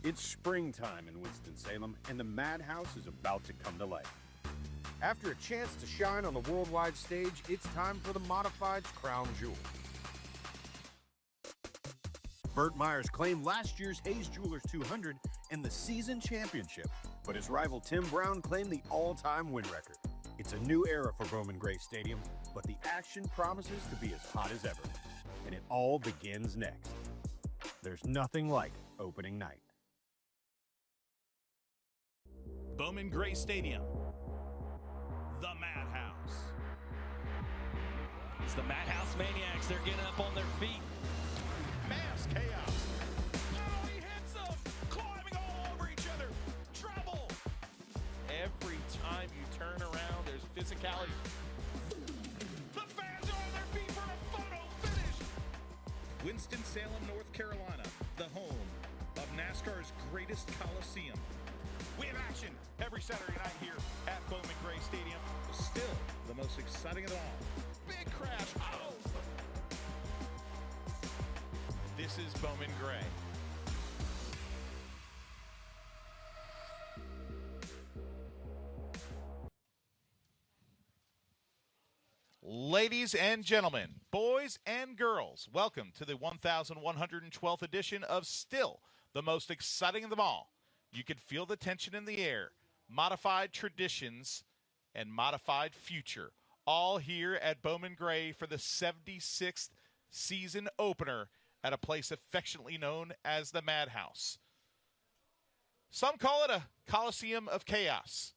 It's springtime in Winston-Salem, and the Madhouse is about to come to life. After a chance to shine on the worldwide stage, it's time for the Modified's crown jewel. Burt Myers claimed last year's Hayes Jewelers 200 and the season championship, but his rival Tim Brown claimed the all-time win record. It's a new era for Bowman Gray Stadium, but the action promises to be as hot as ever. And it all begins next. There's nothing like opening night. Bowman Gray Stadium, the Madhouse. It's the Madhouse Maniacs. They're getting up on their feet. Mass chaos. Oh, he hits them, climbing all over each other. Trouble. Every time you turn around, there's physicality. The fans are on their feet for a photo finish. Winston-Salem, North Carolina, the home of NASCAR's greatest Coliseum. We have action every Saturday night here at Bowman Gray Stadium. Still the most exciting of them all. Big crash. Oh! This is Bowman Gray. Ladies and gentlemen, boys and girls, welcome to the 1112th edition of Still the Most Exciting of Them All. You can feel the tension in the air. Modified traditions and modified future. All here at Bowman Gray for the 76th season opener at a place affectionately known as the Madhouse. Some call it a Coliseum of Chaos.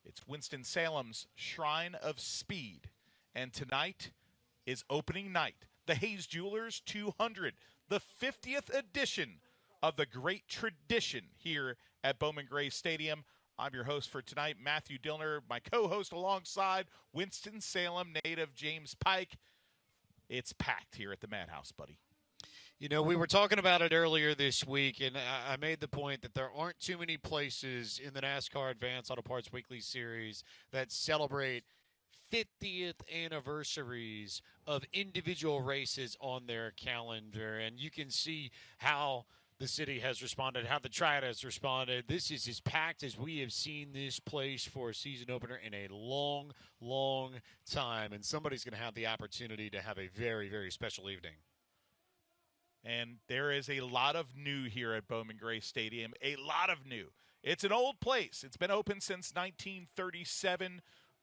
It's Winston-Salem's Shrine of Speed. And tonight is opening night. The Hayes Jewelers 200, the 50th edition of the great tradition here at Bowman Gray Stadium. I'm your host for tonight, Matthew Dillner, my co-host alongside Winston-Salem native James Pike. It's packed here at the Madhouse, buddy. You know, we were talking about it earlier this week, and I made the point that there aren't too many places in the NASCAR Advanced Auto Parts Weekly Series that celebrate 50th anniversaries of individual races on their calendar, and you can see how the city has responded, how the Triad has responded. This is as packed as we have seen this place for a season opener in a long, long time, and somebody's going to have the opportunity to have a very, very special evening. And there is a lot of new here at Bowman Gray Stadium, a lot of new. It's an old place. It's been open since 1937.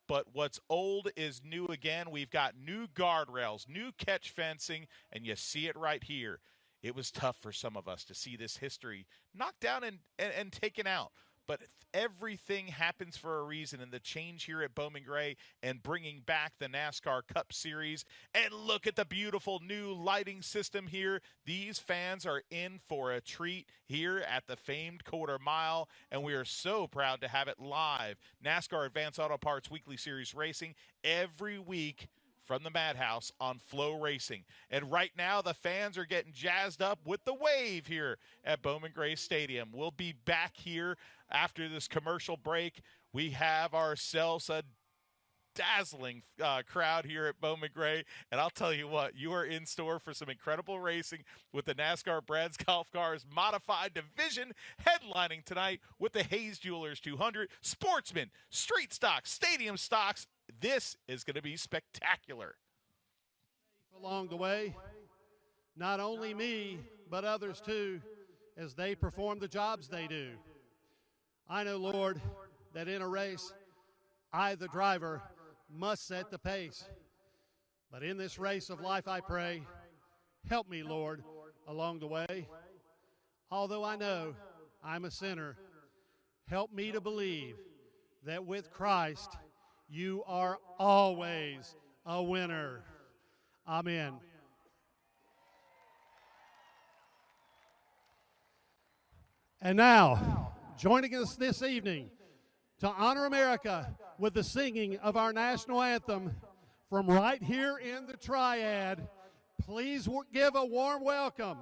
But what's old is new again. We've got new guardrails, new catch fencing, and you see it right here. It was tough for some of us to see this history knocked down and taken out. But everything happens for a reason, and the change here at Bowman Gray and bringing back the NASCAR Cup Series. And look at the beautiful new lighting system here. These fans are in for a treat here at the famed quarter mile, and we are so proud to have it live. NASCAR Advanced Auto Parts Weekly Series Racing every week from the Madhouse on Flow Racing. And right now, the fans are getting jazzed up with the wave here at Bowman Gray Stadium. We'll be back here after this commercial break. We have ourselves a dazzling crowd here at Bowman Gray. And I'll tell you what, you are in store for some incredible racing with the NASCAR Brad's Golf Cars Modified Division headlining tonight with the Hayes Jewelers 200, Sportsman, Street Stocks, Stadium Stocks. This is going to be spectacular. Along the way, not only me, but others too, as they perform the jobs they do. I know, Lord, that in a race, I, the driver, must set the pace. But in this race of life, I pray, help me, Lord, along the way. Although I know I'm a sinner, help me to believe that with Christ, you are always a winner. Amen. And now, joining us this evening to honor America with the singing of our national anthem from right here in the Triad, please give a warm welcome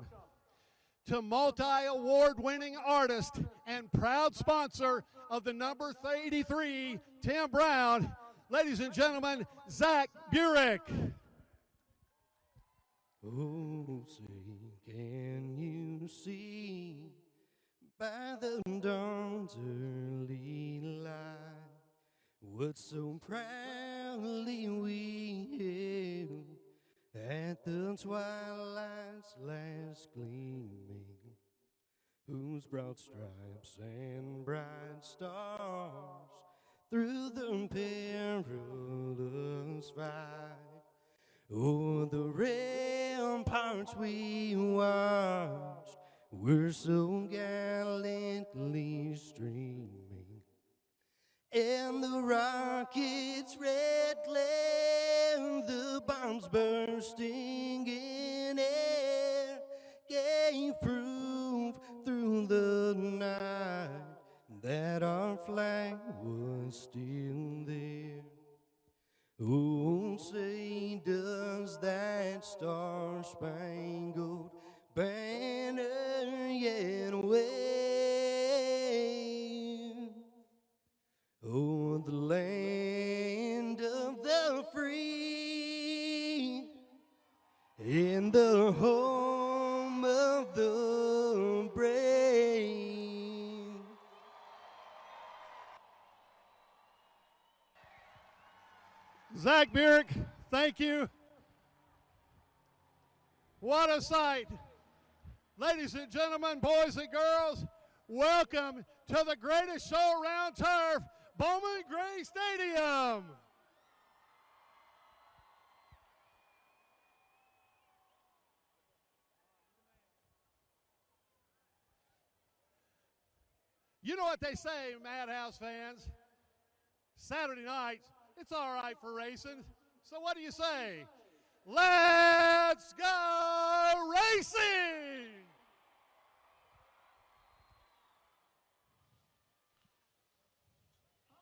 to multi-award-winning artist and proud sponsor of the number 83, Tim Brown. Ladies and gentlemen, Zach Burek. Oh, say, can you see by the dawn's early light, what so proudly we hailed at the twilight's last gleaming, whose broad stripes and bright stars through the perilous fight o'er the ramparts we watched were so gallantly streaming, and the rocket's red glare, the bombs bursting in air, gave proof through the night that our flag was still there. Oh, say does that star-spangled banner yet wave o'er the land of the free, in the home of the brave. Zach Burek, thank you. What a sight. Ladies and gentlemen, boys and girls, welcome to the greatest show around turf, Bowman Gray Stadium. You know what they say, Madhouse fans? Saturday night, it's all right for racing. So what do you say? Let's go racing!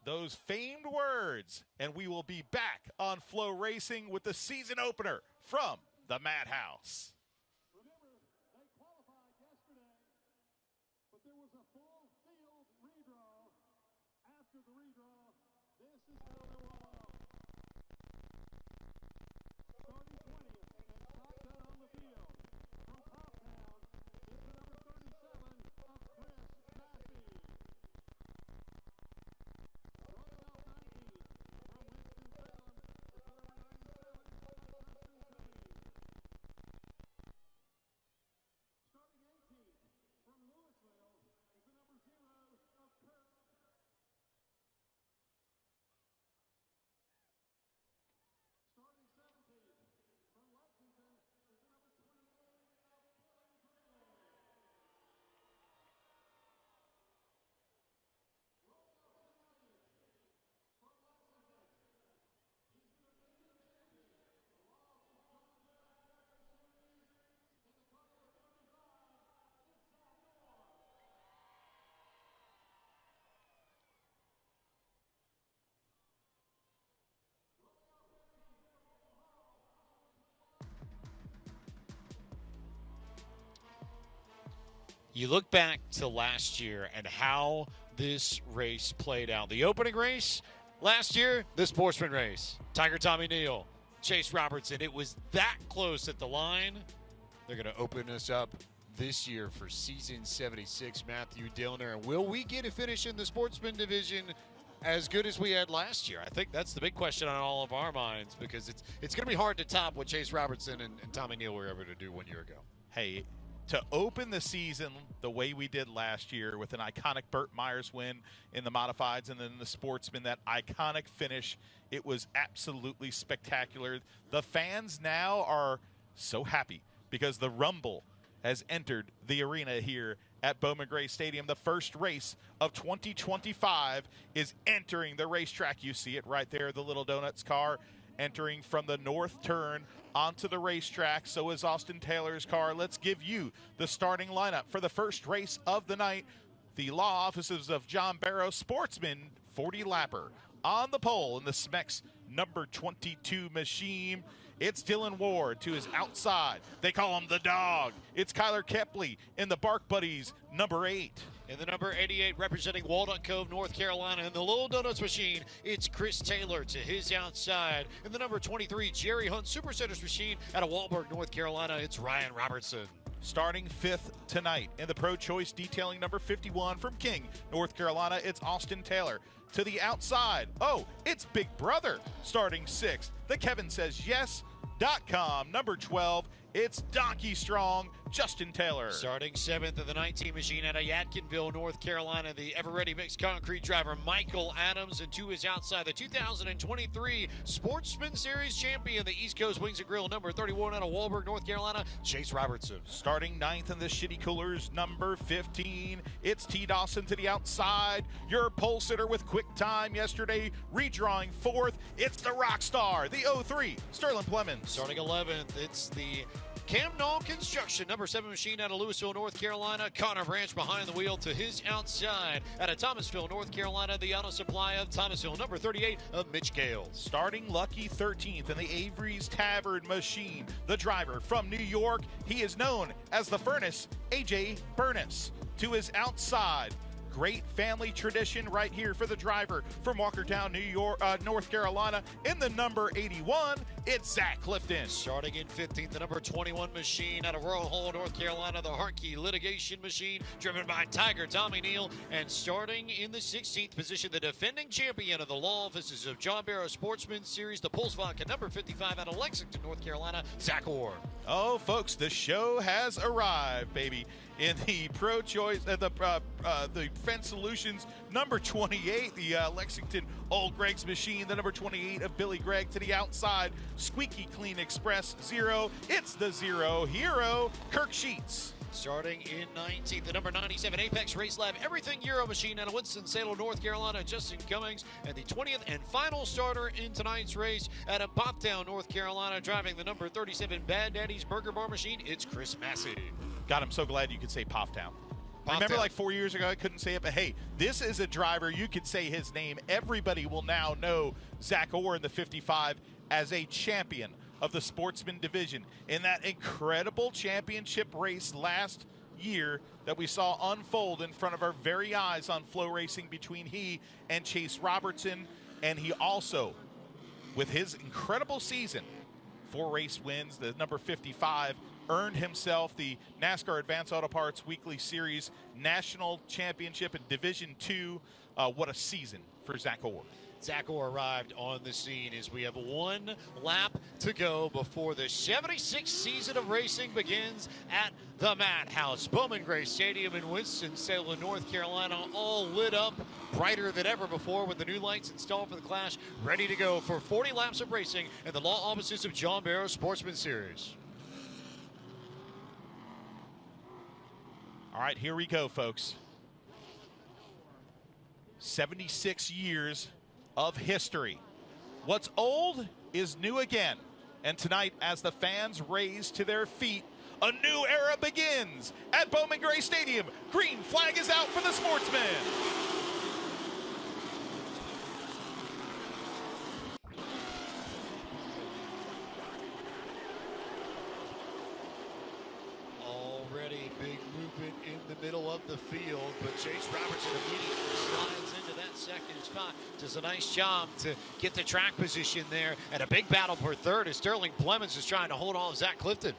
Those famed words, and we will be back on Flow Racing with the season opener from the Madhouse. Remember, they qualified yesterday, but there was a full field redraw. After the redraw, this is how they were off. Starting 20th and shotgun on the field. From Poptown is the number 37 of Chris Massey. Starting out 19th from Winston-Salem is the number 97 of Justin Cody. Starting 18th from Louisville is the number 0 of Kurt. Starting 17th from Lexington is the number 28 of Dylan Gray. Rolling up to 90th from Lexington. He's the defending champion, the Law of John Barrett Record Series in the car number 35. It's Zach Moore. You look back to last year and how this race played out. The opening race last year, the sportsman race. Tiger Tommy Neal, Chase Robertson. It was that close at the line. They're going to open us up this year for season 76, Matthew Dillner. And will we get a finish in the sportsman division as good as we had last year? I think that's the big question on all of our minds, because it's going to be hard to top what Chase Robertson and Tommy Neal were able to do 1 year ago. Hey, to open the season the way we did last year with an iconic Burt Myers win in the modifieds and then the sportsman, that iconic finish, it was absolutely spectacular. The fans now are so happy because the Rumble has entered the arena here at Bowman Gray Stadium. The first race of 2025 is entering the racetrack. You see it right there, the Little Donuts car entering from the north turn onto the racetrack. So is Austin Taylor's car. Let's give you the starting lineup for the first race of the night. The law offices of John Barrow Sportsman 40 lapper. On the pole in the Smex number 22 machine, it's Dylan Ward to his outside. They call him the dog. It's Kyler Kepley in the Bark Buddies number 8. In the number 88, representing Walnut Cove, North Carolina, in the Little Donuts machine, it's Chris Taylor to his outside. In the number 23, Jerry Hunt Supercenters machine out of Walburg, North Carolina, it's Ryan Robertson. Starting 5th tonight in the Pro Choice Detailing number 51 from King, North Carolina, it's Austin Taylor. To the outside, oh, it's Big Brother. Starting 6th, the Kevin Says Yes.com number 12, it's Donkey Strong, Justin Taylor. Starting 7th of the 19 machine out of Yadkinville, North Carolina, the ever-ready mixed concrete driver Michael Adams. And to his outside, the 2023 Sportsman Series champion, the East Coast Wings and Grill number 31 out of Walburg, North Carolina, Chase Robertson. Starting 9th in the Shitty Coolers, number 15, it's T. Dawson. To the outside, your pole sitter with quick time yesterday, redrawing 4th, it's the rock star, the 03, Sterling Plemons. Starting 11th, it's the Camnall Construction, number 7 machine out of Louisville, North Carolina. Connor Branch behind the wheel. To his outside, out of Thomasville, North Carolina, the auto supply of Thomasville, number 38 of Mitch Gales. Starting lucky 13th in the Avery's Tavern machine, the driver from New York, he is known as the Furnace, AJ Burness. To his outside, great family tradition right here for the driver from Walkertown, North Carolina. In the number 81, it's Zach Clifton. Starting in 15th, the number 21 machine out of Royal Hall, North Carolina, the Hartkey Litigation Machine, driven by Tiger Tommy Neal. And starting in the 16th position, the defending champion of the law offices of John Barrow Sportsman Series, the Pulse Vodka, number 55 out of Lexington, North Carolina, Zach Orr. Oh, folks, the show has arrived, baby. In the Pro Choice, the Fence Solutions, number 28, the Lexington Old Greg's Machine, the number 28 of Billy Gregg. To the outside, Squeaky Clean Express 0, it's the 0 hero, Kirk Sheets. Starting in 19th, the number 97 Apex Race Lab Everything Euro Machine out of Winston-Salem, North Carolina, Justin Cummings. And the 20th and final starter in tonight's race out of Poptown, North Carolina, driving the number 37 Bad Daddy's Burger Bar Machine, it's Chris Massey. God, I'm so glad you could say Poptown. Remember like 4 years ago I couldn't say it, but hey, this is a driver, you could say his name. Everybody will now know Zach Orr in the 55 as a champion of the Sportsman Division. In that incredible championship race last year that we saw unfold in front of our very eyes on Flow Racing between he and Chase Robertson. And he also, with his incredible season, 4 race wins, the number 55, earned himself the NASCAR Advanced Auto Parts Weekly Series National Championship in Division II. What a season for Zach Orr. Zach Orr arrived on the scene as we have 1 lap to go before the 76th season of racing begins at the Madhouse. Bowman Gray Stadium in Winston-Salem, North Carolina, all lit up brighter than ever before with the new lights installed for the Clash, ready to go for 40 laps of racing in the law offices of John Barrow Sportsman Series. All right, here we go, folks. 76 years of history. What's old is new again. And tonight, as the fans raise to their feet, a new era begins at Bowman Gray Stadium. Green flag is out for the Sportsman. Already big movement in the middle of the field, but Chase Robertson immediately slides into that second spot. Does a nice job to get the track position there, and a big battle for third as Sterling Plemons is trying to hold on to Zach Clifton.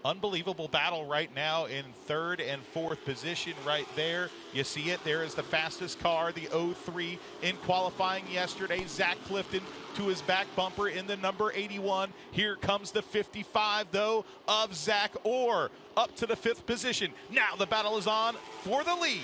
Unbelievable battle right now in 3rd and 4th position right there. You see it. There is the fastest car, the 03 in qualifying yesterday. Zach Clifton to his back bumper in the number 81. Here comes the 55, though, of Zach Orr up to the 5th position. Now the battle is on for the lead.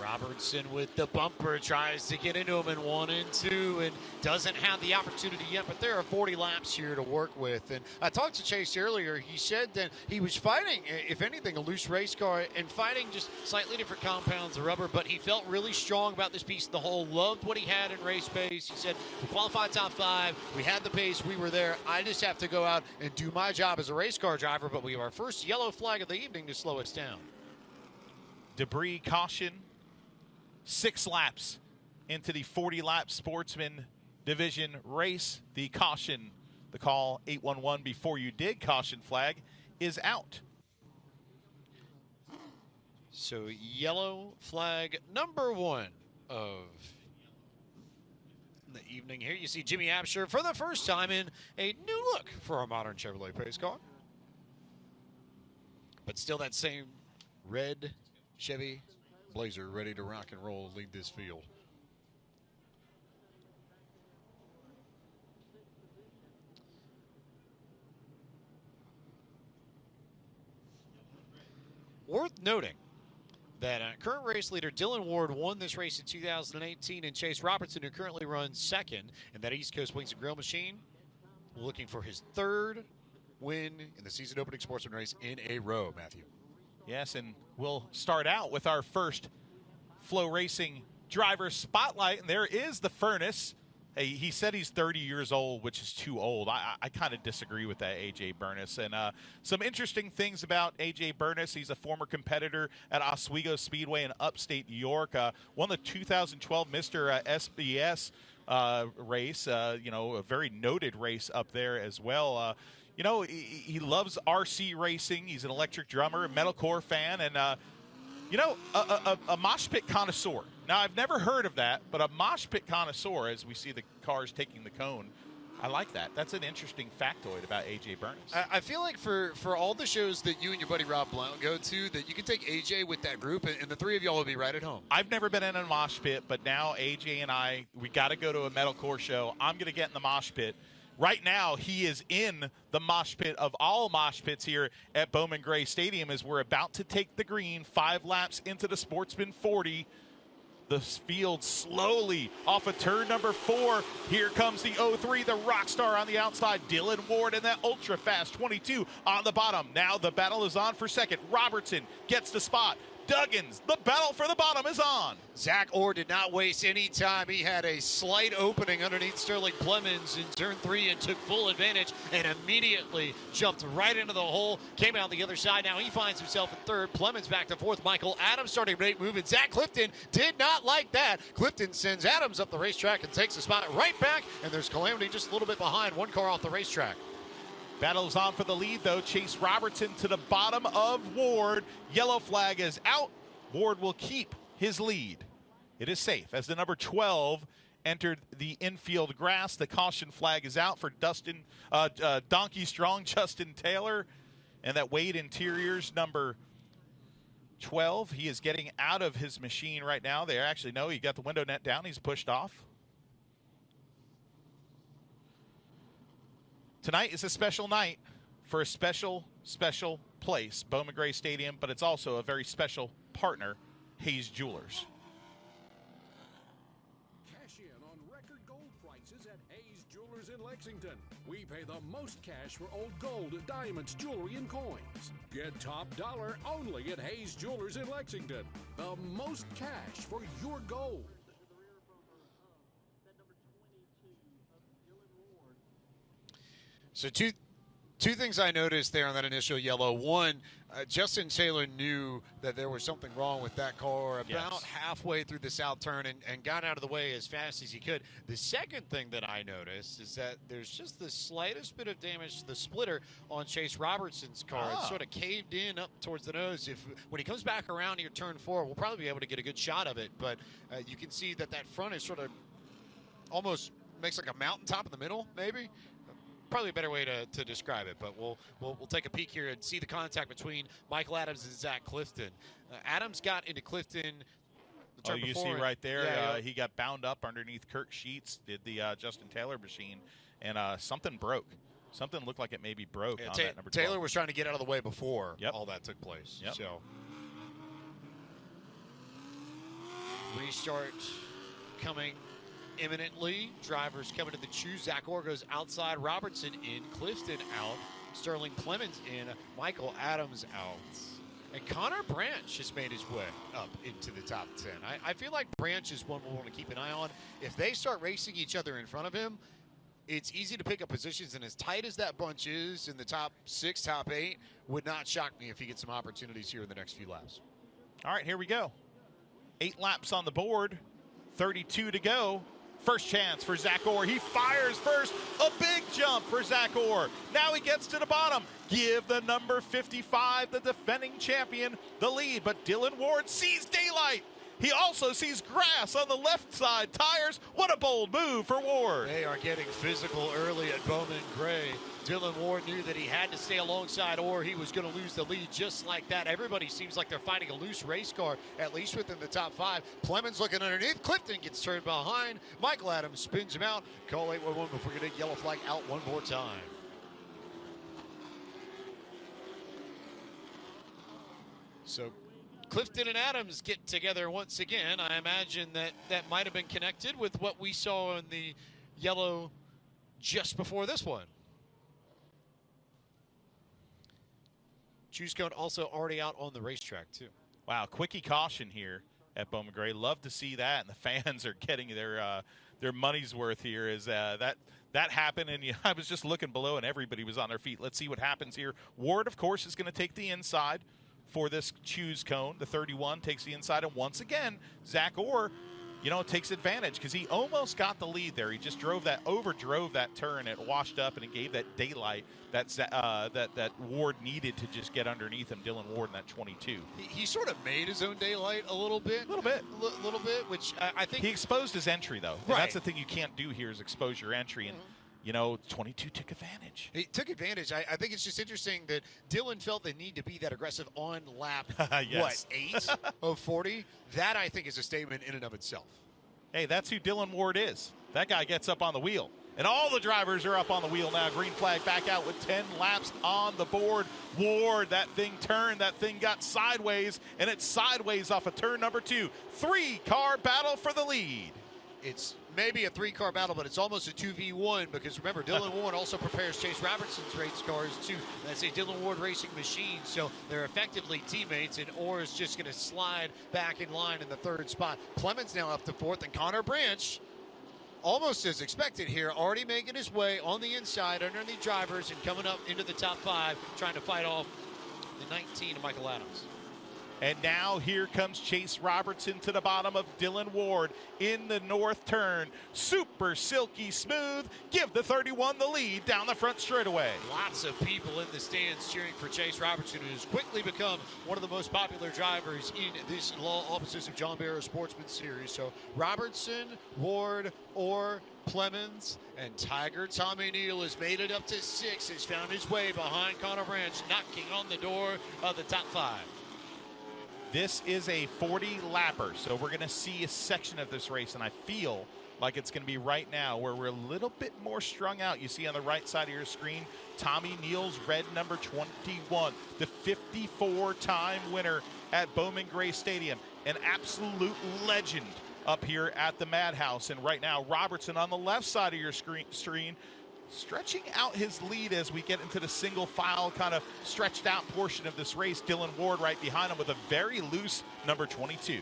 Robertson with the bumper tries to get into him in 1 and 2 and doesn't have the opportunity yet, but there are 40 laps here to work with. And I talked to Chase earlier. He said that he was fighting, if anything, a loose race car and fighting just slightly different compounds of rubber, but he felt really strong about this piece of the whole, loved what he had in race pace. He said, we qualified top 5, we had the pace, we were there. I just have to go out and do my job as a race car driver, but we have our first yellow flag of the evening to slow us down. Debris caution. 6 laps into the 40-lap Sportsman Division race. The caution, the call 811 before you dig caution flag is out. So yellow flag number 1 of the evening here. You see Jimmy Absher for the first time in a new look for our modern Chevrolet pace car. But still that same red Chevy Blazer ready to rock and roll and lead this field. Worth noting that current race leader Dylan Ward won this race in 2018, and Chase Robertson, who currently runs second in that East Coast Wings and Grill machine, looking for his third win in the season opening sportsman race in a row, Matthew. Yes, and we'll start out with our first Flow Racing driver spotlight, and there is the Furnace. Hey, he said he's 30 years old, which is too old. I kind of disagree with that, A.J. Burness. And some interesting things about A.J. Burness. He's a former competitor at Oswego Speedway in upstate New York. Won the 2012 Mr. SBS race, a very noted race up there as well. He loves RC racing. He's an electric drummer, a metalcore fan, and, a mosh pit connoisseur. Now, I've never heard of that, but a mosh pit connoisseur, as we see the cars taking the cone, I like that. That's an interesting factoid about A.J. Burness. I feel like for all the shows that you and your buddy Rob Blount go to, that you can take A.J. with that group, and the three of y'all will be right at home. I've never been in a mosh pit, but now A.J. and we got to go to a metalcore show. I'm going to get in the mosh pit. Right now, he is in the mosh pit of all mosh pits here at Bowman Gray Stadium as we're about to take the green 5 laps into the Sportsman 40. The field slowly off of turn number 4. Here comes the 03, the rock star on the outside. Dylan Ward and that ultra fast 22 on the bottom. Now the battle is on for second. Robertson gets the spot. Duggins, the battle for the bottom is on. Zach Orr did not waste any time. He had a slight opening underneath Sterling Plemons in turn 3 and took full advantage and immediately jumped right into the hole, came out the other side. Now he finds himself in third. Plemons back to fourth. Michael Adams starting to move, and Zach Clifton did not like that. Clifton sends Adams up the racetrack and takes the spot right back, and there's Calamity just a little bit behind, one car off the racetrack. Battle is on for the lead, though. Chase Robertson to the bottom of Ward. Yellow flag is out. Ward will keep his lead. It is safe as the number 12 entered the infield grass. The caution flag is out for Donkey Strong, Justin Taylor. And that Wade Interiors number 12. He is getting out of his machine right now. They actually know he got the window net down. He's pushed off. Tonight is a special night for a special, special place, Bowman Gray Stadium, but it's also a very special partner, Hayes Jewelers. Cash in on record gold prices at Hayes Jewelers in Lexington. We pay the most cash for old gold, diamonds, jewelry, and coins. Get top dollar only at Hayes Jewelers in Lexington. The most cash for your gold. So two things I noticed there on that initial yellow. One, Justin Taylor knew that there was something wrong with that car about halfway through the south turn and got out of the way as fast as he could. The second thing that I noticed is that there's just the slightest bit of damage to the splitter on Chase Robertson's car. It's sort of caved in up towards the nose. When he comes back around here, turn 4, we'll probably be able to get a good shot of it. But you can see that front is sort of almost makes like a mountaintop in the middle, maybe. Probably a better way to describe it, but we'll take a peek here and see the contact between Michael Adams and Zach Clifton. Adams got into Clifton. You see right there, he got bound up underneath Kirk Sheets, did the Justin Taylor machine, and something broke. Something looked like it maybe broke on that number 12. Taylor was trying to get out of the way before all that took place. Yep. So restart coming imminently. Drivers coming to the choose. Zach Orr goes outside. Robertson in. Clifton out. Sterling Plemons in. Michael Adams out. And Connor Branch has made his way up into the top 10. I feel like Branch is one we'll want to keep an eye on. If they start racing each other in front of him, it's easy to pick up positions, and as tight as that bunch is in the top 6, top 8, would not shock me if he gets some opportunities here in the next few laps. All right, here we go. 8 laps on the board, 32 to go. First chance for Zach Orr. He fires first. A big jump for Zach Orr. Now he gets to the bottom. Give the number 55, the defending champion, the lead. But Dylan Ward sees daylight. He also sees grass on the left side tires. What a bold move for Ward. They are getting physical early at Bowman Gray. Dylan Ward knew that he had to stay alongside or he was going to lose the lead just like that. Everybody seems like they're fighting a loose race car, at least within the top 5. Clemens looking underneath. Clifton gets turned behind. Michael Adams spins him out. Call 811 before we get a yellow flag out one more time. So Clifton and Adams get together once again. I imagine that might have been connected with what we saw in the yellow just before this one. Choose code also already out on the racetrack, too. Wow, quickie caution here at Bowman Gray. Love to see that, and the fans are getting their money's worth here. Is that happened, and I was just looking below, and everybody was on their feet. Let's see what happens here. Ward, of course, is going to take the inside for this choose cone. The 31 takes the inside, and once again, Zach Orr, takes advantage because he almost got the lead there. He just overdrove that turn. It washed up, and it gave that daylight that Ward needed to just get underneath him, Dylan Ward, in that 22. He sort of made his own daylight a little bit. Which I think. He exposed his entry, though. Right. And that's the thing you can't do here is expose your entry. And 22 took advantage. He took advantage. I think it's just interesting that Dylan felt the need to be that aggressive on lap, yes. 8 of 40? That, I think, is a statement in and of itself. Hey, that's who Dylan Ward is. That guy gets up on the wheel. And all the drivers are up on the wheel now. Green flag back out with 10 laps on the board. Ward, that thing turned. That thing got sideways, and it's sideways off of turn number 2. 3-car battle for the lead. It's maybe a 3-car battle, but it's almost a 2v1 because remember, Dylan Ward also prepares Chase Robertson's race cars too. That's a Dylan Ward racing machine, so they're effectively teammates, and Orr is just going to slide back in line in the 3rd spot. Clemens now up to 4th, and Connor Branch, almost as expected here, already making his way on the inside underneath drivers and coming up into the top 5, trying to fight off the 19 of Michael Adams. And now here comes Chase Robertson to the bottom of Dylan Ward in the north turn. Super silky smooth. Give the 31 the lead down the front straightaway. Lots of people in the stands cheering for Chase Robertson, who has quickly become one of the most popular drivers in this Law Offices of John Barrow Sportsman Series. So Robertson, Ward, Orr, Clemens, and Tiger Tommy Neal has made it up to 6. Has found his way behind Connor Branch, knocking on the door of the top 5. This is a 40-lapper, so we're going to see a section of this race, and I feel like it's going to be right now where we're a little bit more strung out. You see on the right side of your screen, Tommy Neal's red number 21, the 54-time winner at Bowman Gray Stadium, an absolute legend up here at the Madhouse. And right now, Robertson on the left side of your screen stretching out his lead as we get into the single file kind of stretched out portion of this race. Dylan Ward right behind him with a very loose number 22.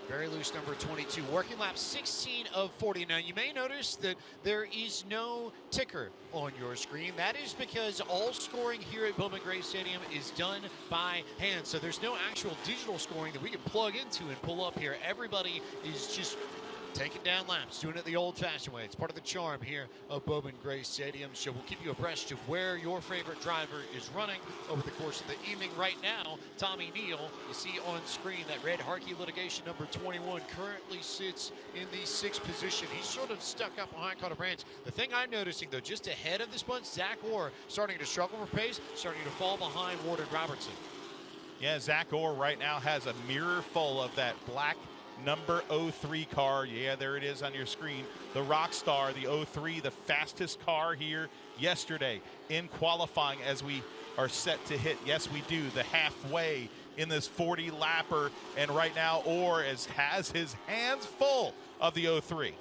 Very loose number 22. Working lap 16 of 40. Now, you may notice that there is no ticker on your screen. That is because all scoring here at Bowman Gray Stadium is done by hand. So there's no actual digital scoring that we can plug into and pull up here. Everybody is just taking down laps, doing it the old-fashioned way. It's part of the charm here of Bowman Gray Stadium. So we'll keep you abreast of where your favorite driver is running over the course of the evening. Right now, Tommy Neal, you see on screen that red Harkey litigation number 21 currently sits in the 6th position. He's sort of stuck up behind Connor Branch. The thing I'm noticing, though, just ahead of this bunch, Zach Orr starting to struggle for pace, starting to fall behind Ward and Robertson. Yeah, Zach Orr right now has a mirror full of that black number 03 car. Yeah, there it is on your screen. The Rockstar, the 03, the fastest car here yesterday in qualifying as we are set to hit, yes we do, the halfway in this 40-lapper. And right now Orr has his hands full of the 03.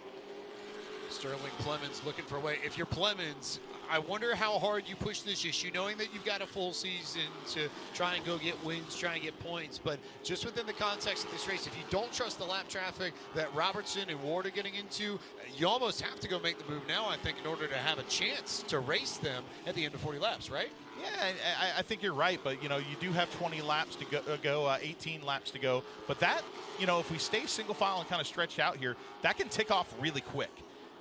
Sterling Clemens looking for a way. If you're Clemens, I wonder how hard you push this issue, knowing that you've got a full season to try and go get wins, try and get points. But just within the context of this race, if you don't trust the lap traffic that Robertson and Ward are getting into, you almost have to go make the move now, I think, in order to have a chance to race them at the end of 40 laps, right? Yeah, I think you're right, but, you do have 20 laps to go 18 laps to go. But that, if we stay single file and kind of stretched out here, that can tick off really quick.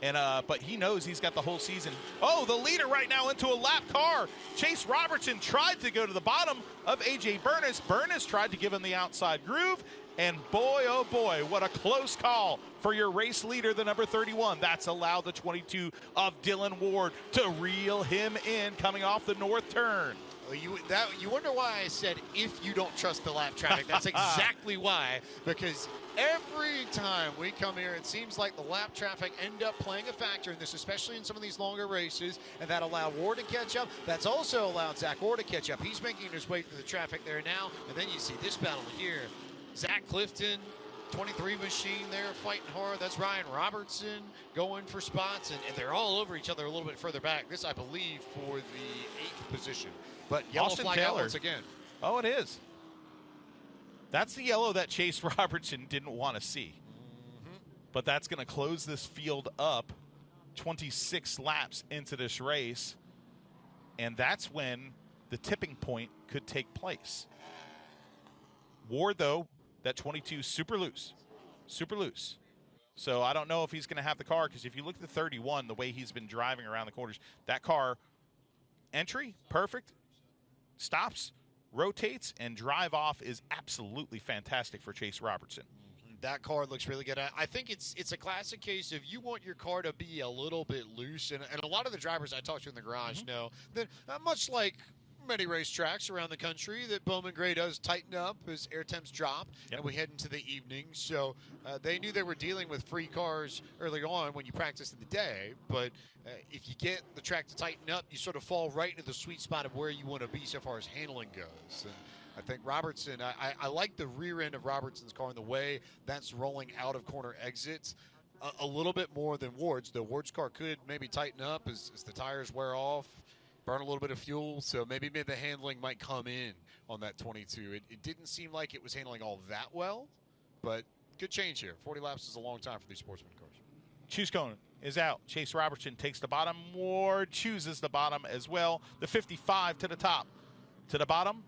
And but he knows he's got the whole season. Oh, the leader right now into a lap car. Chase Robertson tried to go to the bottom of A.J. Burness. Burness tried to give him the outside groove, And boy, oh boy, what a close call for your race leader, the number 31. That's allowed the 22 of Dylan Ward to reel him in coming off the north turn. You wonder why I said if you don't trust the lap traffic. That's exactly why, because every time we come here, it seems like the lap traffic end up playing a factor in this, especially in some of these longer races, and that allowed Ward to catch up. That's also allowed Zach Orr to catch up. He's making his way through the traffic there now, and then you see this battle here. Zach Clifton, 23 machine there fighting hard. That's Ryan Robertson going for spots, and they're all over each other a little bit further back. This, I believe, for the 8th position. But yellow Austin flag Taylor. out once again. Oh, it is. That's the yellow that Chase Robertson didn't want to see. But that's going to close this field up 26 laps into this race. And that's when the tipping point could take place. Ward, though, that 22, super loose. Super loose. So I don't know if he's going to have the car, because if you look at the 31, the way he's been driving around the corners, that car, entry, perfect. Stops, rotates, and drive off is absolutely fantastic for Chase Robertson. That car looks really good. I think it's a classic case of you want your car to be a little bit loose, and a lot of the drivers I talked to in the garage know that much like many racetracks around the country, that Bowman Gray does tighten up as air temps drop and we head into the evening. So they knew they were dealing with free cars early on when you practice in the day, but if you get the track to tighten up, you sort of fall right into the sweet spot of where you want to be so far as handling goes. And I think Robertson, I like the rear end of Robertson's car and the way that's rolling out of corner exits a little bit more than Ward's. The Ward's car could maybe tighten up as the tires wear off, burn a little bit of fuel, so maybe the handling might come in on that 22. It didn't seem like it was handling all that well, but good change here. 40 laps is a long time for these sportsman cars. Choose cone is out. Chase Robertson takes the bottom. Ward chooses the bottom as well. The 55 to the top. To the bottom,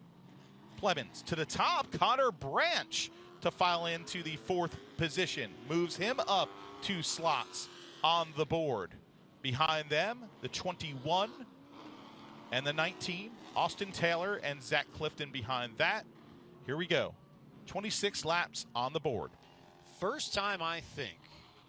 Plevins. To the top, Connor Branch to file into the 4th position. Moves him up 2 slots on the board. Behind them, the 21 and the 19, Austin Taylor and Zach Clifton behind that. Here we go. 26 laps on the board. First time, I think,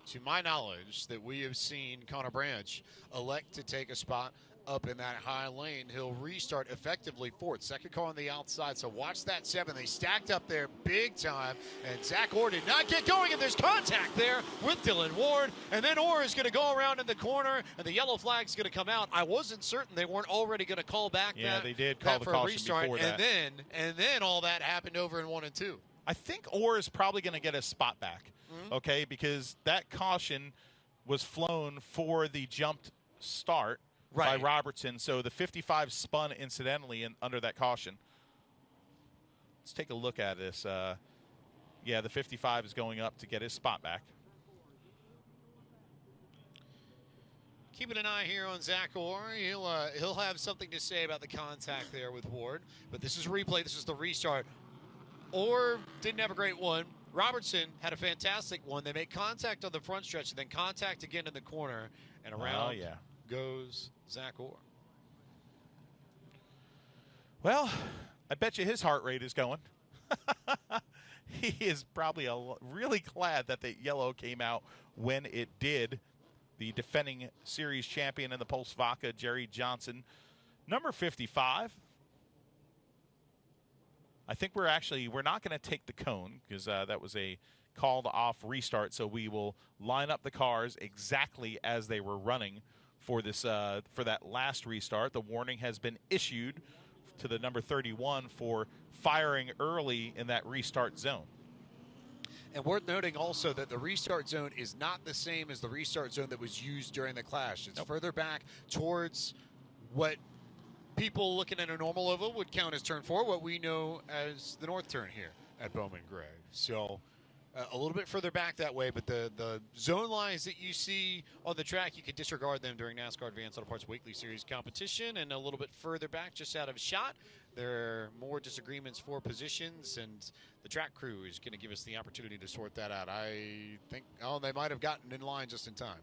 to my knowledge, that we have seen Connor Branch elect to take a spot up in that high lane. He'll restart effectively 4th. Second car on the outside, so watch that 7. They stacked up there big time, and Zach Orr did not get going, and there's contact there with Dylan Ward, and then Orr is going to go around in the corner, and the yellow flag's going to come out. I wasn't certain they weren't already going to call back they did call the for caution a restart, before that. And then all that happened over in 1 and 2. I think Orr is probably going to get a spot back, okay, because that caution was flown for the jumped start by Robertson, so the 55 spun incidentally under that caution. Let's take a look at this. The 55 is going up to get his spot back. Keeping an eye here on Zach Orr. He'll have something to say about the contact there with Ward, but this is a replay. This is the restart. Orr didn't have a great one. Robertson had a fantastic one. They make contact on the front stretch and then contact again in the corner, and around goes Zach Orr. Well, I bet you his heart rate is going. He is probably really glad that the yellow came out when it did. The defending series champion in the Pulse Vodka, Jerry Johnson, number 55. I think we're not going to take the cone because that was a called off restart. So we will line up the cars exactly as they were running for this for that last restart. The warning has been issued to the number 31 for firing early in that restart zone. And worth noting also that the restart zone is not the same as the restart zone that was used during the clash. It's further back towards what people looking at a normal oval would count as turn 4, what we know as the north turn here at Bowman Gray. So a little bit further back that way, but the zone lines that you see on the track, you can disregard them during NASCAR Advanced Auto Parts Weekly Series competition. And a little bit further back, just out of shot, there are more disagreements for positions, and the track crew is going to give us the opportunity to sort that out. I think, they might have gotten in line just in time.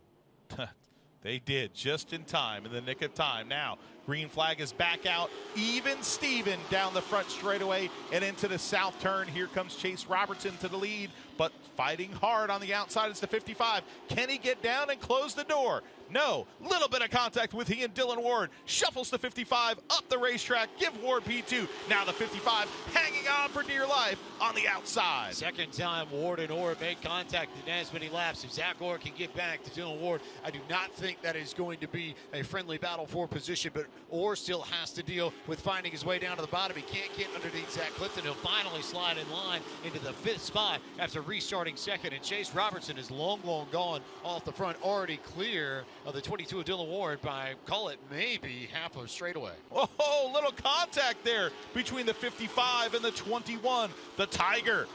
They did, just in time, in the nick of time. Now, Green flag is back out. Even Steven down the front straightaway and into the south turn. Here comes Chase Robertson to the lead, but fighting hard on the outside is the 55. Can he get down and close the door? No. Little bit of contact with he and Dylan Ward. Shuffles the 55 up the racetrack. Give Ward P2. Now the 55 hanging on for dear life on the outside. Second time Ward and Orr made contact in as many laps. If Zach Orr can get back to Dylan Ward, I do not think that is going to be a friendly battle for position, but Orr still has to deal with finding his way down to the bottom. He can't get underneath Zach Clifton. He'll finally slide in line into the 5th spot after restarting second, and Chase Robertson is long gone off the front, already clear of the 22 of Dylan Ward by, call it, maybe half of straightaway. Oh, little contact there between the 55 and the 21. The Tiger,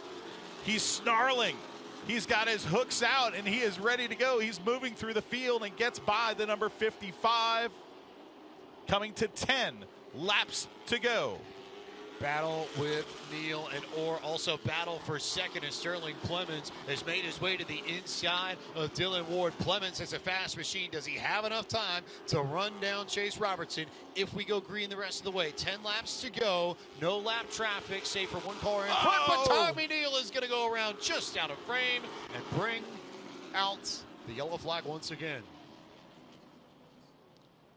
he's snarling. He's got his hooks out, and he is ready to go. He's moving through the field and gets by the number 55. Coming to 10 laps to go. Battle with Neal and Orr. Also battle for second as Sterling Plemons has made his way to the inside of Dylan Ward. Plemons has a fast machine. Does he have enough time to run down Chase Robertson if we go green the rest of the way? 10 laps to go. No lap traffic, save for one car in front. But Tommy Neal is going to go around just out of frame and bring out the yellow flag once again.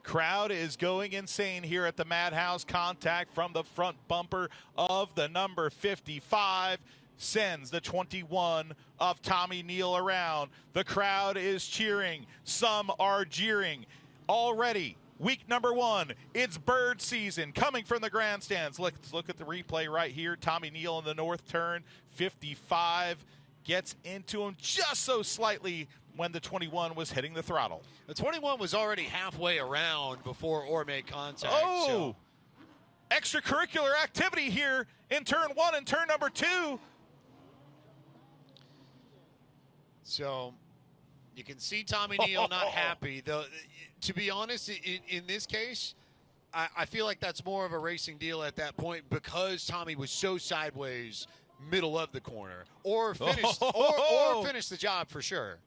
Crowd is going insane here at the Madhouse. Contact from the front bumper of the number 55 sends the 21 of Tommy Neal around. The crowd is cheering. Some are jeering. Already, week number 1, it's bird season coming from the grandstands. Let's look at the replay right here. Tommy Neal in the north turn. 55 gets into him just so slightly when the 21 was hitting the throttle. The 21 was already halfway around before Orr made contact. Oh! So. Extracurricular activity here in turn 1 and turn number 2. So you can see Tommy Neal not happy. Though, to be honest, in this case, I feel like that's more of a racing deal at that point because Tommy was so sideways middle of the corner. Or finished, or finished the job for sure.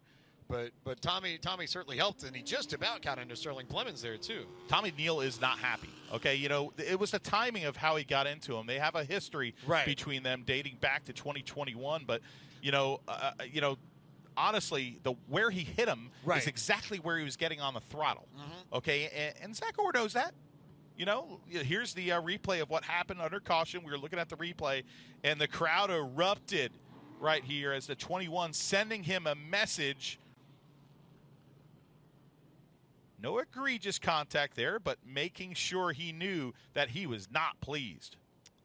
But Tommy certainly helped, and he just about got into Sterling Plemons there, too. Tommy Neal is not happy. Okay, you know, it was the timing of how he got into him. They have a history between them dating back to 2021. But, honestly, where he hit him is exactly where he was getting on the throttle. Mm-hmm. Okay, and Zach Orr knows that. You know, here's the replay of what happened under caution. We were looking at the replay, and the crowd erupted right here as the 21 sending him a message. No egregious contact there, but making sure he knew that he was not pleased.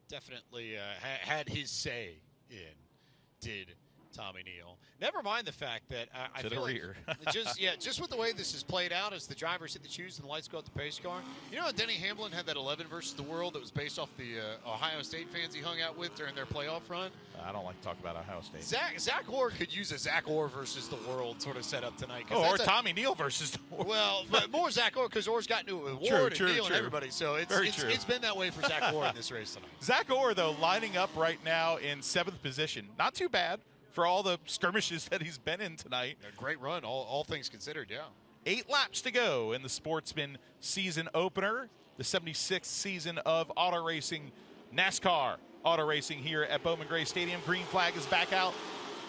Definitely had his say in, did Tommy Neal. Never mind the fact that I feel like just with the way this is played out as the drivers hit the shoes and the lights go out the pace car. You know, Denny Hamlin had that 11 versus the world that was based off the Ohio State fans he hung out with during their playoff run. I don't like to talk about Ohio State. Zach Orr could use a Zach Orr versus the world sort of setup tonight. Or Tommy Neal versus the world. Well, but more Zach Orr because Orr's gotten into it with Ward and Neal and everybody. So it's been that way for Zach Orr in this race tonight. Zach Orr, though, lining up right now in 7th position. Not too bad for all the skirmishes that he's been in tonight. A great run, all things considered, yeah. 8 laps to go in the Sportsman season opener, the 76th season of auto racing, NASCAR auto racing here at Bowman Gray Stadium. Green flag is back out.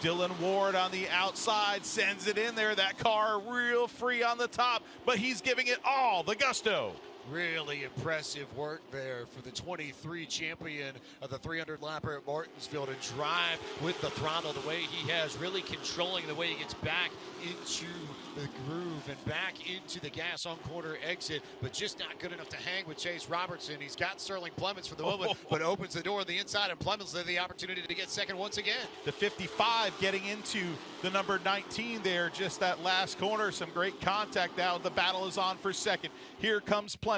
Dylan Ward on the outside sends it in there. That car real free on the top, but he's giving it all the gusto. Really impressive work there for the 23 champion of the 300 lapper at Martinsville to drive with the throttle the way he has, really controlling the way he gets back into the groove and back into the gas on corner exit, but just not good enough to hang with Chase Robertson. He's got Sterling Plemons for the moment, but opens the door on the inside, and Plemons has the opportunity to get second once again. The 55 getting into the number 19 there, just that last corner. Some great contact now. The battle is on for second. Here comes Plemons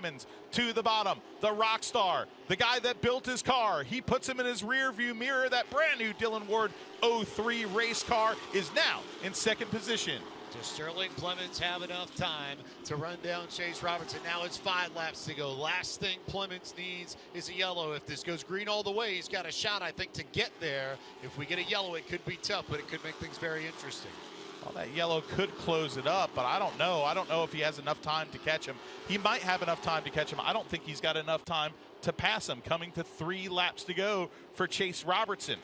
to the bottom. The rock star, the guy that built his car. He puts him in his rear view mirror. That brand new Dylan Ward 03 race car is now in second position. Does Sterling Plemons have enough time to run down Chase Robertson? Now it's 5 laps to go. Last thing Plemons needs is a yellow. If this goes green all the way, he's got a shot, I think, to get there. If we get a yellow, it could be tough, but it could make things very interesting. Well, that yellow could close it up, but I don't know. I don't know if he has enough time to catch him. He might have enough time to catch him. I don't think he's got enough time to pass him. Coming to 3 laps to go for Chase Robertson.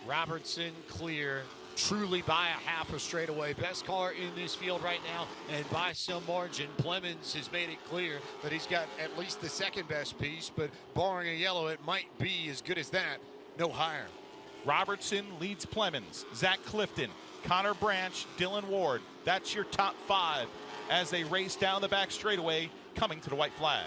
Robertson clear, truly by a half a straightaway. Best car in this field right now, and by some margin. Clemens has made it clear that he's got at least the second best piece, but barring a yellow, it might be as good as that, no higher. Robertson leads Clemens, Zach Clifton, Connor Branch, Dylan Ward. That's your top 5 as they race down the back straightaway, coming to the white flag.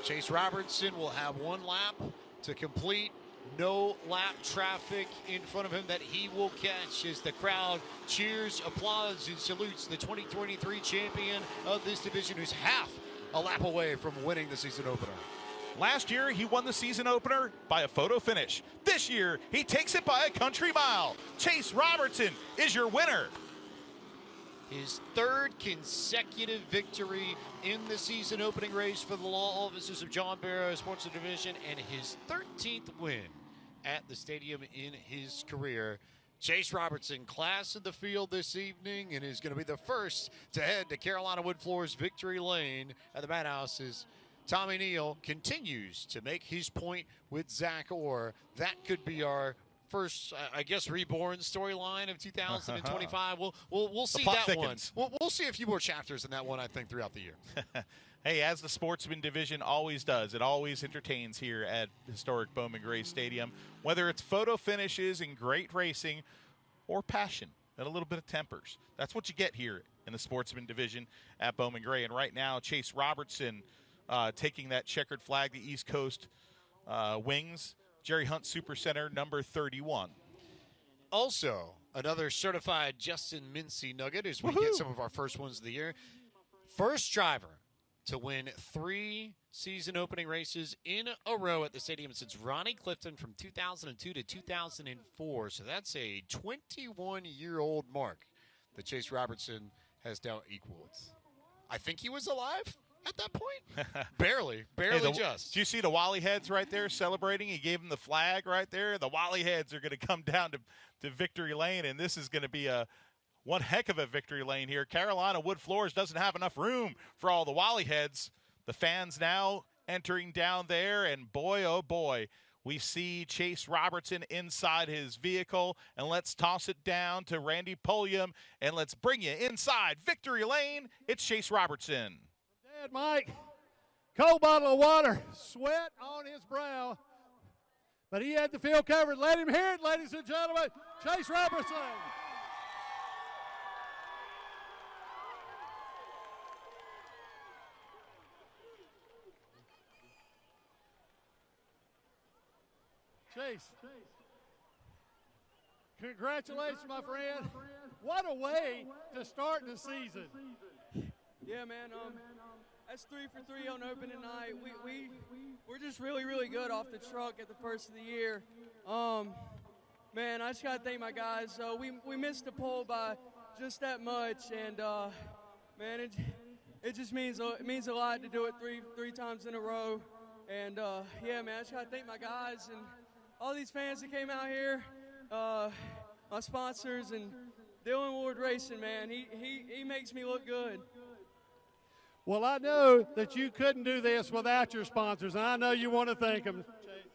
Chase Robertson will have 1 lap to complete. No lap traffic in front of him that he will catch as the crowd cheers, applauds, and salutes the 2023 champion of this division, who's half a lap away from winning the season opener. Last year, he won the season opener by a photo finish. This year, he takes it by a country mile. Chase Robertson is your winner. His 3rd consecutive victory in the season opening race for the law offices of John Barrow Sports Division, and his 13th win at the stadium in his career. Chase Robertson, class of the field this evening, and is going to be the first to head to Carolina Wood Floors Victory Lane at the Madhouse as Tommy Neal continues to make his point with Zach Orr. That could be our first, I guess, reborn storyline of 2025. We'll see that thickens. one. We'll see a few more chapters in that one, I think, throughout the year. Hey, as the Sportsman division always does, it always entertains here at historic Bowman Gray Stadium, whether it's photo finishes and great racing or passion and a little bit of tempers. That's what you get here in the Sportsman division at Bowman Gray. And right now, Chase Robertson taking that checkered flag, the East Coast wings. Jerry Hunt Supercenter, number 31. Also, another certified Justin Mincy nugget as we get some of our first ones of the year. First driver to win 3 season opening races in a row at the stadium since Ronnie Clifton from 2002 to 2004. So that's a 21-year-old mark that Chase Robertson has now equaled. I think he was alive at that point. barely just. Do you see the Wally heads right there celebrating? He gave him the flag right there. The Wally heads are going to come down to victory lane, and this is going to be one heck of a victory lane here. Carolina Wood Floors doesn't have enough room for all the Wally heads. The fans now entering down there, and boy, oh boy, we see Chase Robertson inside his vehicle, and let's toss it down to Randy Pulliam, and let's bring you inside victory lane. It's Chase Robertson. Dad, Mike, cold bottle of water, sweat on his brow, but he had the field covered. Let him hear it, ladies and gentlemen. Chase Robertson. Chase, congratulations, my friend. What a way to start the season. Yeah, man. That's 3 for 3 on opening night. We're just really good off the truck at the first of the year. Man, I just gotta thank my guys. We missed the pole by just that much, and man, it just means a lot to do it three times in a row. And yeah, man, I just gotta thank my guys and all these fans that came out here, my sponsors, and Dylan Ward Racing, man. He makes me look good. Well, I know that you couldn't do this without your sponsors, and I know you want to thank them.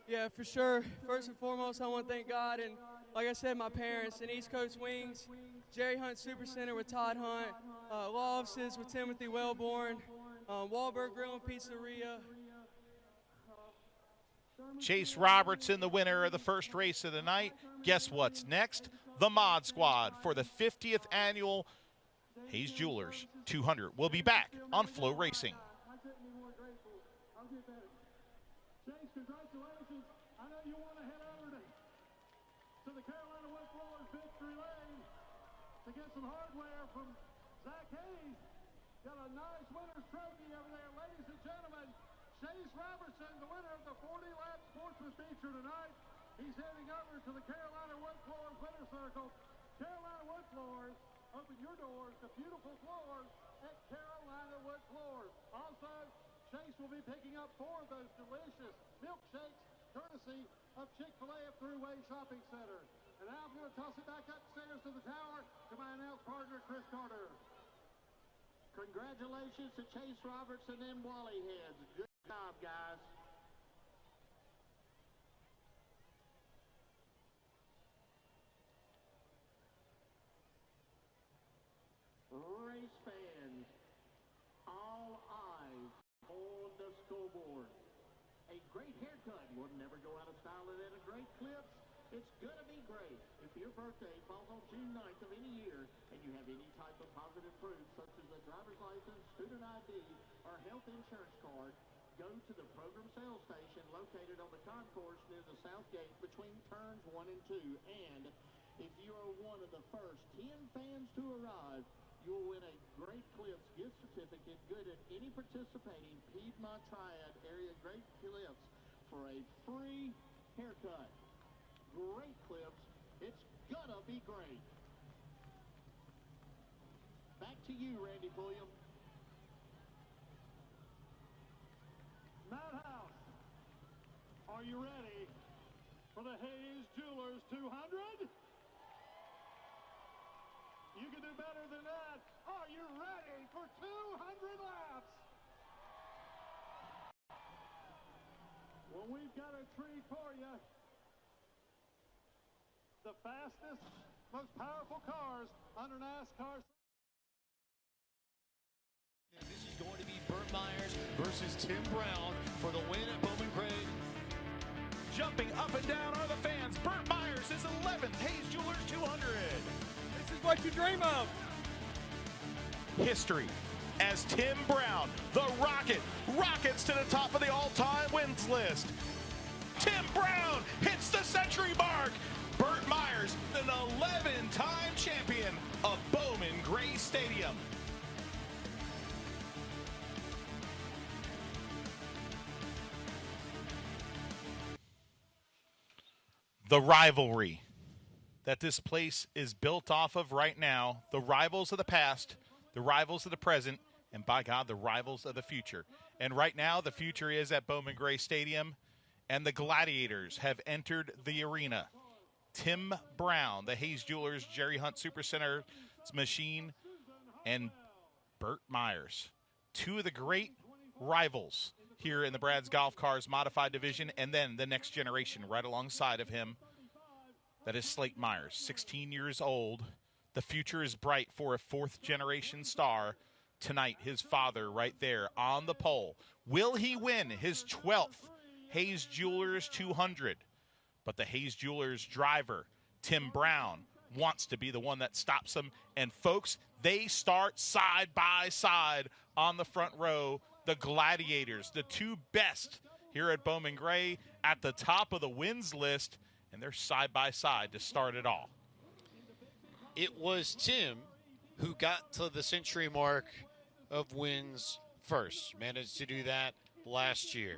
Yeah, for sure. First and foremost, I want to thank God and, like I said, my parents and East Coast Wings, Jerry Hunt Supercenter with Todd Hunt, law offices with Timothy Wellborn, Wahlberg Grill and Pizzeria. Chase Robertson, the winner of the first race of the night. Guess what's next? The Mod Squad for the 50th annual Hayes Jewelers 200. We'll be back on Flow Racing. Chase, congratulations. I know you want to head over to the Carolina Wood Floors Victory Lane to get some hardware from Zach Hayes. Got a nice winner's trophy over there. Ladies and gentlemen, Chase Robertson, the winner of the 40-lap Sportsman feature tonight. He's heading over to the Carolina Wood Floors Winner Circle. Carolina Wood Floors, open your doors to beautiful floors at Carolina Wood Floors. Also, Chase will be picking up 4 of those delicious milkshakes courtesy of Chick-fil-A at Thruway Shopping Center. And now I'm going to toss it back upstairs to the tower to my announce partner, Chris Carter. Congratulations to Chase Roberts and them Wally heads. Good job, guys. Race fans, all eyes on the scoreboard. A great haircut will never go out of style, and then a great clip. It's gonna be great. If your birthday falls on June 9th of any year and you have any type of positive proof, such as a driver's license, student ID, or health insurance card, go to the program sales station located on the concourse near the south gate between turns 1 and 2. And if you are one of the first 10 fans to arrive, you'll win a Great Clips gift certificate good at any participating Piedmont Triad area Great Clips for a free haircut. Great Clips, it's gonna be great. Back to you, Randy Pulliam. Madhouse, are you ready for the Hayes Jewelers 200? You can do better than that. Are you ready for 200 laps? Well, we've got a treat for you. The fastest, most powerful cars under NASCAR. And this is going to be Burt Myers versus Tim Brown for the win at Bowman Gray. Jumping up and down are the fans. Burt Myers is 11th, Hayes Jewelers 200. This is what you dream of. History as Tim Brown, the Rocket, rockets to the top of the all-time wins list. Tim Brown hits the century mark. Burt Myers, an 11-time champion of Bowman Gray Stadium. The rivalry that this place is built off of right now, the rivals of the past, the rivals of the present, and by God, the rivals of the future. And right now, the future is at Bowman Gray Stadium, and the Gladiators have entered the arena. Tim Brown, the Hayes Jewelers Jerry Hunt Supercenter machine, and Burt Myers, two of the great rivals here in the Brad's Golf Cars Modified Division, and then the next generation right alongside of him. That is Slate Myers, 16 years old. The future is bright for a fourth-generation star. Tonight, his father right there on the pole. Will he win his 12th Hayes Jewelers 200? But the Hayes Jewelers driver, Tim Brown, wants to be the one that stops him. And, folks, they start side by side on the front row. The Gladiators, the two best here at Bowman Gray, at the top of the wins list. And they're side by side to start it all. It was Tim who got to the century mark of wins first. Managed to do that last year.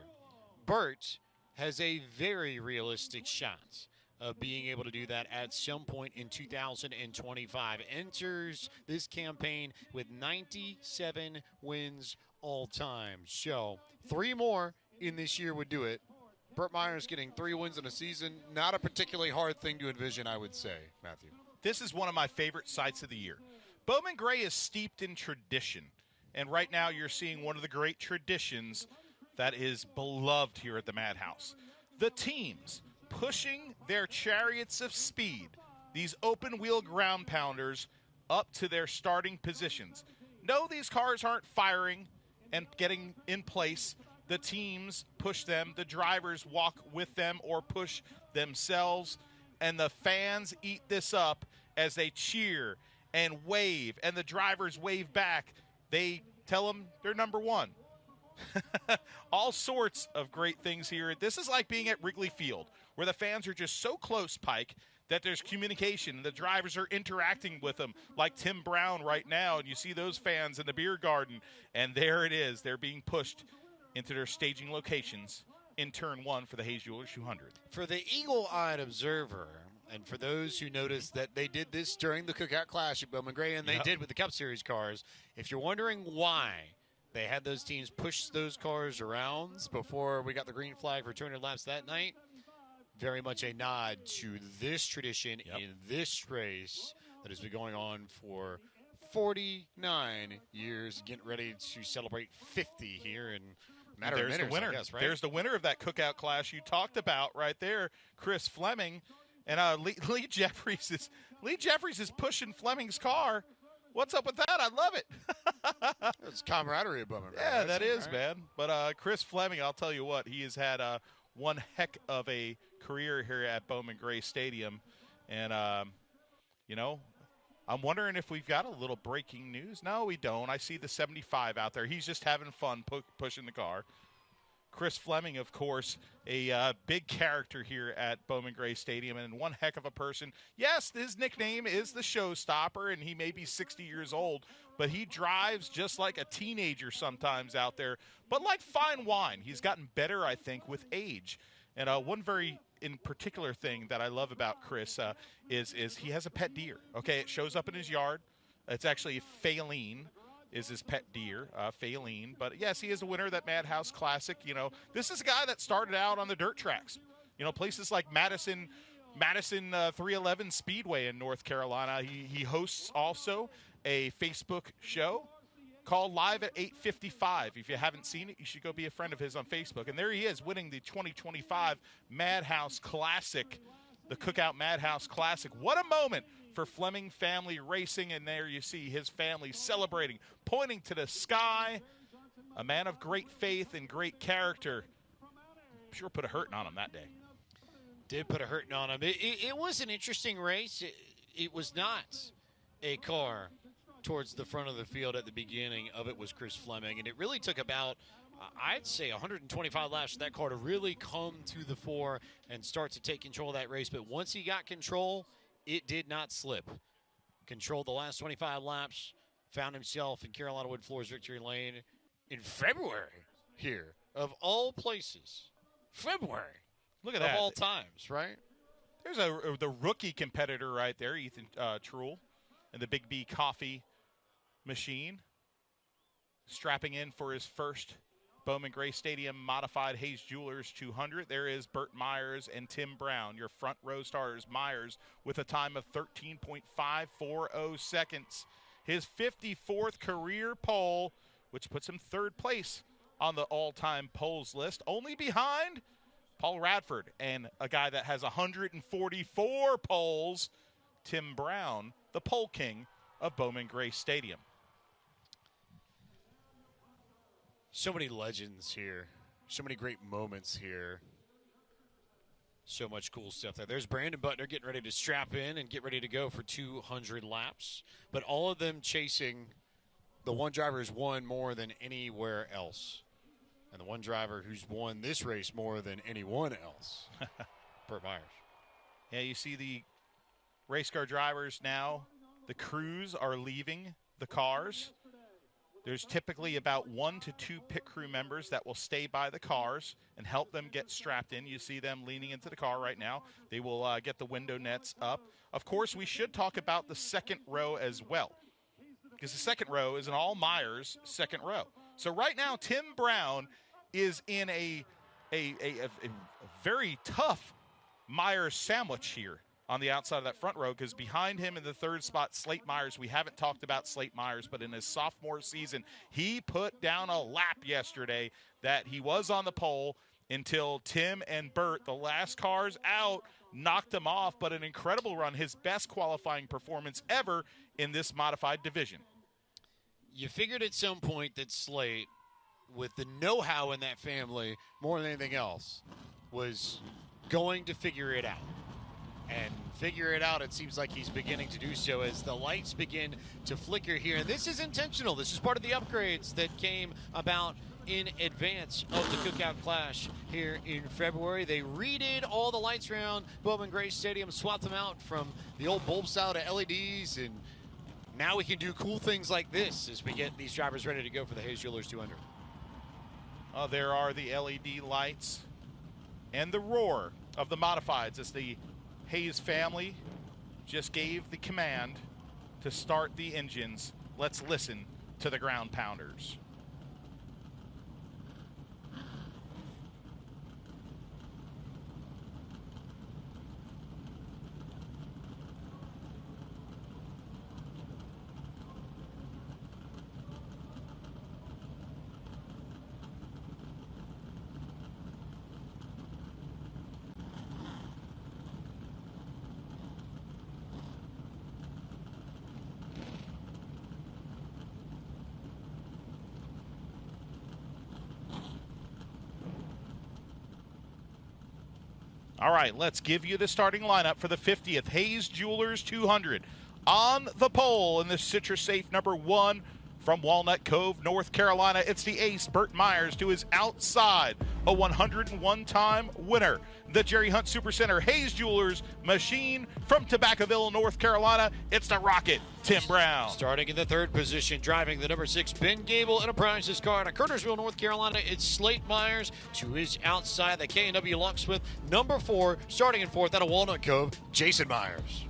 Burt has a very realistic shot of being able to do that at some point in 2025. Enters this campaign with 97 wins all time. So 3 more in this year would do it. Burt Myers getting 3 wins in a season, not a particularly hard thing to envision, I would say, Matthew. This is one of my favorite sights of the year. Bowman Gray is steeped in tradition, and right now you're seeing one of the great traditions that is beloved here at the Madhouse. The teams pushing their chariots of speed, these open-wheel ground pounders, up to their starting positions. No, these cars aren't firing and getting in place. The teams push them. The drivers walk with them or push themselves. And the fans eat this up as they cheer and wave. And the drivers wave back. They tell them they're number one. All sorts of great things here. This is like being at Wrigley Field, where the fans are just so close, Pike, that there's communication. The drivers are interacting with them, like Tim Brown right now. And you see those fans in the beer garden. And there it is. They're being pushed into their staging locations in turn 1 for the Hayes Jewelers 200. For the eagle-eyed observer, and for those who noticed that they did this during the Cookout Clash at Bowman Gray, and they did with the Cup Series cars, if you're wondering why they had those teams push those cars around before we got the green flag for 200 laps that night, very much a nod to this tradition in this race that has been going on for 49 years, getting ready to celebrate 50 here in a matter of minutes, the winner. I guess, right? There's the winner of that cookout clash you talked about right there, Chris Fleming. And Lee Jeffries is pushing Fleming's car. What's up with that? I love it. It's camaraderie above him. Yeah, that is, man. But Chris Fleming, I'll tell you what, he has had one heck of a career here at Bowman Gray Stadium. And, I'm wondering if we've got a little breaking news. No, we don't. I see the 75 out there. He's just having fun pushing the car. Chris Fleming, of course, a big character here at Bowman Gray Stadium and one heck of a person. Yes, his nickname is the Showstopper, and he may be 60 years old, but he drives just like a teenager sometimes out there. But like fine wine, he's gotten better, I think, with age. And one very in particular thing that I love about Chris is he has a pet deer. Okay, it shows up in his yard. It's actually Faline. Is his pet deer, Faline. But, yes, he is a winner of that Madhouse Classic. This is a guy that started out on the dirt tracks. Places like Madison 311 Speedway in North Carolina. He hosts also a Facebook show called Live at 8:55. If you haven't seen it, you should go be a friend of his on Facebook. And there he is winning the 2025 Madhouse Classic, the Cookout Madhouse Classic. What a moment for Fleming Family Racing, and there you see his family celebrating, pointing to the sky. A man of great faith and great character. Sure put a hurting on him that day. Did put a hurting on him. It was an interesting race. It was not a car towards the front of the field at the beginning of it was Chris Fleming, and it really took about, I'd say, 125 laps for that car to really come to the fore and start to take control of that race. But once he got control, it did not slip. Controlled the last 25 laps, found himself in Carolina Wood Floors Victory Lane in February here, of all places. February. Look at of that. all times, right? There's the rookie competitor right there, Ethan Truel, and the Big B Coffee machine, strapping in for his first Bowman Gray Stadium Modified Hayes Jewelers 200. There is Burt Myers and Tim Brown, your front row starters. Myers with a time of 13.540 seconds. His 54th career pole, which puts him third place on the all-time poles list, only behind Paul Radford and a guy that has 144 poles, Tim Brown, the pole king of Bowman Gray Stadium. So many legends here. So many great moments here. So much cool stuff there. There's Brandon Butner getting ready to strap in and get ready to go for 200 laps. But all of them chasing the one driver who's won more than anywhere else. And the one driver who's won this race more than anyone else. Burt Myers. Yeah, you see the race car drivers now. The crews are leaving the cars. There's typically about 1 to 2 pit crew members that will stay by the cars and help them get strapped in. You see them leaning into the car right now. They will get the window nets up. Of course, we should talk about the second row as well, because the second row is an all Myers second row. So right now, Tim Brown is in a very tough Myers sandwich here on the outside of that front row, because behind him in the third spot, Slate Myers. We haven't talked about Slate Myers, but in his sophomore season, he put down a lap yesterday that he was on the pole until Tim and Burt, the last cars out, knocked him off. But an incredible run, his best qualifying performance ever in this modified division. You figured at some point that Slate, with the know-how in that family more than anything else, was going to figure it out. And figure it out, it seems like he's beginning to do so as the lights begin to flicker here. And this is intentional. This is part of the upgrades that came about in advance of the Cookout Clash here in February. They redid all the lights around Bowman Gray Stadium, swapped them out from the old bulb style to LEDs, and now we can do cool things like this as we get these drivers ready to go for the Hayes Jewelers 200. There are the LED lights and the roar of the modifieds as the Hayes family just gave the command to start the engines. Let's listen to the ground pounders. All right, let's give you the starting lineup for the 50th Hayes Jewelers 200. On the pole in the Citrus Safe number 1 from Walnut Cove, North Carolina, it's the ace, Burt Myers, to his outside, a 101-time winner. The Jerry Hunt Supercenter Hayes Jewelers machine from Tobaccoville, North Carolina, it's the Rocket, Tim Brown. Starting in the third position, driving the number 6 Ben Gable Enterprises car out of Curtisville, North Carolina, it's Slate Myers. To his outside, the K&W Locksmith number 4, starting in fourth out of Walnut Cove, Jason Myers.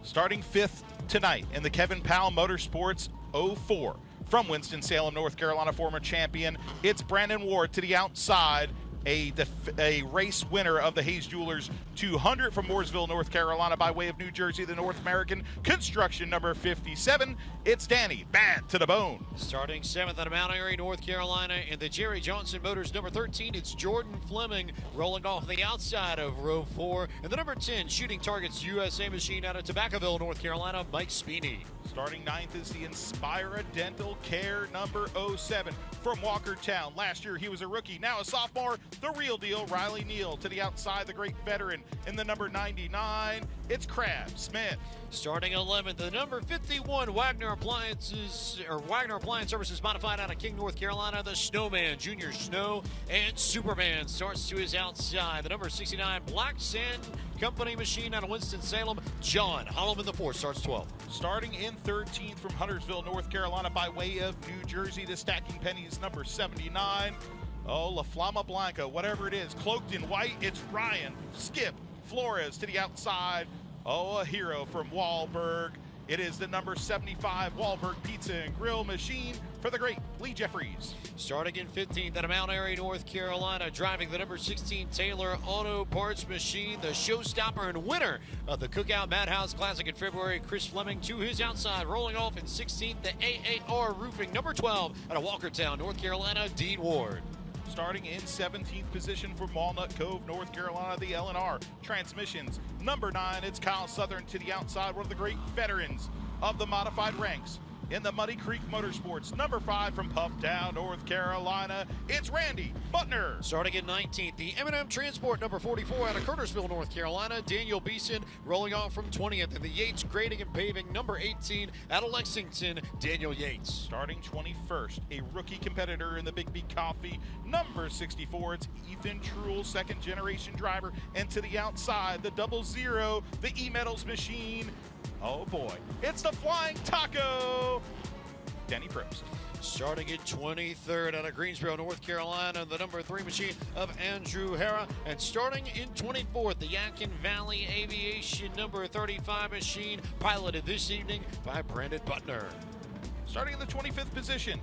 Starting fifth tonight in the Kevin Powell Motorsports 04 from Winston-Salem, North Carolina, former champion, it's Brandon Ward to the outside, a race winner of the Hayes Jewelers 200 from Mooresville, North Carolina, by way of New Jersey, the North American Construction number 57. It's Danny Bad to the Bone. Starting seventh out of Mount Airy, North Carolina, in the Jerry Johnson Motors number 13, it's Jordan Fleming rolling off the outside of row 4. And the number 10 Shooting Targets USA machine out of Tobaccoville, North Carolina, Mike Speeney. Starting ninth is the Inspira Dental Care number 07 from Walkertown. Last year he was a rookie, now a sophomore, the real deal, Riley Neal. To the outside, the great veteran in the number 99, it's Crab Smith. Starting 11th, the number 51 Wagner Appliance Services modified out of King, North Carolina, the Snowman, Junior Snow, and Superman starts to his outside. The number 69 Black Sand Company machine out of Winston-Salem, John Holloman the 4th starts 12th. Starting in 13th from Huntersville, North Carolina, by way of New Jersey, the Stacking Pennies number 79. Oh, La Flama Blanca, whatever it is, cloaked in white, it's Ryan Skip Flores to the outside. Oh, a hero from Wahlberg. It is the number 75 Wahlberg Pizza and Grill machine for the great Lee Jeffries. Starting in 15th out of Mount Airy, North Carolina, driving the number 16 Taylor Auto Parts machine, the showstopper and winner of the Cookout Madhouse Classic in February, Chris Fleming. To his outside, rolling off in 16th, the AAR Roofing number 12 out of Walkertown, North Carolina, Dean Ward. Starting in 17th position from Walnut Cove, North Carolina, the L&R Transmissions. Number 9, it's Kyle Southern to the outside, one of the great veterans of the modified ranks in the Muddy Creek Motorsports. Number 5 from Pufftown, North Carolina, it's Randy Butner. Starting in 19th, the M&M Transport number 44 out of Curtisville, North Carolina, Daniel Beeson. Rolling off from 20th in the Yates Grading and Paving number 18 out of Lexington, Daniel Yates. Starting 21st, a rookie competitor in the Big B Coffee, number 64, it's Ethan Truel, second generation driver. And to the outside, the 00, the E-Metals machine. Oh boy, it's the Flying Taco, Danny Probst. Starting at 23rd out of Greensboro, North Carolina, the number 3 machine of Andrew Hara. And starting in 24th, the Yadkin Valley Aviation number 35 machine, piloted this evening by Brandon Butner. Starting in the 25th position,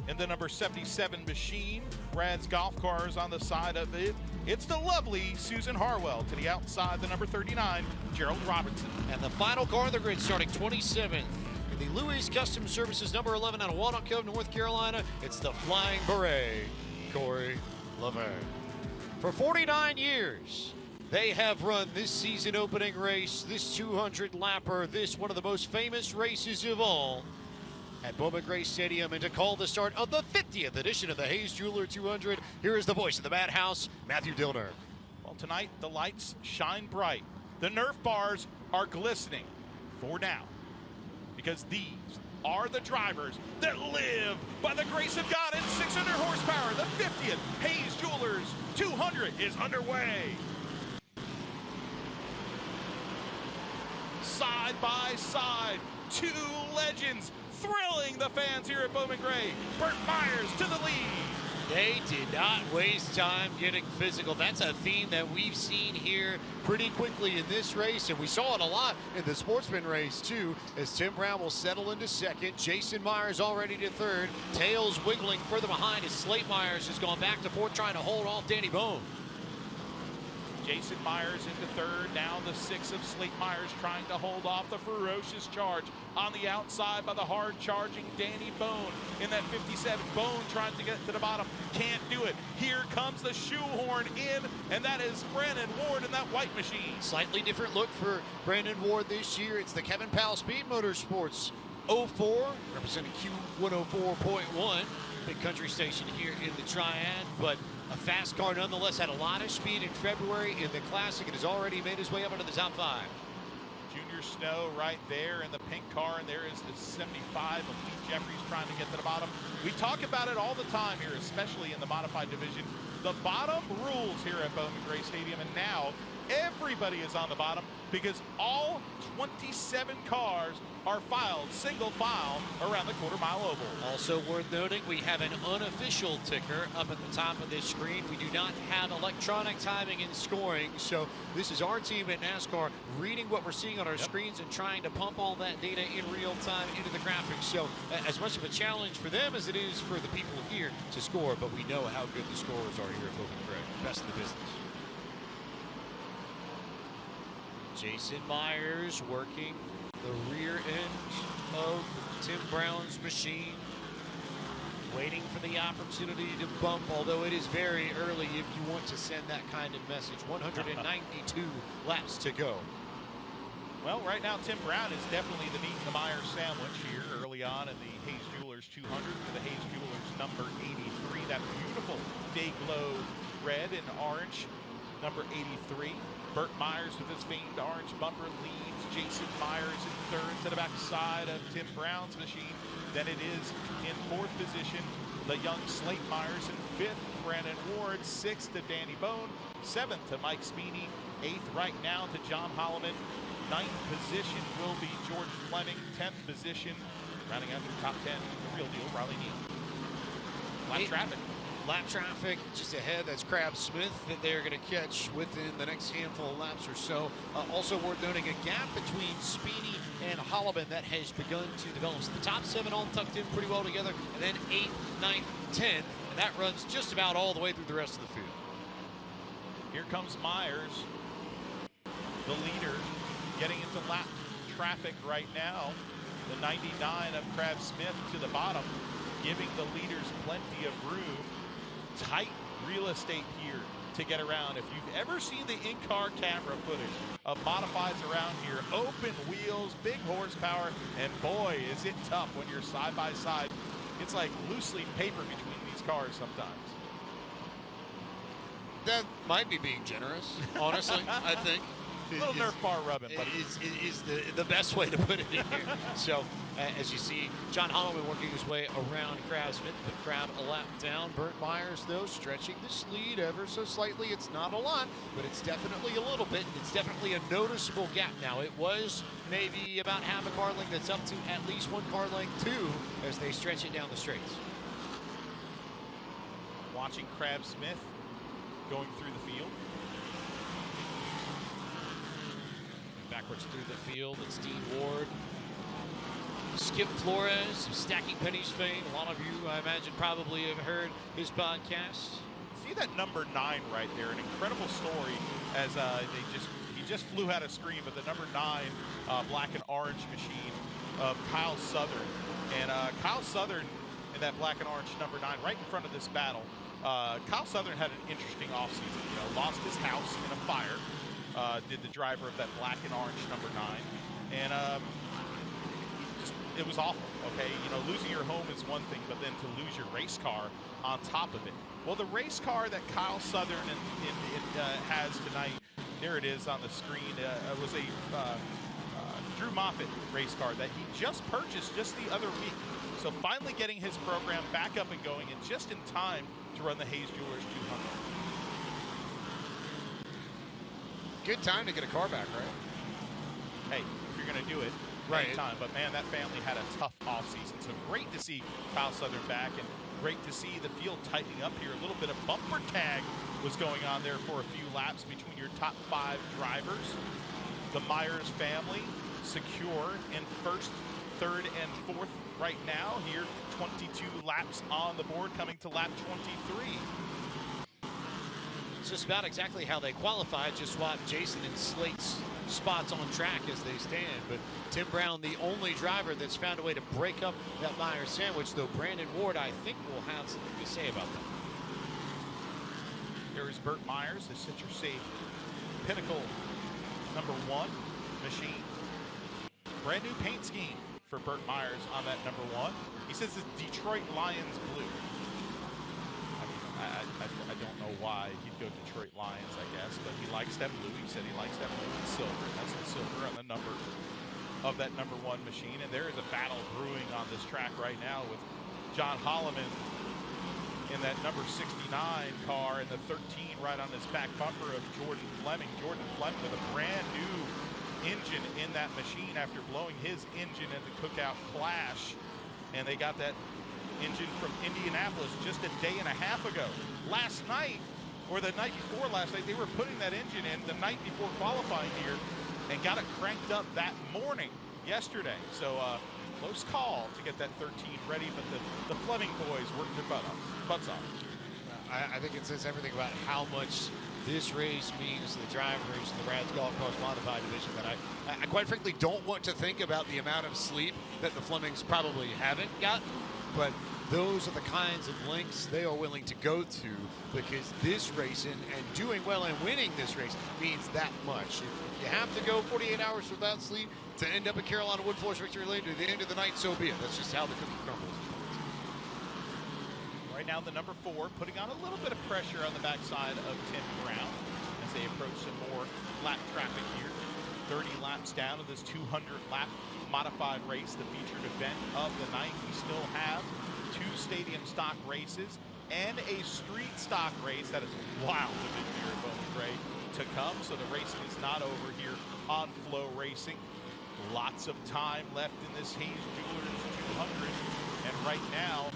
in the number 77 machine, Brad's golf cars on the side of it, it's the lovely Susan Harwell. To the outside, the number 39, Gerald Robinson. And the final car of the grid, starting 27th, in the Louis Custom Services number 11 out of Walnut Cove, North Carolina, it's the Flying Beret, Corey Laverne. For 49 years, they have run this season opening race, this 200 lapper, this one of the most famous races of all, at Bowman Gray Stadium. And to call the start of the 50th edition of the Hayes Jeweler 200, here is the voice of the Madhouse, Matthew Dillner. Well, tonight the lights shine bright. The Nerf bars are glistening for now, because these are the drivers that live by the grace of God at 600 horsepower. The 50th Hayes Jewelers 200 is underway. Side by side, two legends thrilling the fans here at Bowman Gray. Burt Myers to the lead. They did not waste time getting physical. That's a theme that we've seen here pretty quickly in this race, and we saw it a lot in the Sportsman race too, as Tim Brown will settle into second. Jason Myers already to third. Tails wiggling further behind as Slate Myers has gone back to fourth, trying to hold off Danny Bone. Jason Myers into third. Now the 6 of Slate Myers trying to hold off the ferocious charge on the outside by the hard-charging Danny Bone. In that 57, Bone trying to get to the bottom. Can't do it. Here comes the shoehorn in, and that is Brandon Ward in that white machine. Slightly different look for Brandon Ward this year. It's the Kevin Powell Speed Motorsports 04, representing Q104.1. Big country station here in the Triad, but A fast car nonetheless, had a lot of speed in February in the Classic. It has already made his way up into the top 5. Junior Snow right there in the pink car, and there is the 75 of Lee Jeffries trying to get to the bottom. We talk about it all the time here, especially in the modified division. The bottom rules here at Bowman Gray Stadium, and now everybody is on the bottom because all 27 cars are filed single file around the quarter-mile oval. Also worth noting, we have an unofficial ticker up at the top of this screen. We do not have electronic timing and scoring, so this is our team at NASCAR reading what we're seeing on our screens and trying to pump all that data in real time into the graphics. So as much of a challenge for them as it is for the people here to score, but we know how good the scorers are here at Bowman Gray. Best in the business. Jason Myers working the rear end of Tim Brown's machine, waiting for the opportunity to bump, although it is very early if you want to send that kind of message. 192 laps to go. Well, right now, Tim Brown is definitely the meat and the Myers sandwich here early on in the Hayes Jewelers 200 for the Hayes Jewelers number 83. That beautiful day glow red and orange, number 83. Burt Myers with his famed orange bumper leads Jason Myers in third to the backside of Tim Brown's machine. Then it is in fourth position, the young Slate Myers. In fifth, Brandon Ward. Sixth to Danny Bone. Seventh to Mike Speeney. Eighth right now to John Holloman. Ninth position will be George Fleming. 10th position, rounding out the top 10, the real deal, Riley Neal. Lap traffic. Lap traffic just ahead. That's Crab Smith that they're going to catch within the next handful of laps or so. Also worth noting, a gap between Speeney and Holloman that has begun to develop. So the top 7 all tucked in pretty well together, and then 8th, 9th, 10th, and that runs just about all the way through the rest of the field. Here comes Myers, the leader, getting into lap traffic right now. The 99 of Crab Smith to the bottom, giving the leaders plenty of room. Tight real estate here to get around. If you've ever seen the in-car camera footage of modifieds around here, open wheels, big horsepower, and boy, is it tough when you're side by side. It's like loose leaf paper between these cars sometimes. That might be being generous, honestly, I think. A little Nerf bar rubbing, but is the best way to put it in here. So, as you see, John Holloman working his way around Crab Smith, but Crab a lap down. Burt Myers, though, stretching this lead ever so slightly. It's not a lot, but it's definitely a little bit. It's definitely a noticeable gap now. It was maybe about half a car length. That's up to at least 1 car length, 2, as they stretch it down the straights. watching Crab Smith going through the field. Backwards through the field, it's Dean Ward. Skip Flores, Stacking Pennies fame. A lot of you, I imagine, probably have heard his podcast. See that number 9 right there, an incredible story as he just flew out of screen, but the number 9 black and orange machine of Kyle Southern. And Kyle Southern in that black and orange number 9 right in front of this battle. Kyle Southern had an interesting offseason. You know, lost his house in a fire. Did the driver of that black and orange number 9. And it was awful, okay? You know, losing your home is one thing, but then to lose your race car on top of it. Well, the race car that Kyle Southern has tonight, there it is on the screen, was a Drew Moffitt race car that he just purchased just the other week. So finally getting his program back up and going, and just in time to run the Hayes Jewelers 200. Good time to get a car back, right? Hey, if you're going to do it, right time. But man, that family had a tough offseason. So great to see Kyle Southern back, and great to see the field tightening up here. A little bit of bumper tag was going on there for a few laps between your top 5 drivers. The Myers family secure in first, third, and fourth right now. Here, 22 laps on the board, coming to lap 23. It's just about exactly how they qualified. Just swapped Jason and Slate's spots on track as they stand. But Tim Brown, the only driver that's found a way to break up that Myers sandwich, though Brandon Ward, I think, will have something to say about that. There is Burt Myers, the Citrus Safe Pinnacle number 1 machine. Brand new paint scheme for Burt Myers on that number 1. He says it's Detroit Lions blue. I don't know why he'd go Detroit Lions, I guess, but he likes that blue. He said he likes that blue and silver. That's the silver on the number of that number 1 machine. And there is a battle brewing on this track right now with John Holloman in that number 69 car and the 13 right on his back bumper of Jordan Fleming. Jordan Fleming with a brand new engine in that machine after blowing his engine at the Cookout Clash. And they got that engine from Indianapolis just a day and a half ago. Last night, or the night before last night, they were putting that engine in the night before qualifying here and got it cranked up that morning, yesterday. So close call to get that 13 ready, but the Fleming boys worked their butts off. I think it says everything about how much this race means to the drivers in the Brad's Golf Course Modified Division that I quite frankly don't want to think about the amount of sleep that the Flemings probably haven't gotten, but those are the kinds of lengths they are willing to go to because this race and doing well and winning this race means that much. If you have to go 48 hours without sleep to end up at Carolina Wood Floors Victory Lane to the end of the night, so be it. That's just how the cookie crumbles. Right now, the number 4 putting on a little bit of pressure on the backside of Tim Brown as they approach some more lap traffic here. 30 laps down of this 200-lap modified race, the featured event of the night. We still have 2 stadium stock races and a street stock race that is wild division here at Bowman Gray to come. So the racing is not over here on Flow Racing. Lots of time left in this Hayes Jewelers 200, and right now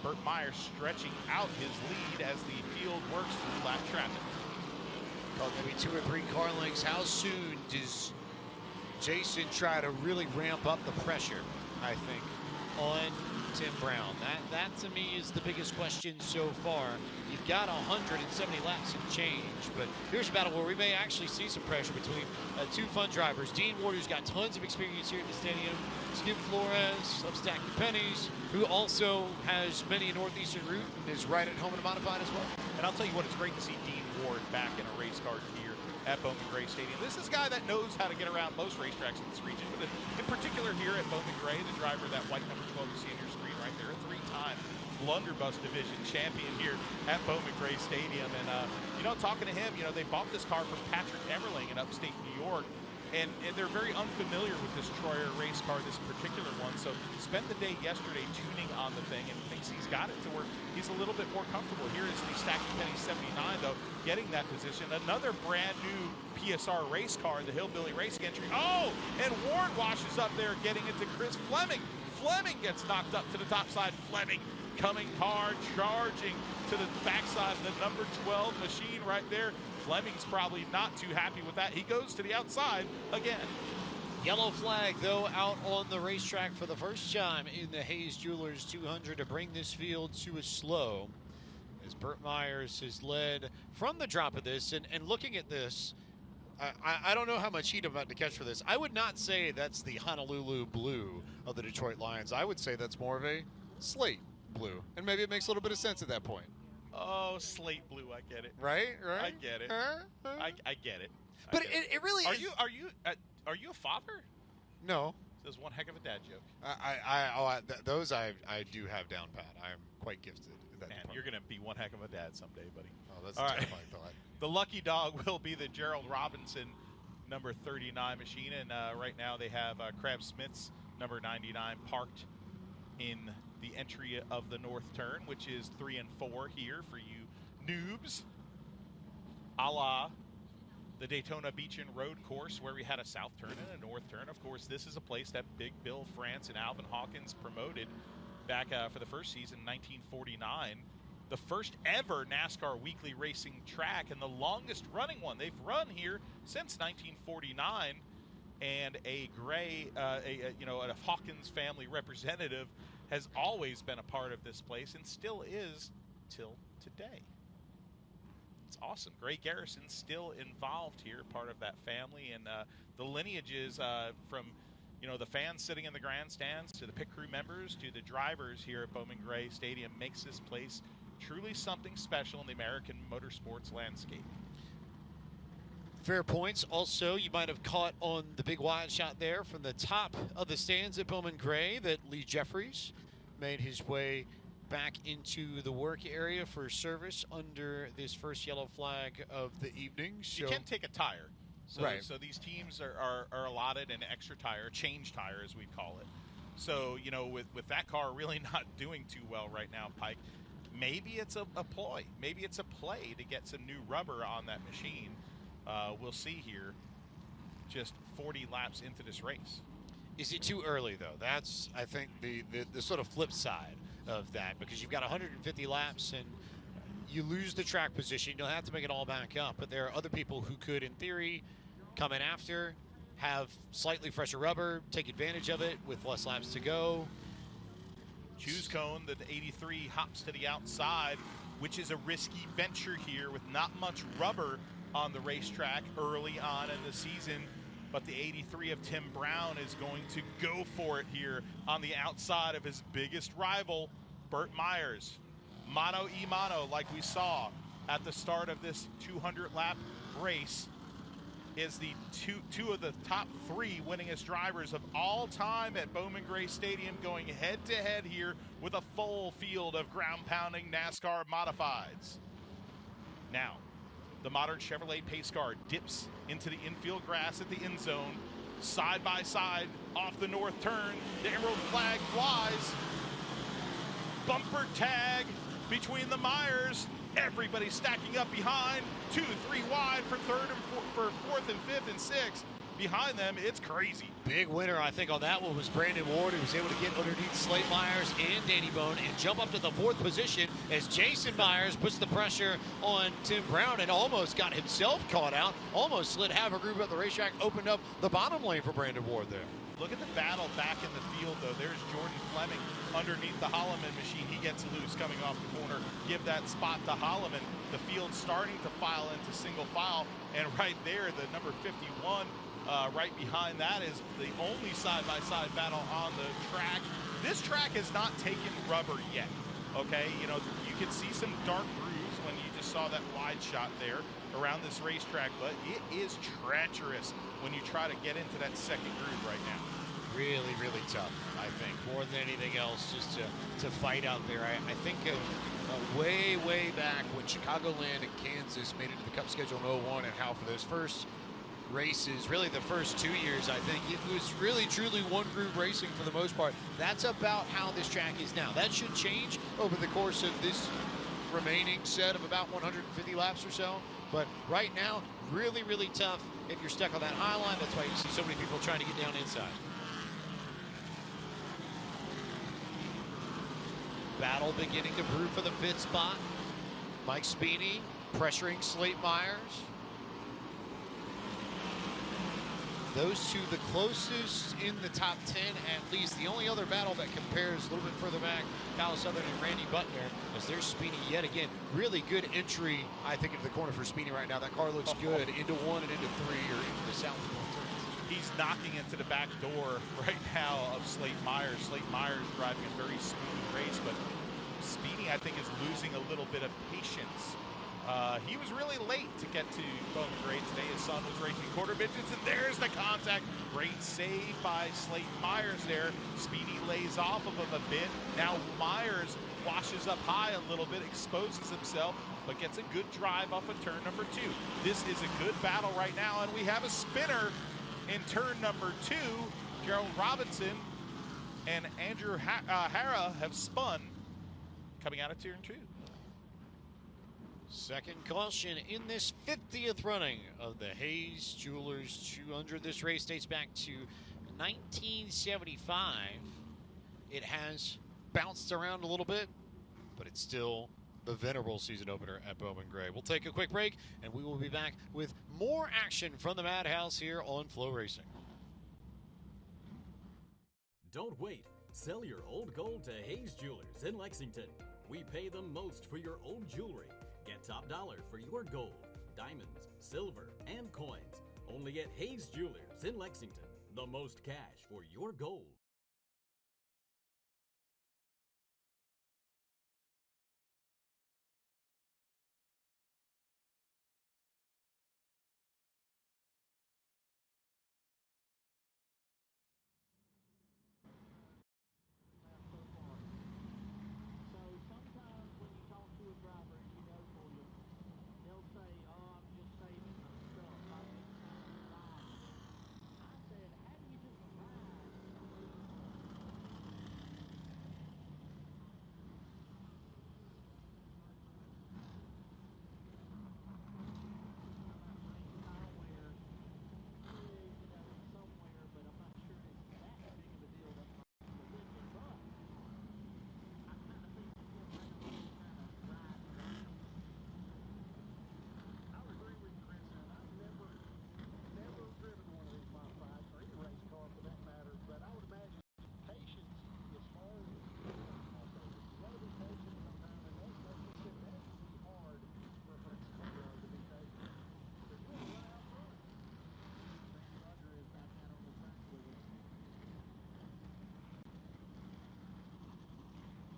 Burt Myers stretching out his lead as the field works through lap traffic. Well, maybe 2 or 3 car lengths. How soon does Jason try to really ramp up the pressure, I think, on Tim Brown? That to me is the biggest question so far. You've got 170 laps and change, but here's a battle where we may actually see some pressure between 2 fun drivers. Dean Ward, who's got tons of experience here at the stadium. Skip Flores of Stacking Pennies, who also has many a Northeastern route and is right at home in a modified as well. And I'll tell you what, it's great to see Dean Ward back in a race car here at Bowman Gray Stadium. This is a guy that knows how to get around most racetracks in this region, but in particular here at Bowman Gray, the driver of that white number 12 you see on your screen right there, a 3-time Blunderbuss Division champion here at Bowman Gray Stadium. And, talking to him, they bought this car from Patrick Emmerling in upstate New York. And they're very unfamiliar with this Troyer race car, this particular one. So spent the day yesterday tuning on the thing and thinks he's got it to where he's a little bit more comfortable. Here is the Stacking Penny 79, though, getting that position. Another brand new PSR race car, the Hillbilly Racing entry. Oh, and Ward washes up there, getting it to Chris Fleming. Fleming gets knocked up to the top side. Fleming coming hard, charging to the backside of the number 12 machine right there. Fleming's probably not too happy with that. He goes to the outside again. Yellow flag, though, out on the racetrack for the first time in the Hayes Jewelers 200 to bring this field to a slow. As Burt Myers has led from the drop of this, and looking at this, I don't know how much heat I'm about to catch for this. I would not say that's the Honolulu blue of the Detroit Lions. I would say that's more of a slate blue, and maybe it makes a little bit of sense at that point. Oh, slate blue, I get it. Right? I get it. I get it. But it really are is. Are you a father? No. That's one heck of a dad joke. Those I do have down pat. I am quite gifted in that Man, department. you're going to be one heck of a dad someday, buddy. Oh, that's All a right. terrifying thought. The lucky dog will be the Gerald Robinson number 39 machine, and right now they have Crab Smith's number 99 parked in the entry of the north turn, which is 3 and 4 here for you noobs, a la the Daytona Beach and Road course, where we had a south turn and a north turn. Of course, this is a place that Big Bill France and Alvin Hawkins promoted back for the first season, 1949. The first ever NASCAR weekly racing track and the longest running one. They've run here since 1949, and a Hawkins family representative has always been a part of this place and still is till today. It's awesome. Gray Garrison's still involved here, part of that family, and the lineages from the fans sitting in the grandstands to the pit crew members to the drivers here at Bowman Gray Stadium makes this place truly something special in the American motorsports landscape. Fair points. Also, you might have caught on the big wide shot there from the top of the stands at Bowman Gray that Lee Jeffries made his way back into the work area for service under this first yellow flag of the evening. So you can take a tire. So, right. So these teams are allotted an extra tire, change tire as we call it. So, with that car really not doing too well right now, Pike, maybe it's a ploy. Maybe it's a play to get some new rubber on that machine. We'll see here just 40 laps into this race. Is it too early, though? That's, I think, the sort of flip side of that, because you've got 150 laps and you lose the track position. You'll have to make it all back up, but there are other people who could, in theory, come in after, have slightly fresher rubber, take advantage of it with less laps to go. Choose cone, the 83 hops to the outside, which is a risky venture here with not much rubber on the racetrack early on in the season. But the 83 of Tim Brown is going to go for it here on the outside of his biggest rival, Burt Myers. Mano y mano, like we saw at the start of this 200-lap race, is the two of the top three winningest drivers of all time at Bowman Gray Stadium, going head-to-head here with a full field of ground-pounding NASCAR modifieds. Now, the modern Chevrolet pace car dips into the infield grass at the end zone, side by side off the north turn. The emerald flag flies. Bumper tag between the Myers. Everybody stacking up behind. 2, 3 wide for third and for fourth and fifth and sixth. Behind them, it's crazy. Big winner, I think, on that one was Brandon Ward, who was able to get underneath Slate Myers and Danny Bone and jump up to the fourth position as Jason Myers puts the pressure on Tim Brown and almost got himself caught out, almost slid half a group at the racetrack, opened up the bottom lane for Brandon Ward there. Look at the battle back in the field, though. There's Jordan Fleming underneath the Holloman machine. He gets loose coming off the corner. Give that spot to Holloman. The field's starting to file into single file, and right there, the number 51, right behind that is the only side-by-side battle on the track. This track has not taken rubber yet, okay? You can see some dark grooves when you just saw that wide shot there around this racetrack, but it is treacherous when you try to get into that second groove right now. Really, really tough, I think, more than anything else, just to fight out there. I think of way, way back when Chicagoland and Kansas made it to the Cup schedule in 01, and how for those first races, really the first 2 years, I think it was really truly one group racing for the most part. That's about how this track is now. That should change over the course of this remaining set of about 150 laps or so. But right now, really, really tough if you're stuck on that high line. That's why you see so many people trying to get down inside. Battle beginning to brew for the fifth spot. Mike Spini pressuring Slate Myers. Those two the closest in the top 10 at least. The only other battle that compares a little bit further back, Kyle Southern and Randy Butner, as there's Spini yet again. Really good entry, I think, into the corner for Spini right now. That car looks good into 1 and into 3, or into the southbound turns. He's knocking into the back door right now of Slate Myers. Slate Myers driving a very smooth race, but Spini, I think, is losing a little bit of patience. He was really late to get to Bowman Gray today. His son was racing quarter midgets, and there's the contact. Great save by Slate Myers there. Spini lays off of him a bit. Now Myers washes up high a little bit, exposes himself, but gets a good drive off of turn number 2. This is a good battle right now, and we have a spinner in turn number 2. Gerald Robinson and Andrew Hara have spun coming out of turn 2. Second caution in this 50th running of the Hayes Jewelers 200. This race dates back to 1975. It has bounced around a little bit, but it's still the venerable season opener at Bowman Gray. We'll take a quick break, and we will be back with more action from the Madhouse here on Flow Racing. Don't wait. Sell your old gold to Hayes Jewelers in Lexington. We pay the most for your old jewelry. Get top dollar for your gold, diamonds, silver, and coins. Only at Hayes Jewelers in Lexington. The most cash for your gold.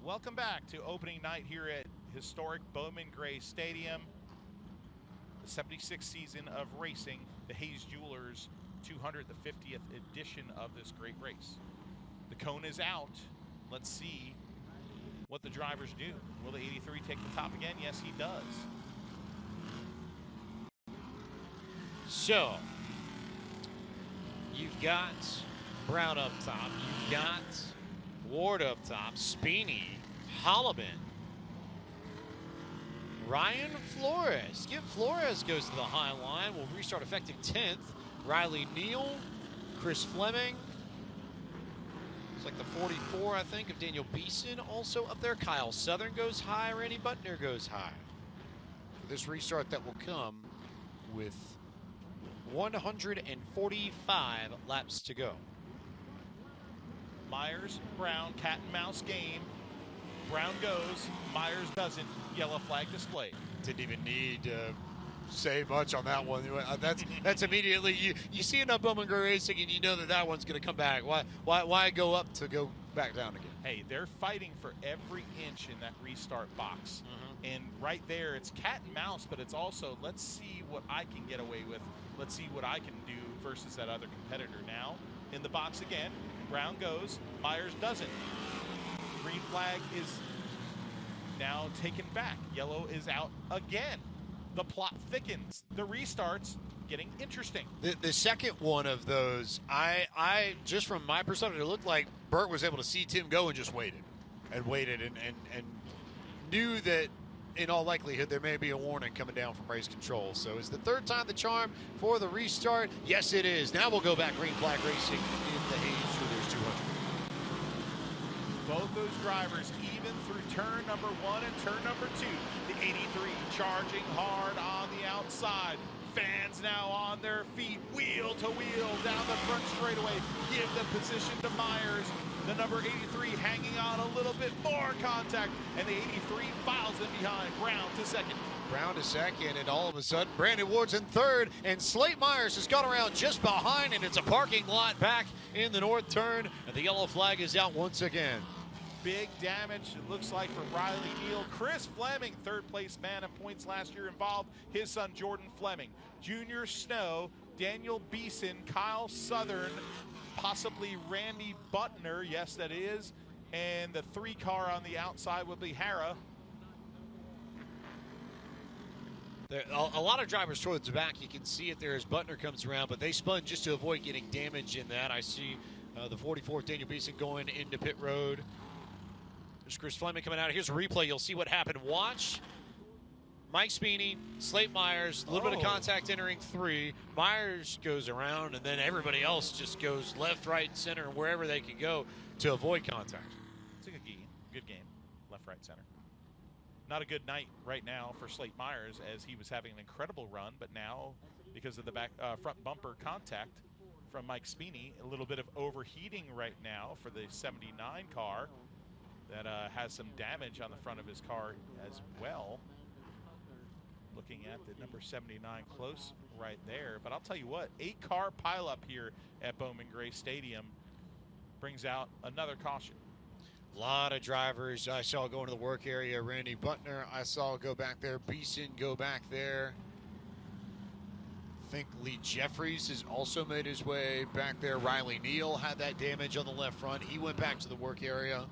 Welcome back to opening night here at historic Bowman Gray Stadium. The 76th season of racing, the Hayes Jewelers 200, the 50th edition of this great race. The cone is out. Let's see what the drivers do. Will the 83 take the top again? Yes, he does. So, you've got Brown up top. You've got Ward up top. Speeney, Holloman, Ryan Flores. Skip Flores goes to the high line. Will restart effective 10th. Riley Neal, Chris Fleming. It's like the 44, I think, of Daniel Beeson also up there. Kyle Southern goes high. Randy Butner goes high. For this restart that will come with 145 laps to go. Myers, Brown, cat and mouse game. Brown goes, Myers doesn't. Yellow flag displayed. Didn't even need to say much on that one. That's immediately you see enough Bowman Gray Racing and you know that one's going to come back. Why go up to go back down again? Hey, they're fighting for every inch in that restart box. And right there, it's cat and mouse, but it's also, let's see what I can get away with. Let's see what I can do versus that other competitor. Now, in the box again, Brown goes, Myers doesn't. Green flag is now taken back. Yellow is out again. The plot thickens. The restarts getting interesting. The second one of those, I just from my perspective, it looked like Burt was able to see Tim go and just waited and knew that in all likelihood there may be a warning coming down from race control. So is the third time the charm for the restart? Yes, it is. Now we'll go back green flag racing in the Hayes Jewelers 200. Both those drivers even through turn number 1 and turn number 2. The 83 charging hard on the outside. Fans now on their feet, wheel to wheel down the front straightaway. Give the position to Myers. The number 83 hanging on a little bit more contact, and the 83 files in behind. Brown to second. Brown to second, and all of a sudden Brandon Ward's in third, and Slate Myers has got around just behind, and it's a parking lot back in the north turn, and the yellow flag is out once again. Big damage, it looks like, for Riley Neal. Chris Fleming, third place man in points last year, involved his son Jordan Fleming. Junior Snow, Daniel Beeson, Kyle Southern, possibly Randy Butner, yes that is, and the 3 car on the outside will be Hara. A lot of drivers towards the back. You can see it there as Butner comes around, but they spun just to avoid getting damage in that. I see the 44th Daniel Beeson going into pit road. There's Chris Fleming coming out. Here's a replay. You'll see what happened. Watch. Mike Speeney, Slate Myers, a little bit of contact entering 3. Myers goes around, and then everybody else just goes left, right, center, wherever they can go to avoid contact. It's a good game. Left, right, center. Not a good night right now for Slate Myers, as he was having an incredible run, but now, because of the front bumper contact from Mike Speeney, a little bit of overheating right now for the 79 car that has some damage on the front of his car as well. Looking at the number 79 close right there. But I'll tell you what, 8-car pileup here at Bowman Gray Stadium brings out another caution. A lot of drivers I saw go into the work area. Randy Butner I saw go back there. Beeson go back there. I think Lee Jeffries has also made his way back there. Riley Neal had that damage on the left front. He went back to the work area.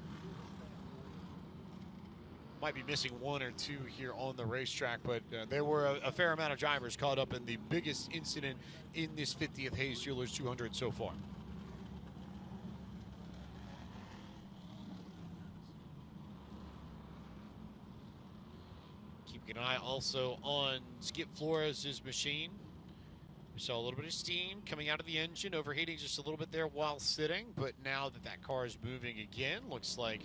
Might be missing 1 or 2 here on the racetrack, but there were a fair amount of drivers caught up in the biggest incident in this 50th Hayes Jewelers 200 so far. Keeping an eye also on Skip Flores' machine. We saw a little bit of steam coming out of the engine, overheating just a little bit there while sitting, but now that car is moving again, looks like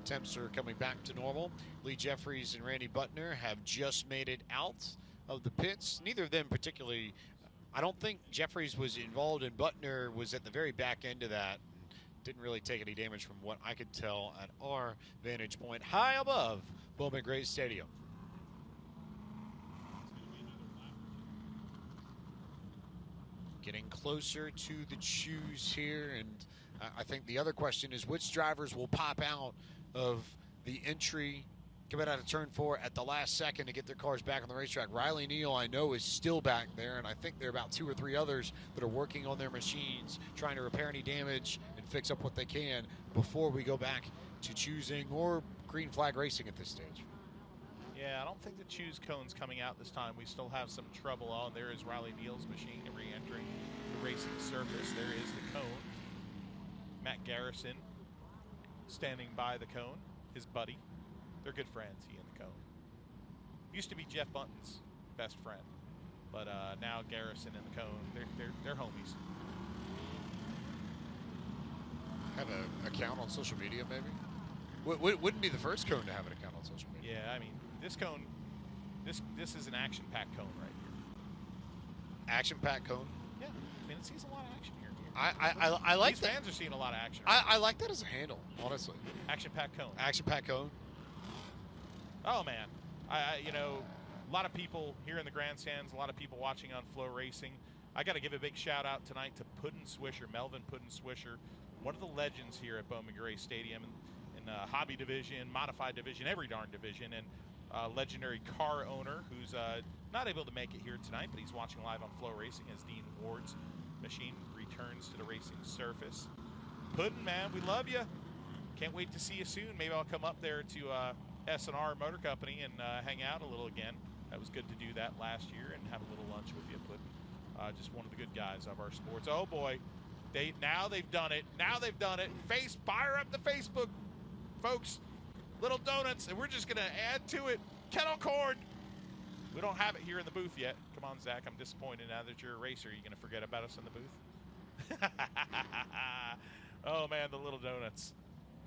temps are coming back to normal. Lee Jeffries and Randy Butner have just made it out of the pits. Neither of them particularly, I don't think Jeffries was involved, and Butner was at the very back end of that. Didn't really take any damage from what I could tell at our vantage point high above Bowman Gray Stadium. Getting closer to the choose here, and I think the other question is which drivers will pop out of the entry coming out of turn 4 at the last second to get their cars back on the racetrack. Riley Neal, I know, is still back there, and I think there are about 2 or 3 others that are working on their machines, trying to repair any damage and fix up what they can before we go back to choosing or green flag racing at this stage. Yeah, I don't think the choose cone's coming out this time. We still have some trouble. Oh, and there is Riley Neal's machine re-entering the racing surface. There is the cone. Matt Garrison standing by the cone, his buddy. They're good friends, he and the cone. Used to be Jeff Bunton's best friend, but now Garrison and the cone, they're homies. Have an account on social media, maybe? Wouldn't be the first cone to have an account on social media. Yeah, I mean, this cone, this is an action-packed cone right here. Action-packed cone? Yeah, I mean, it sees a lot of action here. I like These that. fans are seeing a lot of action. Right? I like that as a handle, honestly. Action-packed cone. Action-packed cone. Oh man, you know, a lot of people here in the grandstands, a lot of people watching on Flow Racing. I got to give a big shout out tonight to Puddin Swisher, Melvin Puddin Swisher, one of the legends here at Bowman Gray Stadium in the hobby division, modified division, every darn division, and legendary car owner who's not able to make it here tonight, but he's watching live on Flow Racing as Dean Ward's machine returns to the racing surface. Puddin, man, we love you. Can't wait to see you soon. Maybe I'll come up there to S&R Motor Company and hang out a little again. That was good to do that last year and have a little lunch with you, Puddin. Just one of the good guys of our sports. Oh boy, now they've done it. Now they've done it. Fire up the Facebook, folks. Little donuts, and we're just gonna add to it. Kettle corn. We don't have it here in the booth yet. Come on, Zach. I'm disappointed now that you're a racer. Are you gonna forget about us in the booth? Oh man, the little donuts.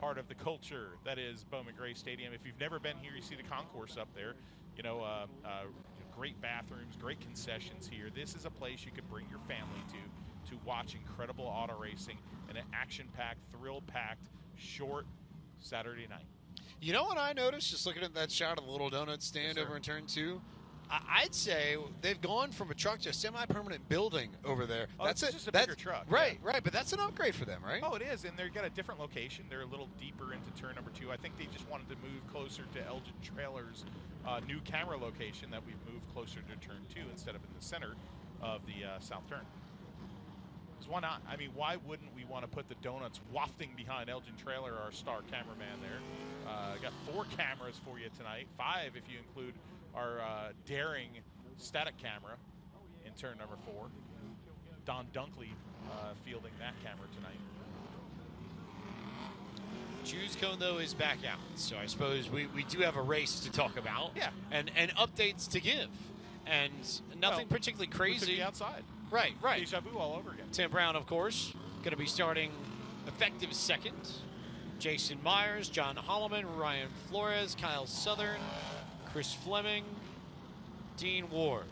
Part of the culture that is Bowman Gray Stadium. If you've never been here, you see the concourse up there. You know, great bathrooms, great concessions here. This is a place you could bring your family to watch incredible auto racing and an action-packed, thrill-packed, short Saturday night. You know what I noticed just looking at that shot of the little donut stand over in turn 2? I'd say they've gone from a truck to a semi-permanent building over there. Oh, that's just a bigger truck. Right, right, but that's an upgrade for them, right? Oh, it is, and they've got a different location. They're a little deeper into turn number 2. I think they just wanted to move closer to Elgin Trailer's new camera location that we've moved closer to turn 2 instead of in the center of the south turn. Because why not? I mean, why wouldn't we want to put the donuts wafting behind Elgin Trailer, our star cameraman there? Got 4 cameras for you tonight, 5 if you include our daring static camera in turn number 4. Don Dunkley fielding that camera tonight. Choose cone, though, is back out. So I suppose we do have a race to talk about. Yeah. And updates to give. And nothing particularly crazy. Could be outside. Right, right. Deja vu all over again. Tim Brown, of course, going to be starting effective second. Jason Myers, John Holloman, Ryan Flores, Kyle Southern, Chris Fleming, Dean Ward.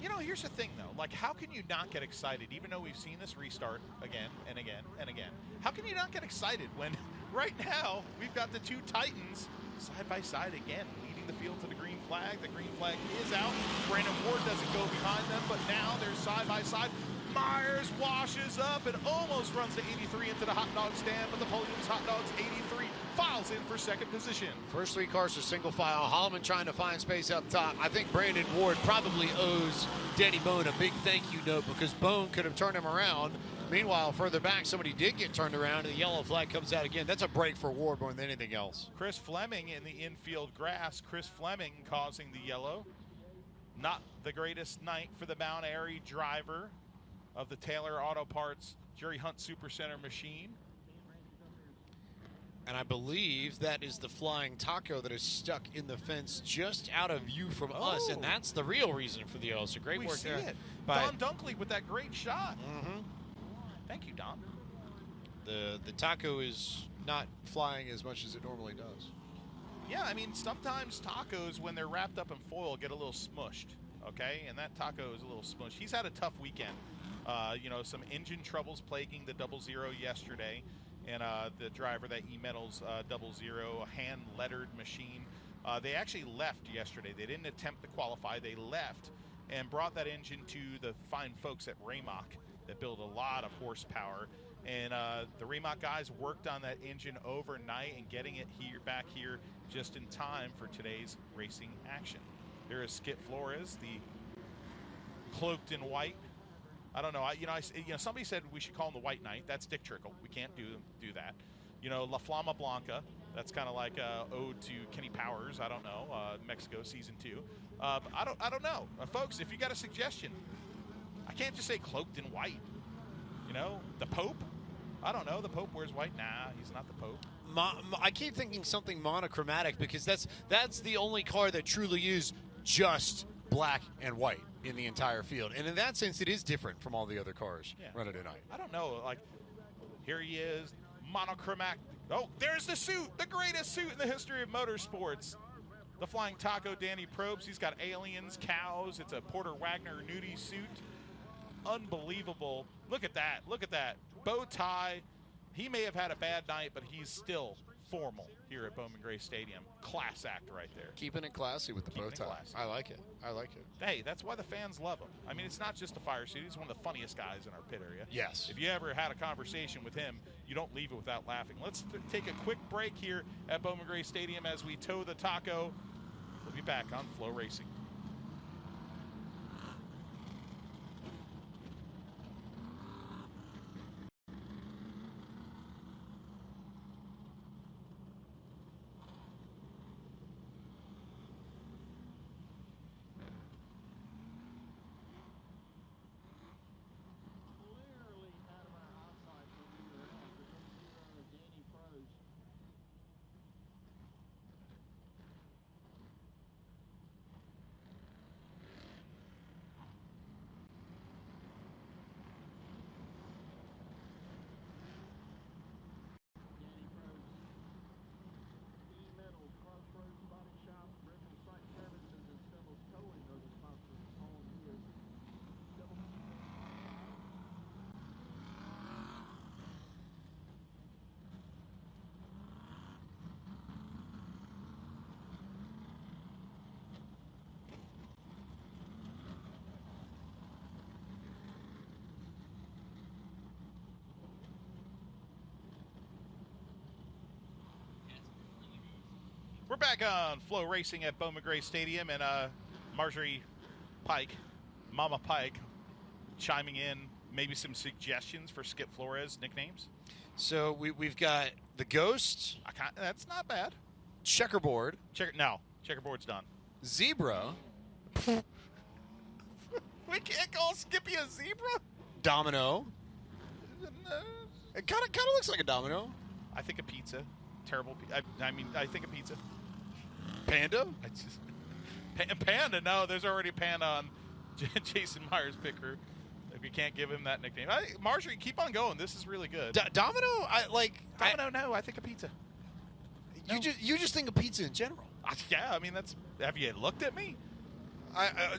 You know, here's the thing, though. Like, how can you not get excited, even though we've seen this restart again and again and again? How can you not get excited when right now we've got the 2 Titans side by side again, leading the field to the green flag. The green flag is out. Brandon Ward doesn't go behind them, but now they're side by side. Myers washes up and almost runs to 83 into the hot dog stand, but the podium's hot dogs 83 files in for second position. First 3 cars are single file. Holloman trying to find space up top. I think Brandon Ward probably owes Danny Bone a big thank you note because Bone could have turned him around. Meanwhile, further back, somebody did get turned around, and the yellow flag comes out again. That's a break for Ward more than anything else. Chris Fleming in the infield grass. Chris Fleming causing the yellow. Not the greatest night for the Mount Airy driver of the Taylor Auto Parts Jerry Hunt Supercenter machine. And I believe that is the flying taco that is stuck in the fence just out of view from us, and that's the real reason for the yellow. So great work there. Don Dunkley with that great shot. Thank you, Don. The taco is not flying as much as it normally does. Yeah, I mean, sometimes tacos, when they're wrapped up in foil, get a little smushed, okay? And that taco is a little smushed. He's had a tough weekend. You know, some engine troubles plaguing the 00 yesterday. And the driver that E-Metals 00, a hand-lettered machine. They actually left yesterday. They didn't attempt to qualify. They left and brought that engine to the fine folks at Raymock that build a lot of horsepower And the Remont guys worked on that engine overnight and getting it back here just in time for today's racing action. There is Skip Flores, the cloaked in white. I don't know. Somebody said we should call him the White Knight. That's Dick Trickle. We can't do that. La Flama Blanca. That's kind of like ode to Kenny Powers. I don't know. Mexico season 2. I don't know, folks. If you got a suggestion, I can't just say cloaked in white. The Pope. I don't know. The Pope wears white. Nah, he's not the Pope. I keep thinking something monochromatic because that's the only car that truly is just black and white in the entire field. And in that sense, it is different from all the other cars running tonight. I don't know. Like, here he is, monochromatic. Oh, there's the suit, the greatest suit in the history of motorsports. The Flying Taco, Danny Probst. He's got aliens, cows. It's a Porter Wagner nudie suit. Unbelievable. Look at that. Look at that. Bow tie. He may have had a bad night, but he's still formal here at Bowman Gray Stadium. Class act right there. Keeping it classy with the bow tie. I like it. Hey, that's why the fans love him. I mean, it's not just a fire suit. He's one of the funniest guys in our pit area. Yes. If you ever had a conversation with him, you don't leave it without laughing. Let's take a quick break here at Bowman Gray Stadium as we tow the taco. We'll be back on Flow Racing. We're back on Flow Racing at Bowman Gray Stadium, and Marjorie Pike, Mama Pike, chiming in maybe some suggestions for Skip Flores nicknames. So we've got the Ghost. That's not bad. Checkerboard. Checkerboard's done. Zebra. We can't call Skippy a zebra? Domino. It kind of looks like a domino. I think a pizza. Terrible. I think a pizza. Panda? Panda? No, there's already Panda on Jason Myers' picker. We can't give him that nickname. Marjorie, keep on going. This is really good. Domino? Domino? No, I think a pizza. No. You just think of pizza in general. Yeah, I mean that's. Have you looked at me?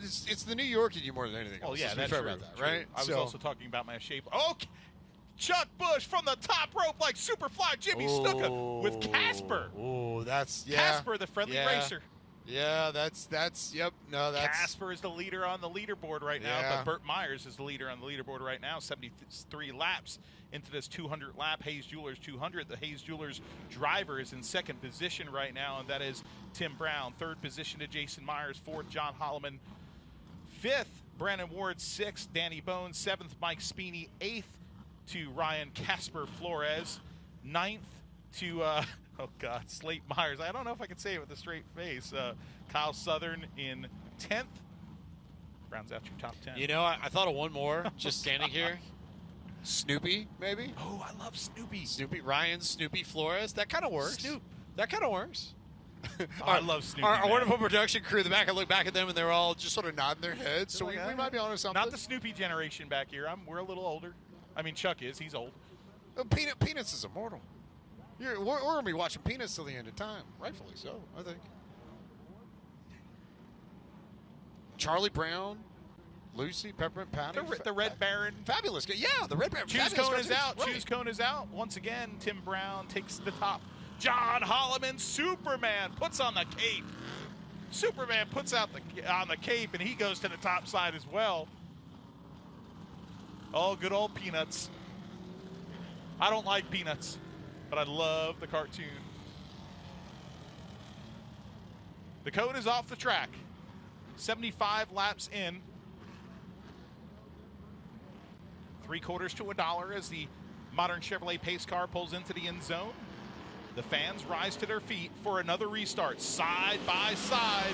It's the New York in you more than anything else. Oh yeah, that's fair true, about that, true. right? I was also talking about my shape. Oh, Chuck Bush from the top rope like Superfly Jimmy Snuka with Casper. Oh, that's Casper, the friendly racer. Yeah, that's yep. No, that's Casper is the leader on the leaderboard right now, but Burt Myers is the leader on the leaderboard right now. 73 laps into this 200-lap Hayes Jewelers 200. The Hayes Jewelers driver is in second position right now, and that is Tim Brown. Third position to Jason Myers. Fourth, John Holloman. Fifth, Brandon Ward. Sixth, Danny Bones. Seventh, Mike Speeney. Eighth to Ryan Casper Flores. Ninth to Slate Myers. I don't know if I can say it with a straight face. Kyle Southern in 10th. Rounds out your top 10. You know, I thought of one more just standing here. Snoopy, maybe? Oh, I love Snoopy. Ryan Snoopy Flores. That kind of works. That kind of works. I love Snoopy. Our wonderful production crew in the back, I look back at them and they're all just sort of nodding their heads. So we might be on to something. Not the Snoopy generation back here. We're a little older. I mean, Chuck is. He's old. Peanuts is immortal. We're going to be watching Peanuts till the end of time. Rightfully so, I think. Charlie Brown, Lucy, Peppermint Patty. The Red Baron. Fabulous. Yeah, the Red Baron. Choose Cone is out. Right. Choose Cone is out. Once again, Tim Brown takes the top. John Holloman, Superman, puts on the cape. Superman puts out on the cape, and he goes to the top side as well. Oh, good old Peanuts. I don't like Peanuts, but I love the cartoon. The code is off the track. 75 laps in. 3/4 to $1 as the modern Chevrolet pace car pulls into the end zone. The fans rise to their feet for another restart. Side by side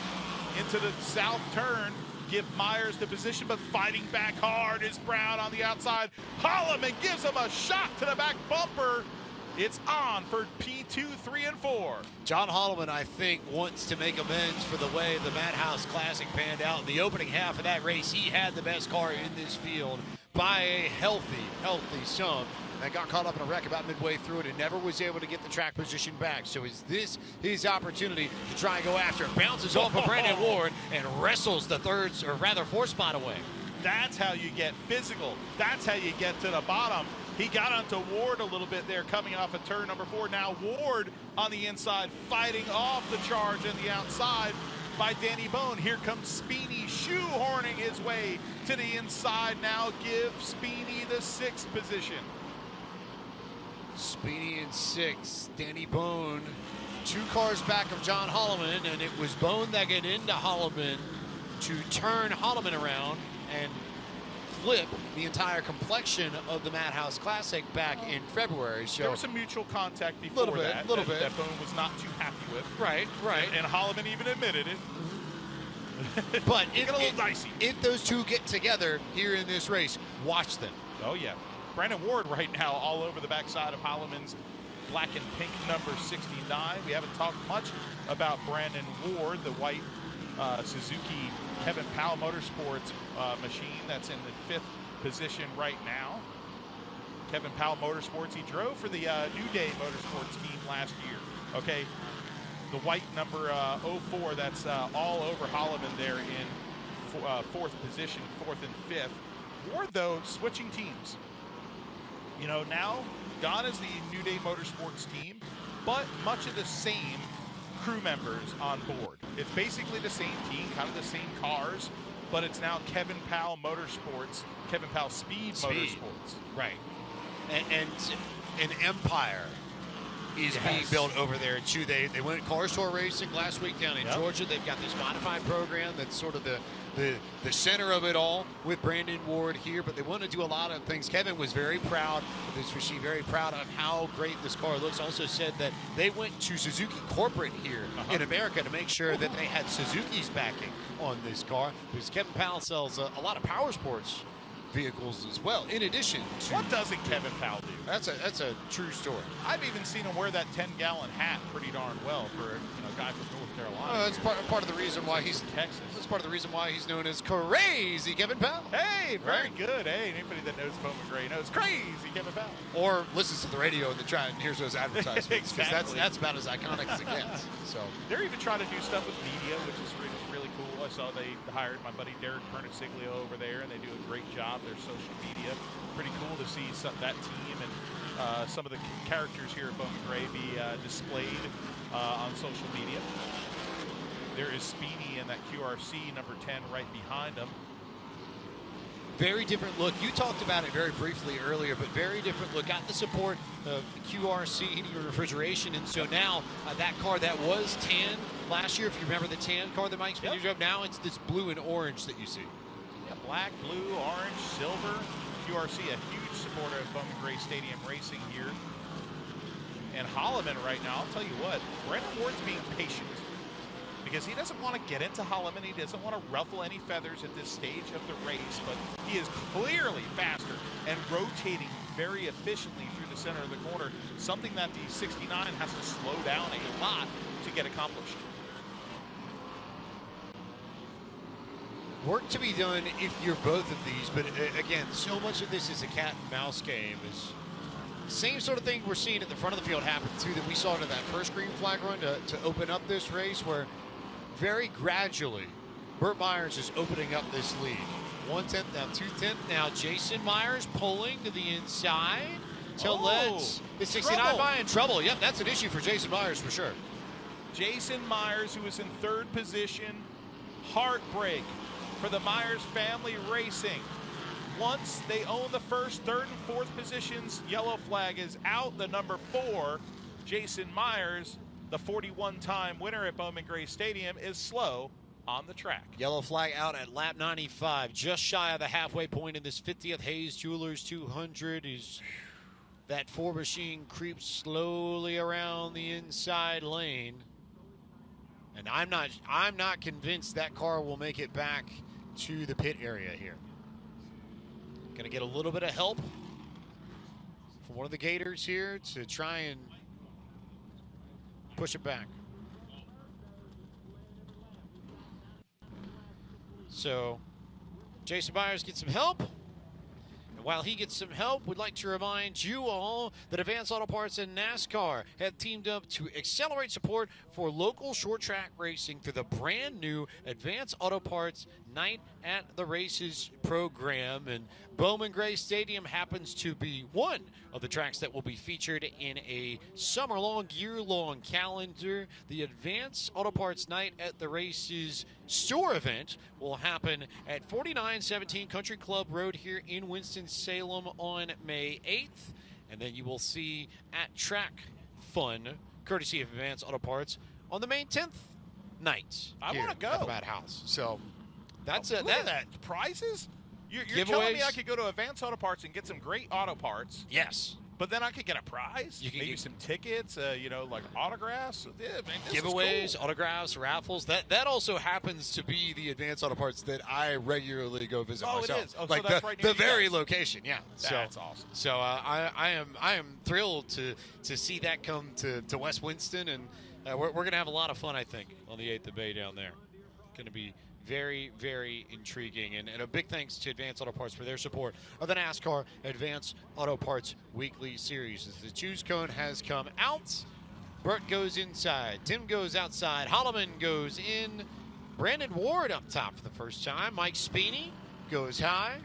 into the south turn. Give Myers the position, but fighting back hard is Brown on the outside. Holloman gives him a shot to the back bumper. It's on for P2, 3, and 4. John Holloman, I think, wants to make amends for the way the Madhouse Classic panned out. In the opening half of that race, he had the best car in this field by a healthy sum. And got caught up in a wreck about midway through it and never was able to get the track position back. So is this his opportunity to try and go after it? Bounces off of Brandon Ward and wrestles the fourth spot away. That's how you get physical. That's how you get to the bottom. He got onto Ward a little bit there coming off of turn number 4. Now Ward on the inside fighting off the charge on the outside by Danny Bone. Here comes Speedy shoehorning his way to the inside. Now give Speedy the 6th position. Speedy in 6th. Danny Bone 2 cars back of John Holloman, and it was Bone that got into Holloman to turn Holloman around and flip the entire complexion of the Madhouse Classic back in February. So there was some mutual contact before that Bone was not too happy with. Right. And Holloman even admitted it. But it got a little dicey. If those two get together here in this race, watch them. Oh, yeah. Brandon Ward right now all over the backside of Holloman's black and pink number 69. We haven't talked much about Brandon Ward, the white Suzuki Kevin Powell Motorsports machine that's in the 5th position right now. Kevin Powell Motorsports, he drove for the New Day Motorsports team last year. Okay, the white number 04, that's all over Holloman there in 4th position, 4th and 5th. Ward, though, switching teams. You know, now gone is the New Day Motorsports team, but much of the same crew members on board. It's basically the same team, kind of the same cars, but it's now Kevin Powell Motorsports, Kevin Powell Speed Motorsports. Right. And an empire is being built over there too. They went car store racing last week down in Georgia. They've got this modified program that's sort of the center of it all with Brandon Ward here, but they want to do a lot of things. Kevin was very proud of this machine, very proud of how great this car looks. Also said that they went to Suzuki corporate here in America to make sure that they had Suzuki's backing on this car, because Kevin Powell sells a lot of power sports vehicles as well, in addition to... What doesn't Kevin Powell do? That's a true story. I've even seen him wear that 10-gallon hat pretty darn well for a guy from North Carolina. That's part of the reason why he's Texas. That's part of the reason why he's known as Crazy Kevin Powell. Hey, very good. Hey, anybody that knows Bowman Gray knows Crazy Kevin Powell. Or listens to the radio and and hears those advertisements. Exactly. That's about as iconic as it gets. So they're even trying to do stuff with media, which is really cool. I saw they hired my buddy Derek Perniciglio over there, and they do a great job. Their social media, pretty cool to see that team and some of the characters here at Bowman Gray be displayed on social media. There is Speedy in that QRC number 10 right behind him. Very different look. You talked about it very briefly earlier, but very different look. Got the support of QRC heating and refrigeration, and so now that car that was tan last year, if you remember the tan car that Mike Speedy drove, now it's this blue and orange that you see. Yeah, black, blue, orange, silver. QRC, a huge supporter of Bowman Gray Stadium racing here. And Holloman right now, I'll tell you what, Brandon Ward's being patient, because he doesn't want to get into Holloman. He doesn't want to ruffle any feathers at this stage of the race, but he is clearly faster and rotating very efficiently through the center of the corner, something that the 69 has to slow down a lot to get accomplished. Work to be done if you're both of these, but again, so much of this is a cat and mouse game. Is same sort of thing we're seeing at the front of the field happen too, that we saw in that first green flag run to open up this race, where very gradually Burt Myers is opening up this lead. 1/10 now, 2/10 now. Jason Myers pulling to the inside to let the 69 by in trouble. Yep, that's an issue for Jason Myers for sure. Jason Myers, who is in 3rd position, heartbreak for the Myers family racing. once they own the first, third, and fourth positions, yellow flag is out. The number 4, Jason Myers, the 41-time winner at Bowman Gray Stadium, is slow on the track. Yellow flag out at lap 95, just shy of the halfway point in this 50th Hayes Jewelers 200. That 4 machine creeps slowly around the inside lane. And I'm not convinced that car will make it back to the pit area here. Going to get a little bit of help from one of the Gators here to try and push it back. So Jason Myers gets some help. And while he gets some help, we'd like to remind you all that Advance Auto Parts and NASCAR have teamed up to accelerate support for local short track racing through the brand new Advance Auto Parts Night at the Races program. And Bowman Gray Stadium happens to be one of the tracks that will be featured in a summer-long, year-long calendar. The Advance Auto Parts Night at the Races store event will happen at 4917 Country Club Road here in Winston-Salem on May 8th. And then you will see at Track Fun, courtesy of Advance Auto Parts, on the May 10th night. I want to go at the Madhouse. So that's look at that. Prizes? You're telling me I could go to Advance Auto Parts and get some great auto parts? Yes. But then I could get a prize? You can maybe get some tickets, like autographs? Yeah, man, this giveaways, is cool. autographs, raffles. That also happens to be the Advance Auto Parts that I regularly go visit myself. It is. Oh, like so that's right near the you very guys. location, yeah. That's awesome. So I am thrilled to see that come to West Winston, and we're going to have a lot of fun, I think, on the 8th of May down there. Going to be very, very intriguing. And a big thanks to Advance Auto Parts for their support of the NASCAR Advance Auto Parts Weekly Series. As the choose cone has come out, Burt goes inside, Tim goes outside, Holloman goes in, Brandon Ward up top for the first time, Mike Speeney goes high.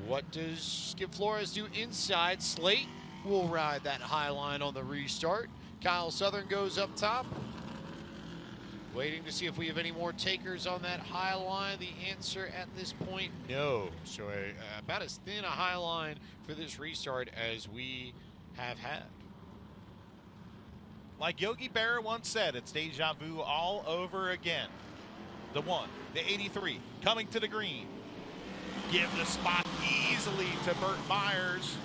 What does Skip Flores do inside? Slate will ride that high line on the restart. Kyle Southern goes up top. Waiting to see if we have any more takers on that high line. The answer at this point, no. So about as thin a high line for this restart as we have had. Like Yogi Berra once said, it's deja vu all over again. The 1, the 83, coming to the green. Give the spot easily to Burt Myers.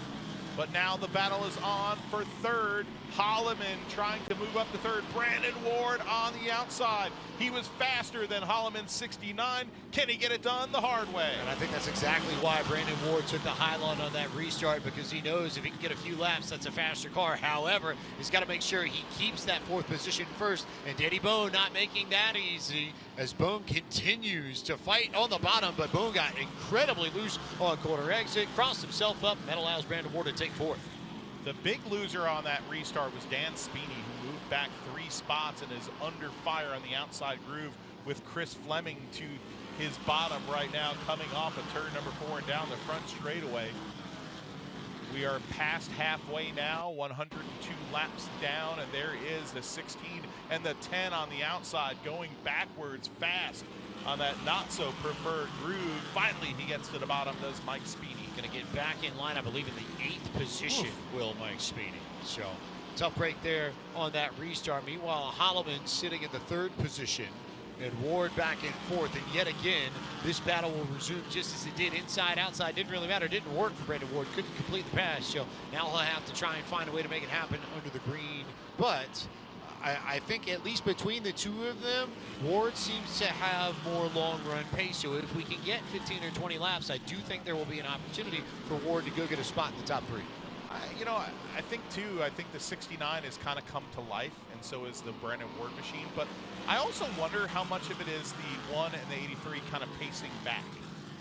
But now the battle is on for third. Holloman trying to move up to third. Brandon Ward on the outside. He was faster than Holloman's 69. Can he get it done the hard way? And I think that's exactly why Brandon Ward took the high line on that restart, because he knows if he can get a few laps, that's a faster car. However, he's got to make sure he keeps that 4th position first. And Danny Bone not making that easy as Bone continues to fight on the bottom, but Bone got incredibly loose on corner exit, crossed himself up, and that allows Brandon Ward to take 4th. The big loser on that restart was Dan Speeney, who moved back 3 spots and is under fire on the outside groove with Chris Fleming to his bottom right now, coming off of turn number 4 and down the front straightaway. We are past halfway now, 102 laps down, and there is the 16 and the 10 on the outside going backwards fast on that not-so-preferred groove. Finally, he gets to the bottom, does Mike Speeney. Going to get back in line, I believe, in the 8th position, will Mike Speeney. So, tough break there on that restart. Meanwhile, Holloman sitting in the 3rd position, and Ward back in 4th. And yet again, this battle will resume just as it did inside, outside. Didn't really matter. Didn't work for Brandon Ward. Couldn't complete the pass. So, now he'll have to try and find a way to make it happen under the green. But I think at least between the two of them, Ward seems to have more long-run pace. So if we can get 15 or 20 laps, I do think there will be an opportunity for Ward to go get a spot in the top 3. I think, too, I think the 69 has kind of come to life, and so is the Brandon Ward machine. But I also wonder how much of it is the 1 and the 83 kind of pacing back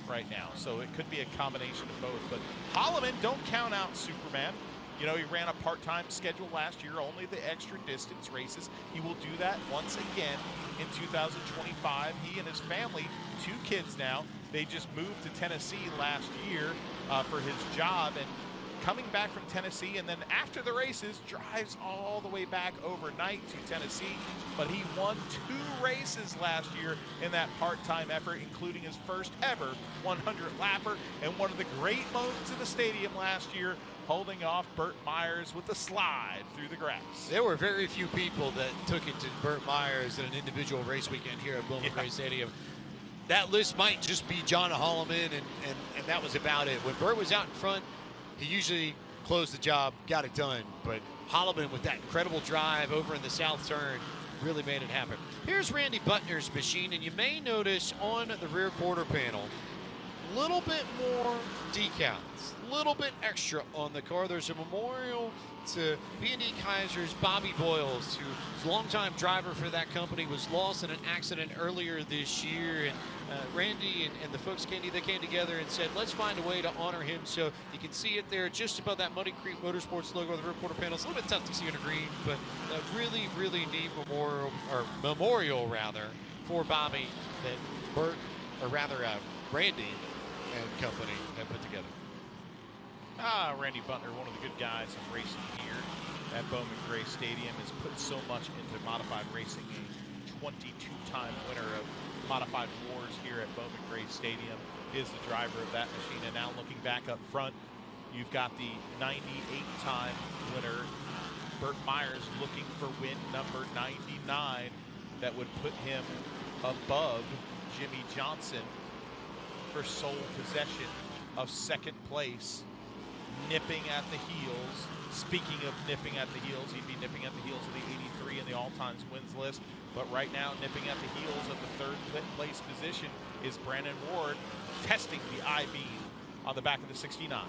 right now. So it could be a combination of both. But Holloman, don't count out Superman. He ran a part-time schedule last year, only the extra distance races. He will do that once again in 2025. He and his family, 2 kids now, they just moved to Tennessee last year for his job, and coming back from Tennessee, and then after the races, drives all the way back overnight to Tennessee. But he won 2 races last year in that part-time effort, including his first ever 100-lapper, and one of the great moments in the stadium last year, holding off Burt Myers with the slide through the grass. There were very few people that took it to Burt Myers in an individual race weekend here at Bowman Gray Stadium. That list might just be John Holloman, and that was about it. When Burt was out in front, he usually closed the job, got it done. But Holloman, with that incredible drive over in the south turn, really made it happen. Here's Randy Butner's machine, and you may notice on the rear quarter panel, a little bit more decals, a little bit extra on the car. There's a memorial to B&D Kaiser's Bobby Boyles, who's a longtime driver for that company, was lost in an accident earlier this year. And Randy and the folks came together and said, let's find a way to honor him. So you can see it there just above that Muddy Creek Motorsports logo on the rear quarter panel. It's a little bit tough to see on the green, but a really, really neat memorial for Bobby that Randy and company have put together. Randy Butner, one of the good guys in racing here at Bowman Gray Stadium, has put so much into modified racing. A 22-time winner of Modified Wars here at Bowman Gray Stadium is the driver of that machine. And now looking back up front, you've got the 98-time winner, Burt Myers, looking for win number 99. That would put him above Jimmy Johnson for sole possession of second place, nipping at the heels. Speaking of nipping at the heels, he'd be nipping at the heels of the 83 in the all-times wins list. But right now, nipping at the heels of the third place position is Brandon Ward, testing the I-beam on the back of the 69.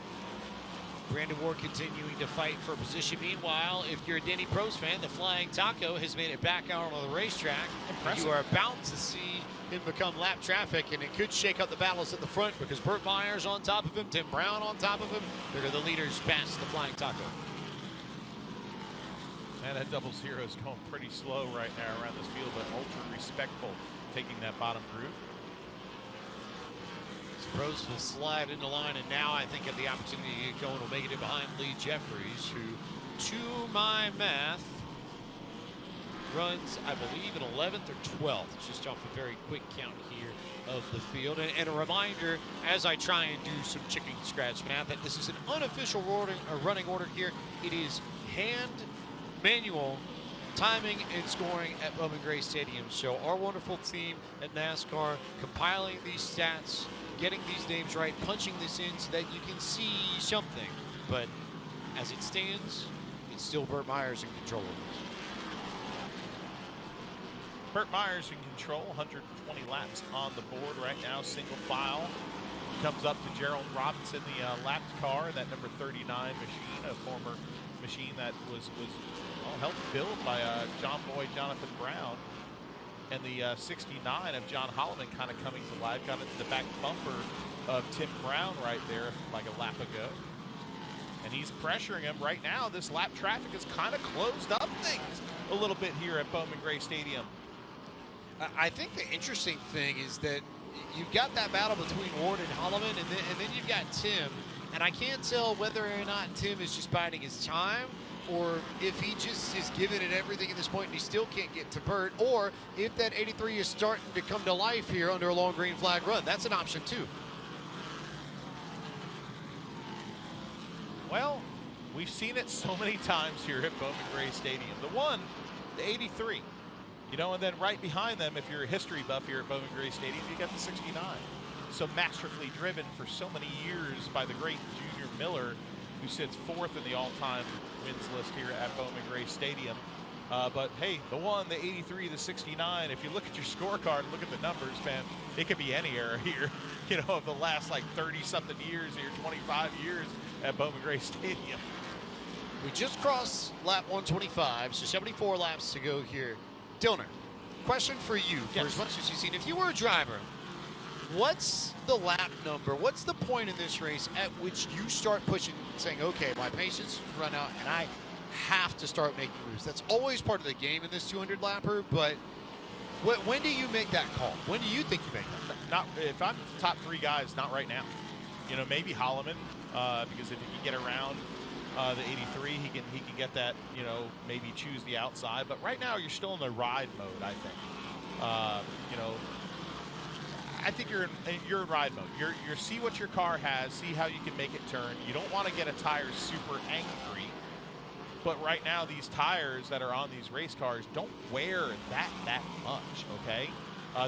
Brandon Ward continuing to fight for position. Meanwhile, if you're a Denny Pros fan, the Flying Taco has made it back out on the racetrack. Impressive. You are about to see him become lap traffic, and it could shake up the battles at the front because Burt Myers on top of him, Tim Brown on top of him. They're the leaders past the Flying Taco. Man, that 00 is going pretty slow right now around this field, but ultra respectful, taking that bottom groove. Rose will slide into line, and now I think at the opportunity to get going will make it in behind Lee Jeffries, who, to my math, runs, I believe, in 11th or 12th, just off a very quick count here of the field. And a reminder, as I try and do some chicken scratch math, that this is an unofficial running order here. It is manual timing and scoring at Bowman Gray Stadium. So our wonderful team at NASCAR compiling these stats, getting these names right, punching this in so that you can see something. But as it stands, it's still Burt Myers in control of this. Burt Myers in control, 120 laps on the board right now, single file. Comes up to Gerald Robinson, the lapped car, that number 39 machine, a former machine that was helped build by John Boy, Jonathan Brown. And the 69 of John Holloman kind of coming to life, got into the back bumper of Tim Brown right there like a lap ago. And he's pressuring him right now. This lap traffic has kind of closed up things a little bit here at Bowman Gray Stadium. I think the interesting thing is that you've got that battle between Ward and Holloman, and then you've got Tim. And I can't tell whether or not Tim is just biding his time, or if he just is giving it everything at this point and he still can't get to Burt, or if that 83 is starting to come to life here under a long green flag run. That's an option too. Well, we've seen it so many times here at Bowman Gray Stadium. The 83. You know, and then right behind them, if you're a history buff here at Bowman Gray Stadium, you got the 69. So masterfully driven for so many years by the great Junior Miller, who sits fourth in the all-time wins list here at Bowman Gray Stadium. But hey, the 83, the 69, if you look at your scorecard and look at the numbers, man, it could be any era here, you know, of the last like 30-something years here, 25 years at Bowman Gray Stadium. We just crossed lap 125, so 74 laps to go here. Dillner, question for you, for as much as you've seen. If you were a driver, what's the lap number? What's the point in this race at which you start pushing, saying, okay, my patience run out and I have to start making moves? That's always part of the game in this 200 lapper, but when do you make that call? When do you think you make that? Not if I'm the top three guys, not right now. maybe Holloman, because if he can get around the 83, he can get that, maybe choose the outside. But right now, you're still in the ride mode, I think. I think you're in ride mode. You're see what your car has, see how you can make it turn. You don't want to get a tire super angry. But right now, these tires that are on these race cars don't wear that much, okay?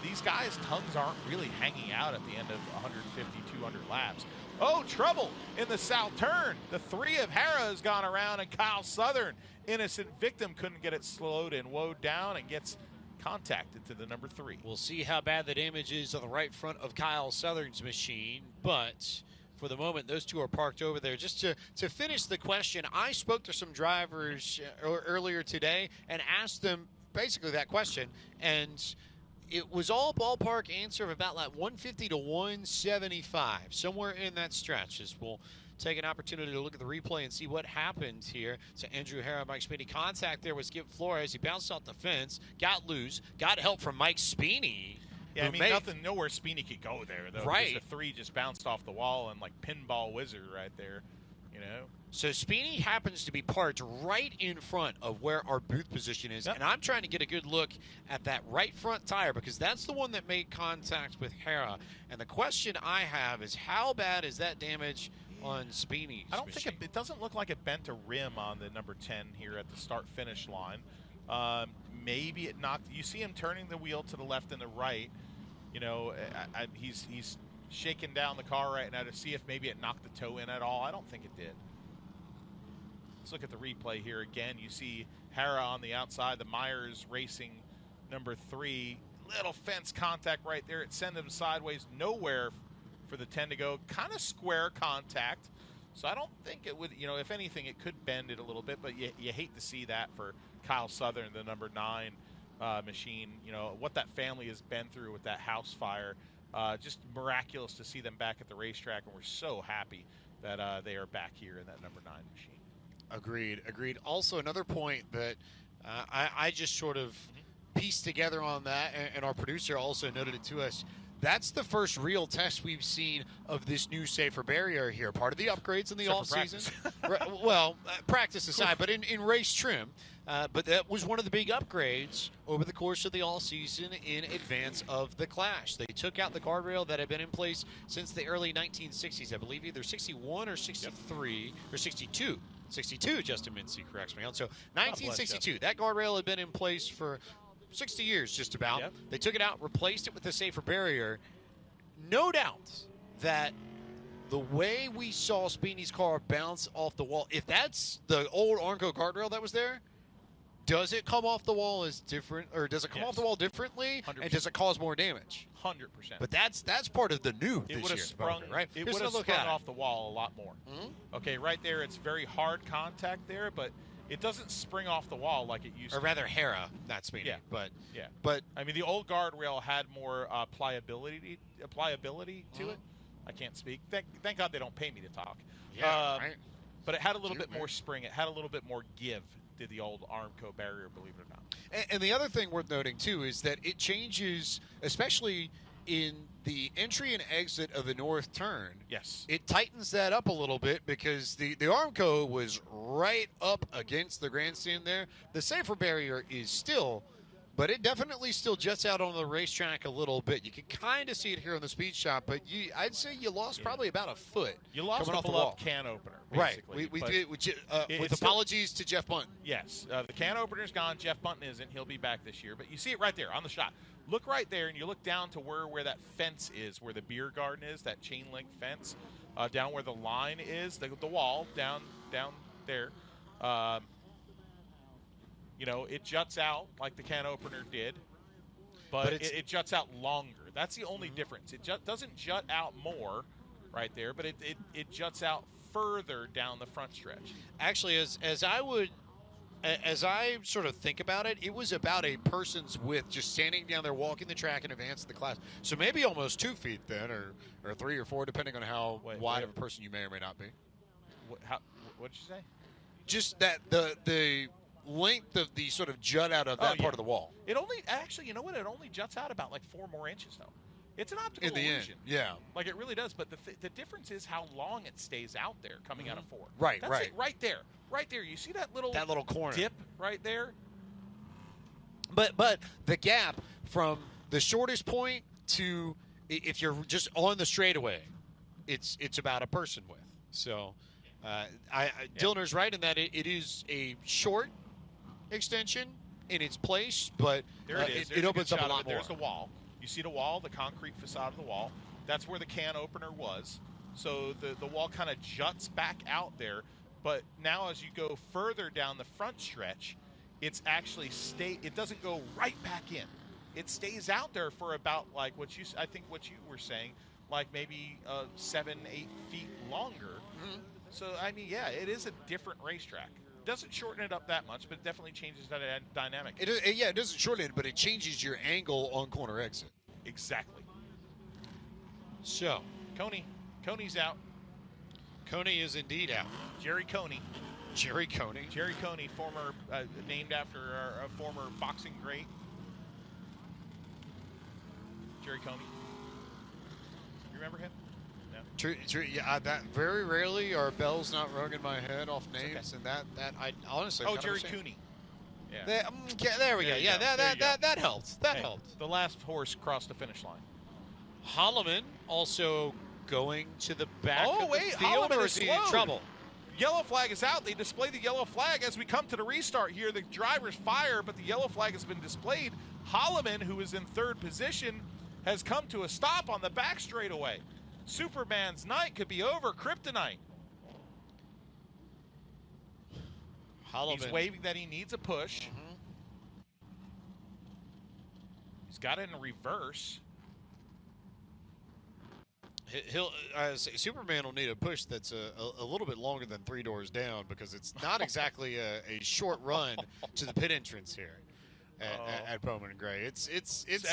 These guys' tongues aren't really hanging out at the end of 150, 200 laps. Oh, trouble in the south turn. The 3 of Hara has gone around, and Kyle Southern, innocent victim, couldn't get it slowed and woed down and gets contacted to the number 3. We'll see how bad the damage is on the right front of Kyle Southern's machine, but for the moment, those two are parked over there. Just to finish the question, I spoke to some drivers earlier today and asked them basically that question, and it was all ballpark answer of about like 150 to 175, somewhere in that stretch. As we'll take an opportunity to look at the replay and see what happened here. So Andrew Hara, Mike Spini. Contact there was Skip Flores. He bounced off the fence, got loose, got help from Mike Spini. Yeah, I mean, nowhere Spini could go there, though. Right. The 3 just bounced off the wall and like pinball wizard right there, So Spini happens to be parked right in front of where our booth position is, and I'm trying to get a good look at that right front tire because that's the one that made contact with Hara. And the question I have is, how bad is that damage on Spini's I don't machine? think it doesn't look like it bent a rim on the number 10 here at the start-finish line. Maybe it knocked. You see him turning the wheel to the left and the right. He's shaking down the car right now to see if maybe it knocked the toe in at all. I don't think it did. Let's look at the replay here again. You see Hara on the outside, the Myers Racing number 3. Little fence contact right there. It sent him sideways, nowhere for the 10 to go. Kind of square contact. So I don't think it would, if anything, it could bend it a little bit, but you hate to see that for Kyle Southern, the number 9 machine. What that family has been through with that house fire. Just miraculous to see them back at the racetrack, and we're so happy that they are back here in that number 9 machine. Agreed. Also, another point that I just sort of pieced together on that, and our producer also noted it to us. That's the first real test we've seen of this new safer barrier here. Part of the upgrades in the offseason. Practice aside, but in race trim. But that was one of the big upgrades over the course of the all-season in advance of the Clash. They took out the guardrail that had been in place since the early 1960s. I believe either 61 or 63 or 62. 62, Justin Mincy corrects me on. So 1962, that guardrail had been in place for 60 years just about. Yep. They took it out, replaced it with a safer barrier. No doubt that the way we saw Spini's car bounce off the wall, if that's the old Armco guardrail that was there, does it come off the wall as different, or does it come off the wall differently, 100%. and does it cause more damage? 100%. But that's part of the new It this would have year, sprung, right? it would have sprung off the wall a lot more. Okay, right there, it's very hard contact there, but it doesn't spring off the wall like it used to. Or rather, Hara, not Spini. Yeah. But I mean, the old guardrail had more pliability to it. I can't speak. Thank God they don't pay me to talk. Yeah, right. But it had a little bit more spring. It had a little bit more give to the old Armco barrier, believe it or not. And the other thing worth noting, too, is that it changes, especially in the entry and exit of the north turn. Yes. It tightens that up a little bit because the Armco was right up against the grandstand there. The safer barrier is still, but it definitely still jets out on the racetrack a little bit. You can kind of see it here on the speed shot, but I'd say you lost probably about a foot. You lost coming a off the wall. can opener, Right. basically. We did with apologies to Jeff Bunton. Yes. The can opener's gone. Jeff Bunton isn't. He'll be back this year. But you see it right there on the shot. Look right there, and you look down to where that fence is, where the beer garden is, that chain link fence, down where the line is, the wall, down there. It juts out like the can opener did, but it juts out longer. That's the only difference. It doesn't jut out more right there, but it juts out further down the front stretch. Actually, as I sort of think about it, it was about a person's width just standing down there walking the track in advance of the Clash. So maybe almost 2 feet then, or 3 or 4, depending on how wide of a person you may or may not be. What'd you say? Just that the length of the sort of jut out of that part of the wall. It only, actually, you know what? It only juts out about like 4 more inches, though. It's an optical in the illusion. end. Yeah. Like it really does. But the difference is how long it stays out there coming out of 4. Right, That's right. it right there. Right there. You see that little corner dip right there? But the gap from the shortest point to if you're just on the straightaway, it's about a person width. So Dillner's right in that it is a short extension in its place, but there it is. It opens up a lot more. There's the wall. You see the wall, the concrete facade of the wall. That's where the can opener was. So the wall kind of juts back out there. But now as you go further down the front stretch, it's actually it doesn't go right back in. It stays out there for about like I think what you were saying, like maybe 7-8 feet longer. Mm-hmm. So I mean, yeah, it is a different racetrack. Doesn't shorten it up that much, but it definitely changes that dynamic. It doesn't shorten it, but it changes your angle on corner exit. Exactly. So Coney's out. Coney is indeed out. Jerry Coney, former named after a former boxing great. Jerry Coney. You remember him? No. True. Yeah, that very rarely are bells not rung in my head off names, and that I honestly. Jerry Cooney. Yeah. There we go. Yeah, that helps. That helped. The last horse crossed the finish line. Holloman also going to the back of the field, Holloman or is he in trouble? Yellow flag is out. They display the yellow flag as we come to the restart here. The drivers fire, but the yellow flag has been displayed. Holloman, who is in third position, has come to a stop on the back straightaway. Superman's night could be over. Kryptonite. Holloman. He's waving that he needs a push. Mm-hmm. He's got it in reverse. Superman will need a push that's a little bit longer than 3 doors down, because it's not exactly a short run to the pit entrance here at Bowman Gray. It's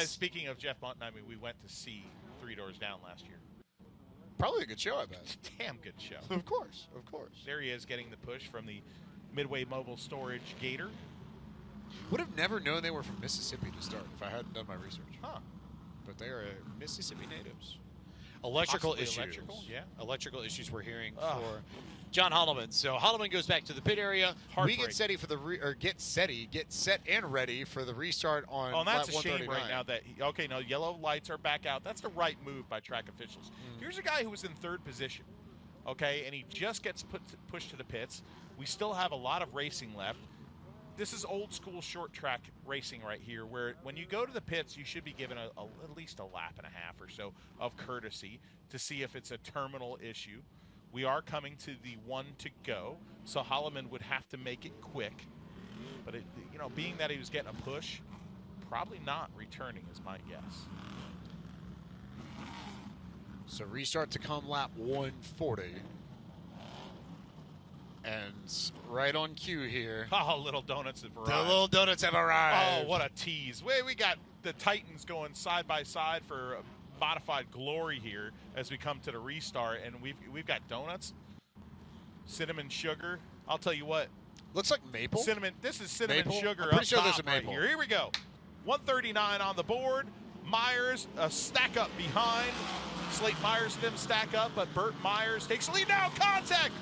speaking of Jeff Monton, I mean, we went to see 3 Doors Down last year. Probably a good show, I bet. It's a damn good show. Of course. There he is getting the push from the Midway Mobile Storage Gator. Would have never known they were from Mississippi to start if I hadn't done my research. Huh. But they are Mississippi natives. Electrical Possibly issues. Electrical issues we're hearing for John Holloman. So Holloman goes back to the pit area. We get set and ready for the restart on. Oh, that's a lap shame 139. right now that yellow lights are back out. That's the right move by track officials. Here's a guy who was in third position, okay, and he just gets pushed to the pits. We still have a lot of racing left. This is old school short track racing right here, where when you go to the pits, you should be given at least a lap and a half or so of courtesy to see if it's a terminal issue. We are coming to the 1 to go, so Holloman would have to make it quick. But being that he was getting a push, probably not returning is my guess. So restart to come lap 140. And right on cue here. Oh, Little Donuts have arrived. The Little Donuts have arrived. Oh, what a tease. We got the Titans going side by side for modified glory here as we come to the restart. And we've got donuts, cinnamon sugar. I'll tell you what. Looks like maple. Cinnamon. This is cinnamon maple? sugar. I'm pretty sure top there's a maple. Right here we go. 139 on the board. Myers, a stack up behind. Slate Myers and them stack up, but Burt Myers takes the lead now. Contact.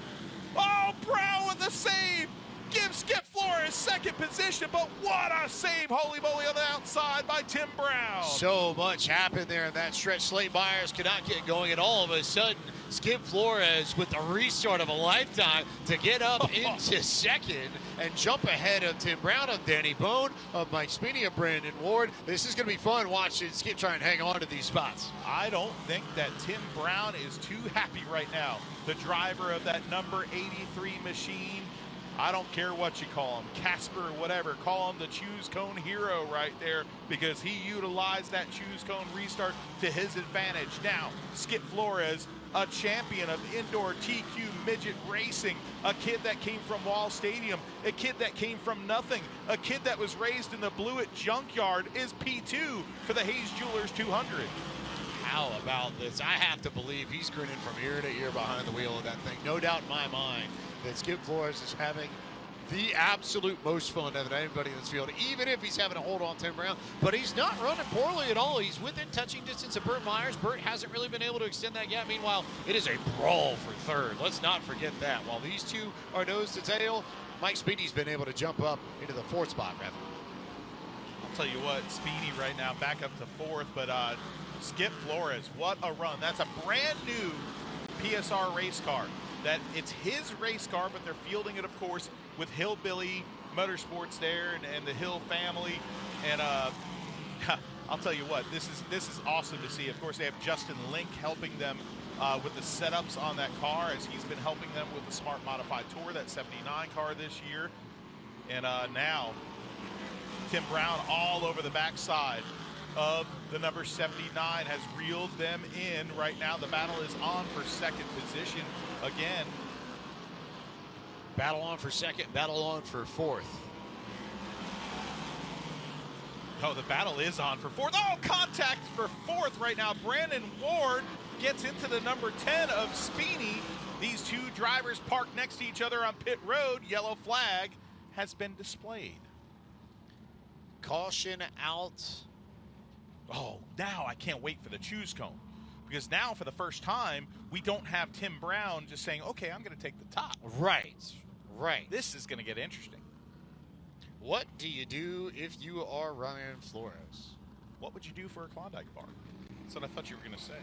Oh, Brown with the save. Gives Skip Flores second position, but what a save, holy moly, on the outside by Tim Brown. So much happened there in that stretch. Slate Myers could not get going, and all of a sudden, Skip Flores with the restart of a lifetime to get up into second and jump ahead of Tim Brown, of Danny Bone, of Mike Spini, of Brandon Ward. This is going to be fun watching Skip try and hang on to these spots. I don't think that Tim Brown is too happy right now. The driver of that number 83 machine. I don't care what you call him, Casper or whatever. Call him the Choose Cone hero right there, because he utilized that Choose Cone restart to his advantage. Now, Skip Flores, a champion of indoor TQ midget racing, a kid that came from Wall Stadium, a kid that came from nothing, a kid that was raised in the Blewett Junkyard, is P2 for the Hayes Jewelers 200. How about this? I have to believe he's grinning from ear to ear behind the wheel of that thing. No doubt in my mind that Skip Flores is having the absolute most fun of anybody in this field, even if he's having to hold on Tim Brown. But he's not running poorly at all. He's within touching distance of Burt Myers. Burt hasn't really been able to extend that gap. Meanwhile, it is a brawl for third. Let's not forget that. While these two are nose to tail, Mike Speedy's been able to jump up into the fourth spot, rather. I'll tell you what, Speedy right now back up to fourth, but Skip Flores, what a run. That's a brand new PSR race car. That it's his race car, but they're fielding it, of course, with Hillbilly Motorsports there and the Hill family. And I'll tell you what, this is awesome to see. Of course, they have Justin Link helping them with the setups on that car, as he's been helping them with the Smart Modified Tour, that 79 car this year. And now Tim Brown all over the backside of the number 79 has reeled them in. Right now the battle is on for second position again. Battle on for second, battle on for fourth. Oh, the battle is on for fourth. Oh, contact for fourth right now. Brandon Ward gets into the number 10 of Speedy. These two drivers parked next to each other on pit road. Yellow flag has been displayed. Caution out. Oh, now I can't wait for the choose cone, because now for the first time we don't have Tim Brown just saying, okay, I'm going to take the top. Right. This is going to get interesting. What do you do if you are Ryan Flores? What would you do for a Klondike bar? That's what I thought you were going to say.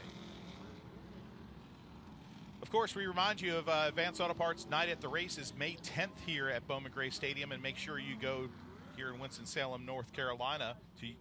Of course, we remind you of Advance Auto Parts Night at the Races, May 10th here at Bowman Gray Stadium, and make sure you go here in Winston-Salem, North Carolina,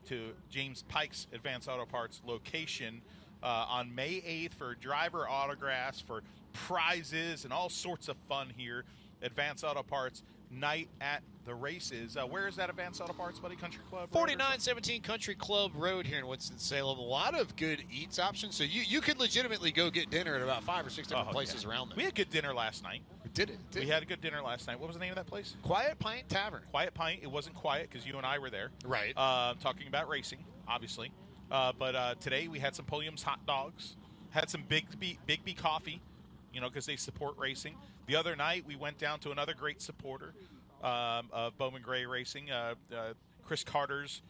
to James Pike's Advance Auto Parts location on May 8th for driver autographs, for prizes, and all sorts of fun here. Advance Auto Parts Night at the Races. Where is that Advance Auto Parts, buddy? Country Club? 4917 Country Club Road here in Winston-Salem. A lot of good eats options. So you could legitimately go get dinner at about 5 or 6 different places around there. We had good dinner last night. We did it. We had a good dinner last night. What was the name of that place? Quiet Pint Tavern. Quiet Pint. It wasn't quiet because you and I were there. Right. Talking about racing, obviously. But today we had some Pulliam's hot dogs, had some Big B coffee, because they support racing. The other night we went down to another great supporter of Bowman Gray Racing, Chris Carter's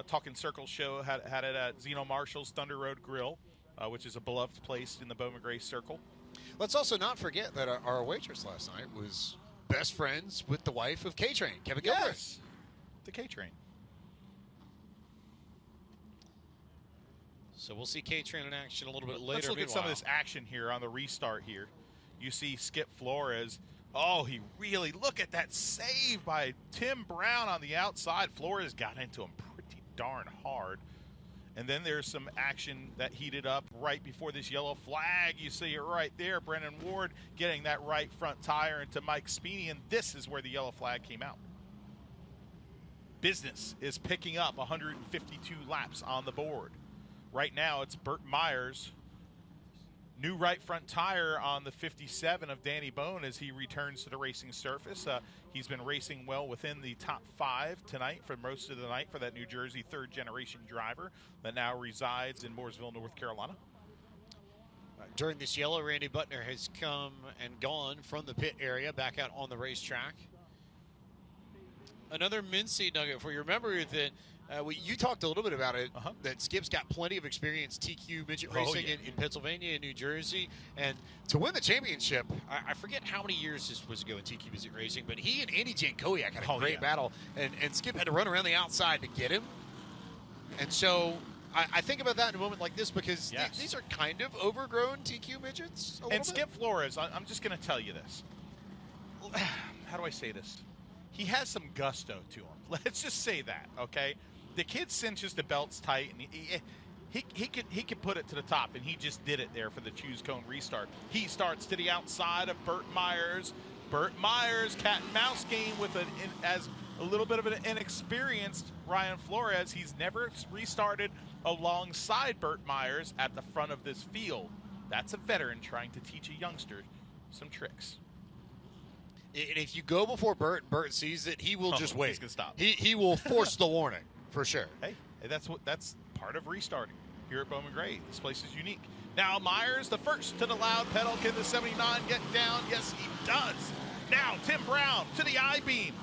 Talking Circles show had it at Zeno Marshall's Thunder Road Grill, which is a beloved place in the Bowman Gray Circle. Let's also not forget that our waitress last night was best friends with the wife of K-Train, Kevin Gilbert. Yes, the K-Train. So we'll see K-Train in action a little bit later. Let's look at some of this action here on the restart here. You see Skip Flores. Oh, he really, look at that save by Tim Brown on the outside. Flores got into him pretty darn hard. And then there's some action that heated up right before this yellow flag. You see it right there. Brennan Ward getting that right front tire into Mike Speedy, and this is where the yellow flag came out. Business is picking up 152 laps on the board. Right now it's Burt Myers. New right front tire on the 57 of Danny Bone as he returns to the racing surface. He's been racing well within the top 5 tonight for most of the night for that New Jersey third-generation driver that now resides in Mooresville, North Carolina. During this yellow, Randy Butner has come and gone from the pit area back out on the racetrack. Another Mincy nugget for you. Remember that you talked a little bit about it, that Skip's got plenty of experience TQ midget racing in Pennsylvania and New Jersey. And to win the championship, I forget how many years this was ago in TQ midget racing, but he and Andy Jankowiak had a great battle. And Skip had to run around the outside to get him. And so I think about that in a moment like this because these are kind of overgrown TQ midgets. And Skip Flores, I'm just going to tell you this. How do I say this? He has some gusto to him. Let's just say that, okay? The kid cinches the belts tight, and he could put it to the top, and he just did it there for the choose cone restart. He starts to the outside of Burt Myers. Burt Myers, cat and mouse game with as a little bit of an inexperienced Ryan Flores. He's never restarted alongside Burt Myers at the front of this field. That's a veteran trying to teach a youngster some tricks. And if you go before Burt sees it, he will just wait. He's going to stop. He will force the warning, for sure. Hey, that's part of restarting here at Bowman Gray. This place is unique. Now Myers, the first to the loud pedal. Can the 79 get down? Yes, he does. Now Tim Brown to the I-beam.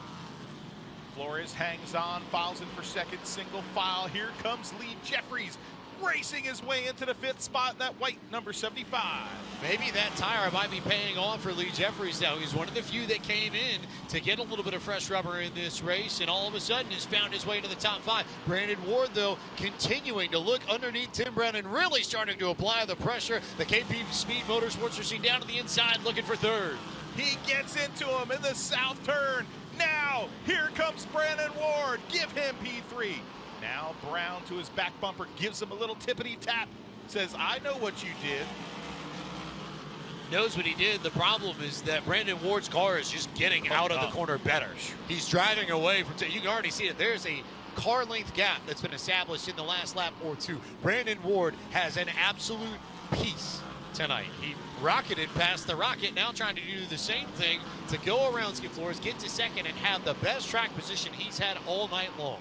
Flores hangs on, files in for second, single file. Here comes Lee Jeffries, racing his way into the 5th spot in that white number 75. Maybe that tire might be paying off for Lee Jeffries now. He's one of the few that came in to get a little bit of fresh rubber in this race, and all of a sudden has found his way to the top 5. Brandon Ward, though, continuing to look underneath Tim Brown and really starting to apply the pressure. The KP Speed Motorsports machine down to the inside looking for 3rd. He gets into him in the south turn. Now, here comes Brandon Ward. Give him P3. Now Brown to his back bumper, gives him a little tippity tap. Says, I know what you did. Knows what he did. The problem is that Brandon Ward's car is just getting out of the corner better. He's driving away from, you can already see it. There's a car length gap that's been established in the last lap or two. Brandon Ward has an absolute piece tonight. He rocketed past the Rocket, now trying to do the same thing to go around Skip Flores, get to second, and have the best track position he's had all night long.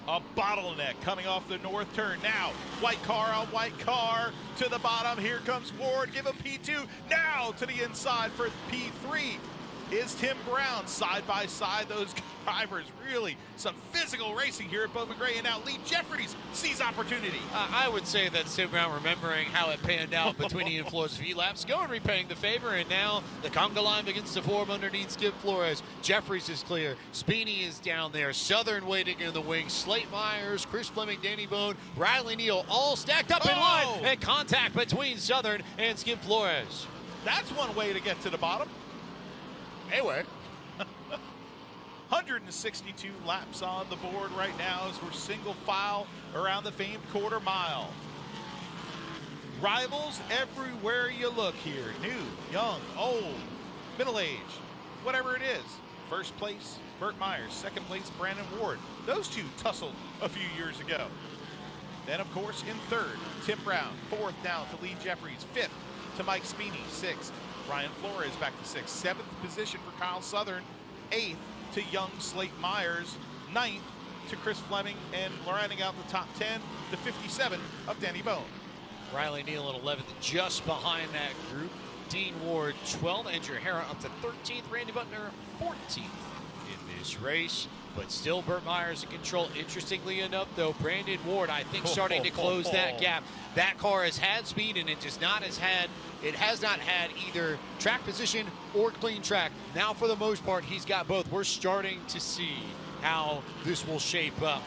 A bottleneck coming off the north turn. Now, white car on white car to the bottom. Here comes Ward. Give him P2. Now to the inside for P3 is Tim Brown. Side by side, those drivers. Really some physical racing here at Bowman Gray. And now Lee Jeffries sees opportunity. I would say that Tim Brown, remembering how it panned out between he and Flores' V-laps, going repaying the favor, and now the conga line begins to form underneath Skip Flores. Jeffries is clear. Speedy is down there. Southern waiting in the wings. Slate Myers, Chris Fleming, Danny Bone, Riley Neal, all stacked up in line, and contact between Southern and Skip Flores. That's one way to get to the bottom. Anyway. 162 laps on the board right now as we're single file around the famed quarter mile. Rivals everywhere you look here. New, young, old, middle-aged, whatever it is. First place, Burt Myers. Second place, Brandon Ward. Those two tussled a few years ago. Then, of course, in third, Tim Brown. Fourth now to Lee Jeffries. Fifth to Mike Speeney. Sixth, Ryan Flores back to sixth. Seventh position for Kyle Southern. Eighth to young Slate Myers. Ninth to Chris Fleming, and rounding out the top 10, the 57 of Danny Bone. Riley Neal at 11th, just behind that group. Dean Ward 12th, Andrew Harra up to 13th, Randy Butner 14th in this race. But still Burt Myers in control. Interestingly enough, though, Brandon Ward, I think, starting to close that gap. That car has had speed, and it has not had either track position or clean track. Now, for the most part, he's got both. We're starting to see how this will shape up.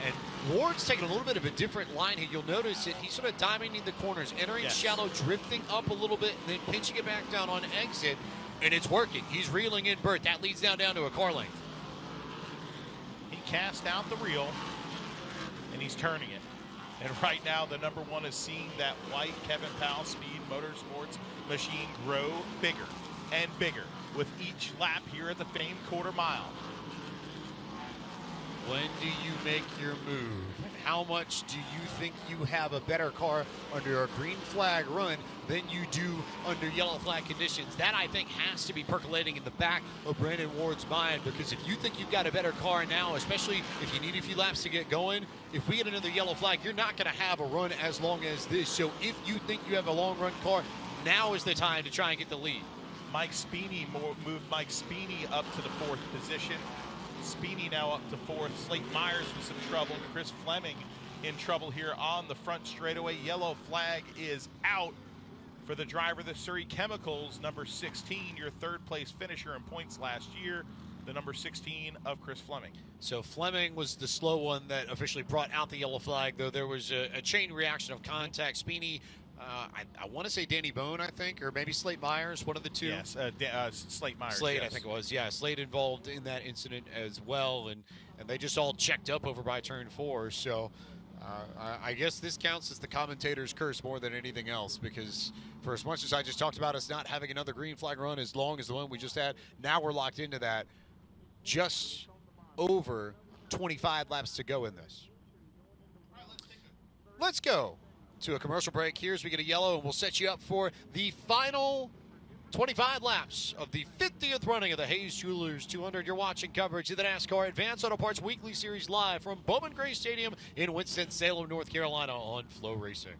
And Ward's taking a little bit of a different line here. You'll notice it. He's sort of diamonding the corners, entering shallow, drifting up a little bit, and then pinching it back down on exit, and it's working. He's reeling in Burt. That leads down to a car length. He cast out the reel, and he's turning it. And right now, the number one is seeing that white Kevin Powell Speed Motorsports machine grow bigger and bigger with each lap here at the famed quarter mile. When do you make your move? And how much do you think you have a better car under a green flag run than you do under yellow flag conditions? That, I think, has to be percolating in the back of Brandon Ward's mind, because if you think you've got a better car now, especially if you need a few laps to get going, if we get another yellow flag, you're not going to have a run as long as this. So if you think you have a long run car, now is the time to try and get the lead. Mike Speeney moved Mike Speeney up to the fourth position. Speeney now up to fourth. Slate Myers with some trouble. Chris Fleming in trouble here on the front straightaway. Yellow flag is out for the driver of the Surrey Chemicals, number 16, your third place finisher in points last year, the number 16 of Chris Fleming. So Fleming was the slow one that officially brought out the yellow flag, though there was a chain reaction of contact. Speeney, I want to say Danny Bone, I think, or maybe Slate Myers, one of the two. Yes, Slate Myers. Slate, yes. I think it was. Yeah, Slate involved in that incident as well, and they just all checked up over by turn 4. So I guess this counts as the commentator's curse more than anything else, because for as much as I just talked about us not having another green flag run as long as the one we just had, now we're locked into that. Just over 25 laps to go in this. Let's go to a commercial break here as we get a yellow, and we'll set you up for the final 25 laps of the 50th running of the Hayes Jewelers 200. You're watching coverage of the NASCAR Advanced Auto Parts Weekly Series live from Bowman Gray Stadium in Winston-Salem, North Carolina on Flow Racing.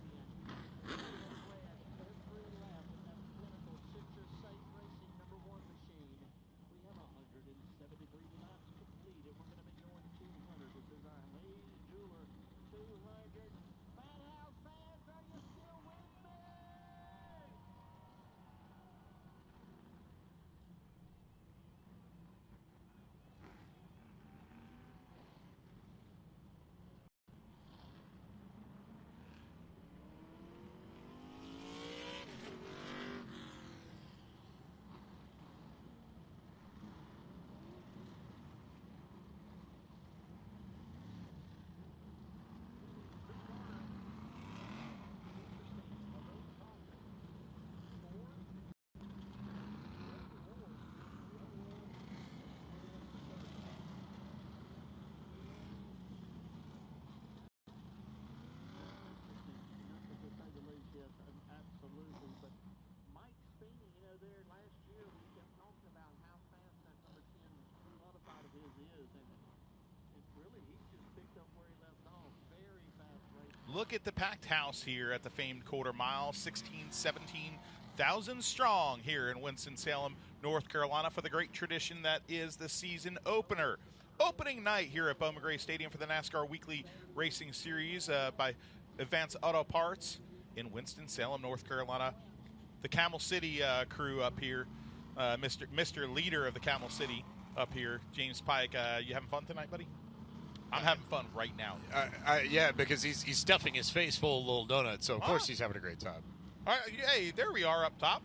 Look at the packed house here at the famed quarter mile, 17,000 strong here in Winston-Salem, North Carolina, for the great tradition that is the season opener. Opening night here at Bowman Gray Stadium for the NASCAR Weekly Racing Series by Advance Auto Parts in Winston-Salem, North Carolina. The Camel City crew up here, Mr. Leader of the Camel City up here, James Pike. You having fun tonight, buddy? I'm having fun right now. Yeah, because he's stuffing his face full of little donuts, so of course he's having a great time. All right, hey, there we are up top.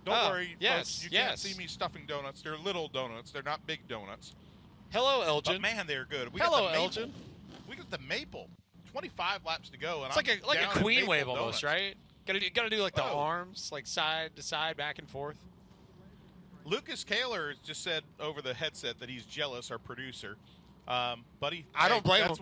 Don't worry, folks. You can't see me stuffing donuts. They're little donuts. They're not big donuts. Hello, Elgin. But man, they're good. Hello, Elgin. We got the maple. 25 laps to go, and it's like a queen wave almost, right? Got to do like the Whoa. arms, like side to side, back and forth. Lucas Kaler just said over the headset that he's jealous, our producer. Buddy, I don't blame him.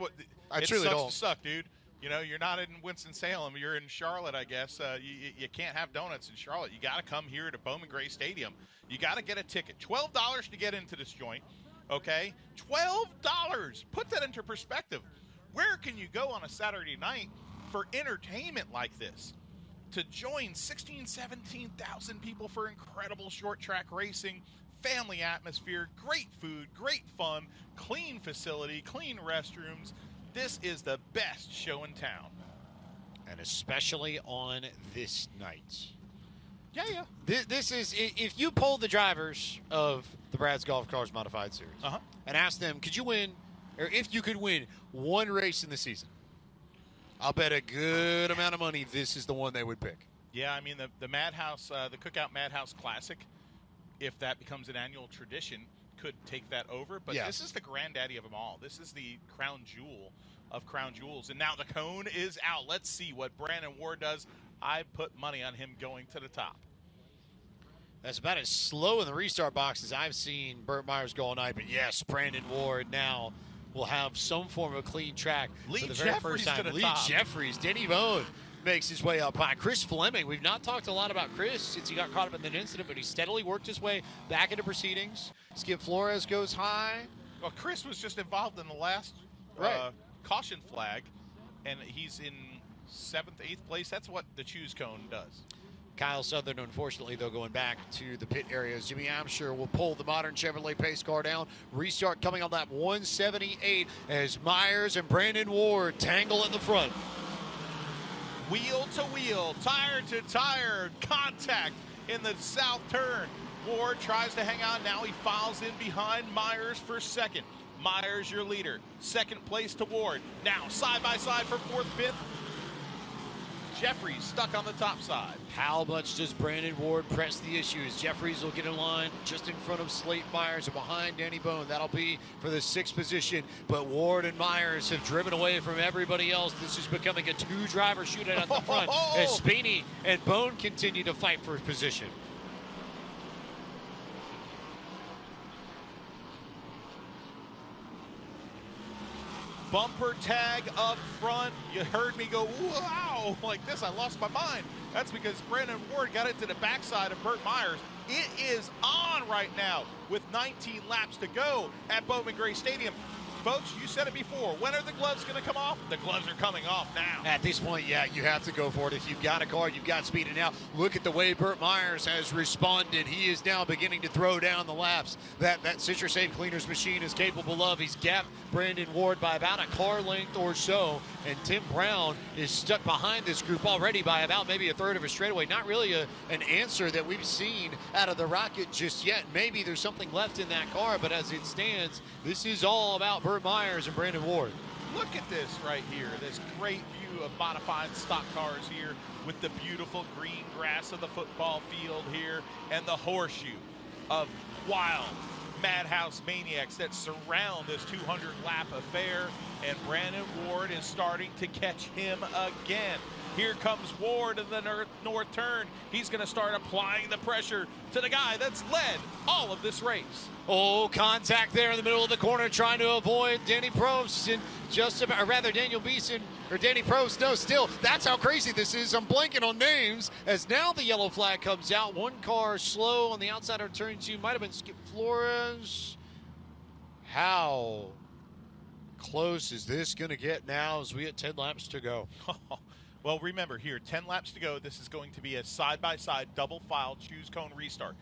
I truly don't. To suck, dude. You know, you're not in Winston-Salem. You're in Charlotte, I guess. You can't have donuts in Charlotte. You got to come here to Bowman Gray Stadium. You got to get a ticket. $12 to get into this joint, okay? $12. Put that into perspective. Where can you go on a Saturday night for entertainment like this? To join 17,000 people for incredible short track racing, family atmosphere, great food, great fun, clean facility, clean restrooms. This is the best show in town. And especially on this night. Yeah. This is, if you poll the drivers of the Brad's Golf Cars Modified Series and ask them, could you win, or if you could win one race in the season, I'll bet a good amount of money this is the one they would pick. Yeah, I mean, the Madhouse, the Cookout Madhouse Classic, if that becomes an annual tradition, could take that over. But This is the granddaddy of them all. This is the crown jewel of crown jewels. And now the cone is out. Let's see what Brandon Ward does. I put money on him going to the top. That's about as slow in the restart box as I've seen Burt Myers go all night. But yes, Brandon Ward now will have some form of clean track for the very first time. Lee Jeffries, Denny Bone makes his way up high. Chris Fleming, we've not talked a lot about Chris since he got caught up in that incident, but he steadily worked his way back into proceedings. Skip Flores goes high. Well, Chris was just involved in the last caution flag, and he's in 7th, 8th place. That's what the choose cone does. Kyle Southern, unfortunately, though, going back to the pit areas. Jimmy Amsher will pull the modern Chevrolet pace car down. Restart coming on lap 178 as Myers and Brandon Ward tangle in the front. Wheel to wheel, tire to tire, contact in the south turn. Ward tries to hang on. Now he files in behind Myers for second. Myers, your leader. Second place to Ward. Now side by side for 4th, 5th. Jeffries stuck on the top side. How much does Brandon Ward press the issues? Jeffries will get in line just in front of Slate Myers and behind Danny Bone. That'll be for the 6th position. But Ward and Myers have driven away from everybody else. This is becoming a two-driver shootout at the front as Spiney and Bone continue to fight for position. Bumper tag up front. You heard me go, wow, like this. I lost my mind. That's because Brandon Ward got into the backside of Burt Myers. It is on right now with 19 laps to go at Bowman Gray Stadium. Folks, you said it before. When are the gloves going to come off? The gloves are coming off now. At this point, yeah, you have to go for it. If you've got a car, you've got speed. And now look at the way Burt Myers has responded. He is now beginning to throw down the laps that Citrus Safe Cleaners machine is capable of. He's gapped Brandon Ward by about a car length or so. And Tim Brown is stuck behind this group already by about maybe a third of a straightaway. Not really an answer that we've seen out of the Rocket just yet. Maybe there's something left in that car, but as it stands, this is all about Burt Myers and Brandon Ward. Look at this right here. This great view of modified stock cars here with the beautiful green grass of the football field here and the horseshoe of wild Madhouse maniacs that surround this 200-lap affair. And Brandon Ward is starting to catch him again. Here comes Ward in the north turn. He's going to start applying the pressure to the guy that's led all of this race. Oh, contact there in the middle of the corner trying to avoid Danny Probst and Daniel Beeson or Danny Probst. No, still, that's how crazy this is. I'm blanking on names as now the yellow flag comes out. One car slow on the outside of turn 2. Might have been Skip Flores. How close is this going to get now as we get 10 laps to go? Well, remember here, 10 laps to go. This is going to be a side-by-side double file choose cone restart.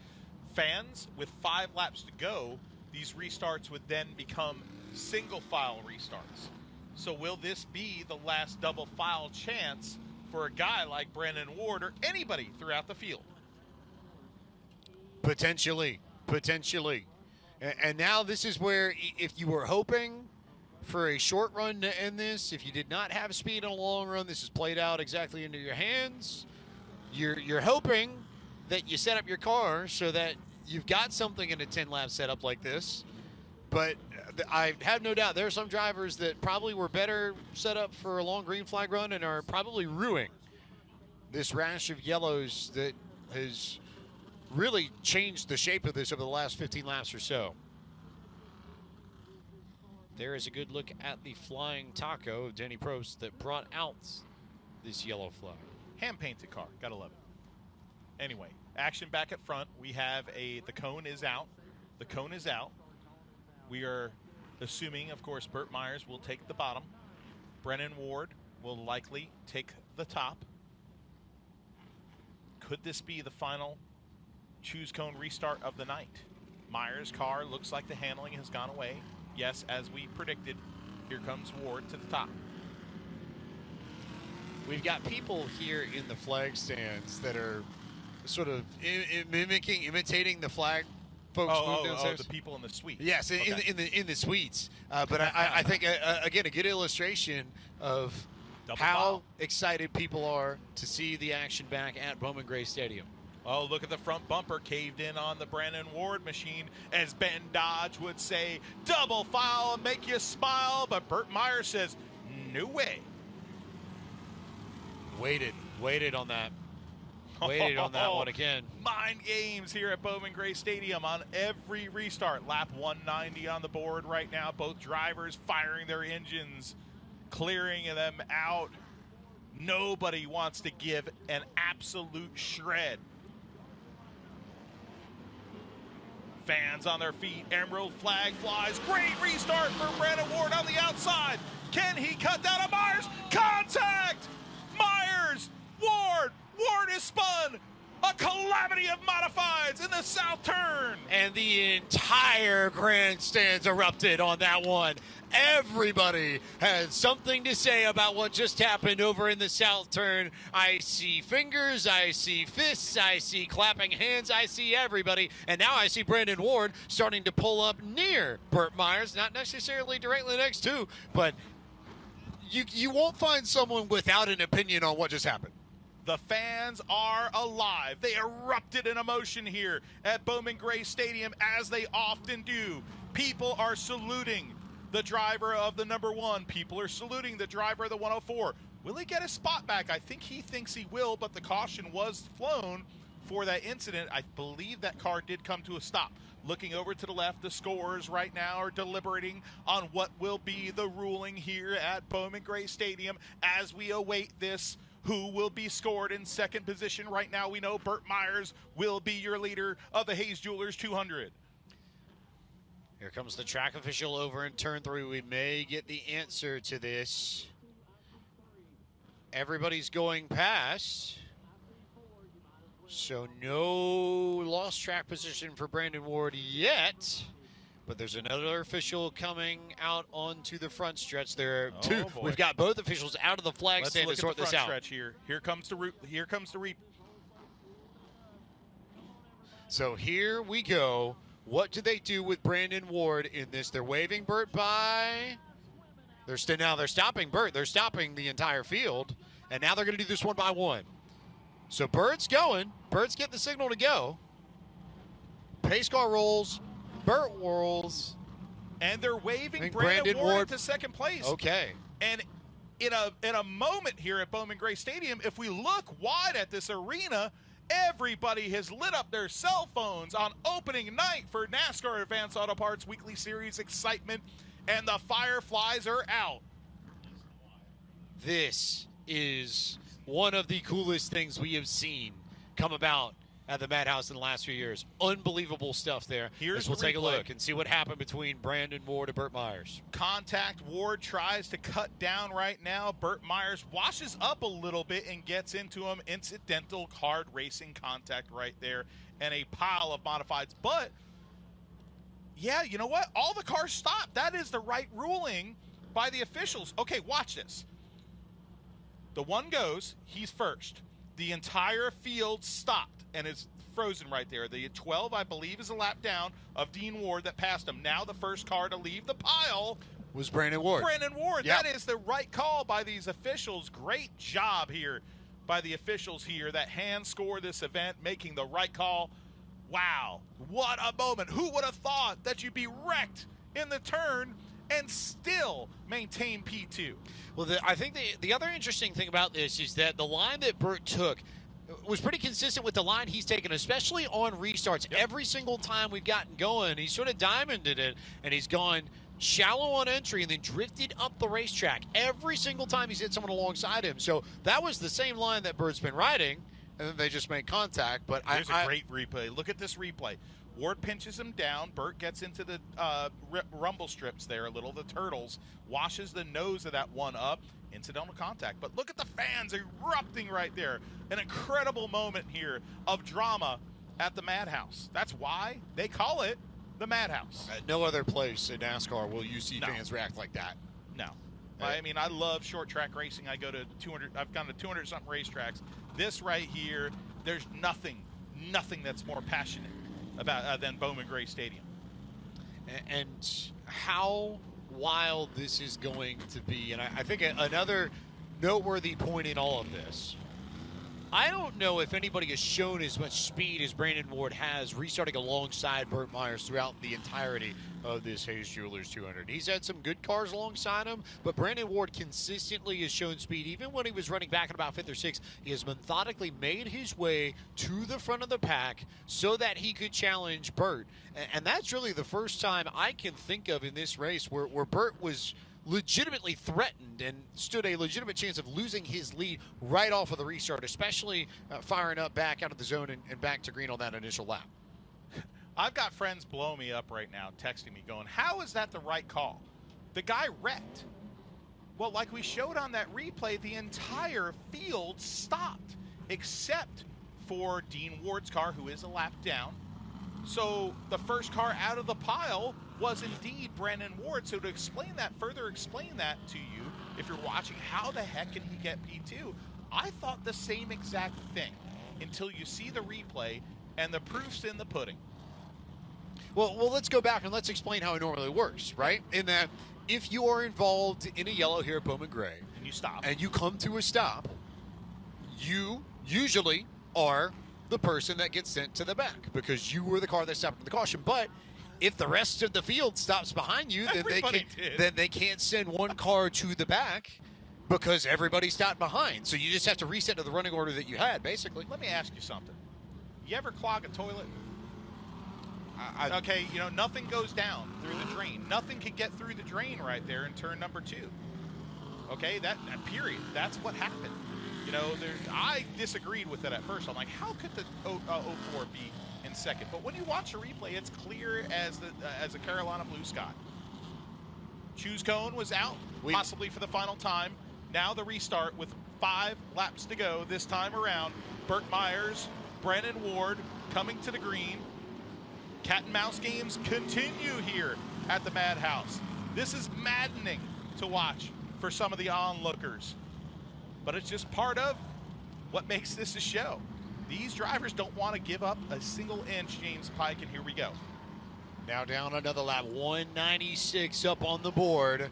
Fans, with 5 laps to go, these restarts would then become single file restarts. So will this be the last double file chance for a guy like Brandon Ward or anybody throughout the field? Potentially. And now this is where, if you were hoping for a short run to end this, if you did not have speed in a long run, this is played out exactly into your hands. You're hoping that you set up your car so that you've got something in a 10-lap setup like this. But I have no doubt there are some drivers that probably were better set up for a long green flag run and are probably ruining this rash of yellows that has really changed the shape of this over the last 15 laps or so. There is a good look at the flying taco of Denny Probst that brought out this yellow flag. Hand-painted car. Gotta love it. Anyway, action back at front. We have the cone is out. The cone is out. We are assuming, of course, Burt Myers will take the bottom. Brennan Ward will likely take the top. Could this be the final choose cone restart of the night? Myers' car looks like the handling has gone away. Yes, as we predicted, here comes Ward to the top. We've got people here in the flag stands that are sort of imitating the flag folks move downstairs. The people in the suite. Yes, in the suites. But I think, again, a good illustration of how excited people are to see the action back at Bowman Gray Stadium. Oh, look at the front bumper caved in on the Brandon Ward machine. As Ben Dodge would say, double file and make you smile. But Burt Myers says, no way. Waited on that. Waited on that one again. Mind games here at Bowman Gray Stadium on every restart. Lap 190 on the board right now. Both drivers firing their engines, clearing them out. Nobody wants to give an absolute shred. Fans on their feet. Emerald flag flies. Great restart for Brandon Ward on the outside. Can he cut down on Myers? Contact! Myers! Ward! Ward is spun! A calamity of modifieds in the south turn! And the entire grandstands erupted on that one. Everybody had something to say about what just happened over in the south turn. I see fingers, I see fists, I see clapping hands, I see everybody. And now I see Brandon Ward starting to pull up near Burt Myers, not necessarily directly next to, but you won't find someone without an opinion on what just happened. The fans are alive. They erupted in emotion here at Bowman Gray Stadium, as they often do. People are saluting the driver of the number 1. People are saluting the driver of the 104. Will he get his spot back? I think he thinks he will, but the caution was flown for that incident. I believe that car did come to a stop. Looking over to the left, the scorers right now are deliberating on what will be the ruling here at Bowman Gray Stadium as we await this. Who will be scored in second position? Right now we know Burt Myers will be your leader of the Hayes Jewelers 200. Here comes the track official over in turn 3. We may get the answer to this. Everybody's going past. So no lost track position for Brandon Ward yet. But there's another official coming out onto the front stretch. There are two. Boy. We've got both officials out of the flag stand to sort this out. Stretch here. Here comes the reap. So here we go. What do they do with Brandon Ward in this? They're waving Burt by. They're stopping Burt. They're stopping the entire field. And now they're going to do this one by one. So Burt's going. Burt's getting the signal to go. Pace car rolls. Burt whirls. And they're waving Brandon Ward to second place. Okay. And in a moment here at Bowman Gray Stadium, if we look wide at this arena, everybody has lit up their cell phones on opening night for NASCAR Advanced Auto Parts Weekly Series excitement, and the Fireflies are out. This is one of the coolest things we have seen come about at the Madhouse in the last few years. Unbelievable stuff there. Here's we'll the take a replay. look and see what happened between Brandon Ward and Burt Myers. Contact. Ward tries to cut down right now. Burt Myers washes up a little bit and gets into him. Incidental hard racing contact right there, and a pile of modifieds. But, yeah, you know what? All the cars stopped. That is the right ruling by the officials. Okay, watch this. The one goes, he's first. The entire field stopped and is frozen right there. The 12, I believe, is a lap down of Dean Ward that passed him. Now the first car to leave the pile was Brandon Ward. Brandon Ward. Yep. That is the right call by these officials. Great job here by the officials here that hand score this event, making the right call. Wow, what a moment. Who would have thought that you'd be wrecked in the turn and still maintain P2? Well, I think the other interesting thing about this is that the line that Burt took was pretty consistent with the line he's taken, especially on restarts. Yep. Every single time we've gotten going, he's sort of diamonded it, and he's gone shallow on entry and then drifted up the racetrack every single time he's hit someone alongside him. So that was the same line that Burt's been riding, and then they just made contact. But There's a great replay. Look at this replay. Ward pinches him down. Burt gets into the rumble strips there a little, the turtles, washes the nose of that one up. Incidental contact. But look at the fans erupting right there. An incredible moment here of drama at the Madhouse. That's why they call it the Madhouse. No other place in NASCAR will you see fans react like that. No. I mean, I love short track racing. I've gone to 200 something racetracks. This right here, there's nothing that's more passionate about than Bowman Gray Stadium. And how wild this is going to be. And I think another noteworthy point in all of this, I don't know if anybody has shown as much speed as Brandon Ward has restarting alongside Burt Myers throughout the entirety of this Hayes Jewelers 200. He's had some good cars alongside him, but Brandon Ward consistently has shown speed. Even when he was running back at about 5th or 6th, he has methodically made his way to the front of the pack so that he could challenge Burt. And that's really the first time I can think of in this race where Burt was legitimately threatened and stood a legitimate chance of losing his lead right off of the restart, especially firing up back out of the zone and back to green on that initial lap. I've got friends blowing me up right now, texting me going, how is that the right call? The guy wrecked. Well, like we showed on that replay, the entire field stopped except for Dean Ward's car, who is a lap down. So the first car out of the pile was indeed Brandon Ward. So to further explain that to you, if you're watching, how the heck can he get P2? I thought the same exact thing until you see the replay and the proof's in the pudding. Well, let's go back and let's explain how it normally works, right? In that if you are involved in a yellow here at Bowman Gray and you stop and you come to a stop, you usually are the person that gets sent to the back because you were the car that stopped in the caution. But if the rest of the field stops behind you, then they can't send one car to the back because everybody stopped behind. So you just have to reset to the running order that you had, basically. Let me ask you something. You ever clog a toilet? Okay, nothing goes down through the drain. Nothing can get through the drain right there in turn number 2. Okay, that period. That's what happened. I disagreed with it at first. I'm like, how could the 04 be in second? But when you watch a replay, it's clear as a Carolina blue sky. Choose cone was out, possibly for the final time. Now the restart with 5 laps to go this time around. Burt Myers, Brandon Ward coming to the green. Cat and mouse games continue here at the Madhouse. This is maddening to watch for some of the onlookers. But it's just part of what makes this a show. These drivers don't want to give up a single inch, James Pike, and here we go. Now down another lap, 196 up on the board.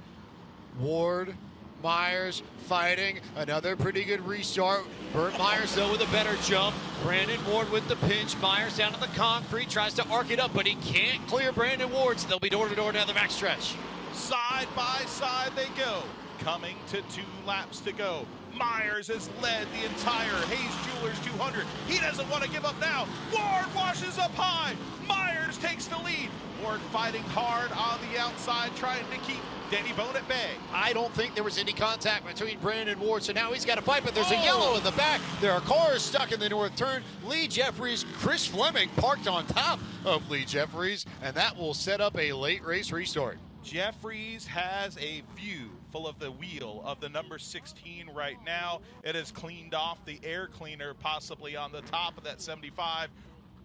Ward, Myers fighting, another pretty good restart. Burt Myers, though, with a better jump. Brandon Ward with the pinch. Myers down to the concrete, tries to arc it up, but he can't clear Brandon Ward, so they'll be door-to-door down the backstretch. Side by side they go, coming to 2 laps to go. Myers has led the entire Hayes Jewelers 200. He doesn't want to give up now. Ward washes up high. Myers takes the lead. Ward fighting hard on the outside, trying to keep Danny Bone at bay. I don't think there was any contact between Brandon Ward, so now he's got to fight, but there's a yellow in the back. There are cars stuck in the north turn. Lee Jeffries, Chris Fleming parked on top of Lee Jeffries, and that will set up a late race restart. Jeffries has a view full of the wheel of the number 16 right now. It has cleaned off the air cleaner, possibly on the top of that 75.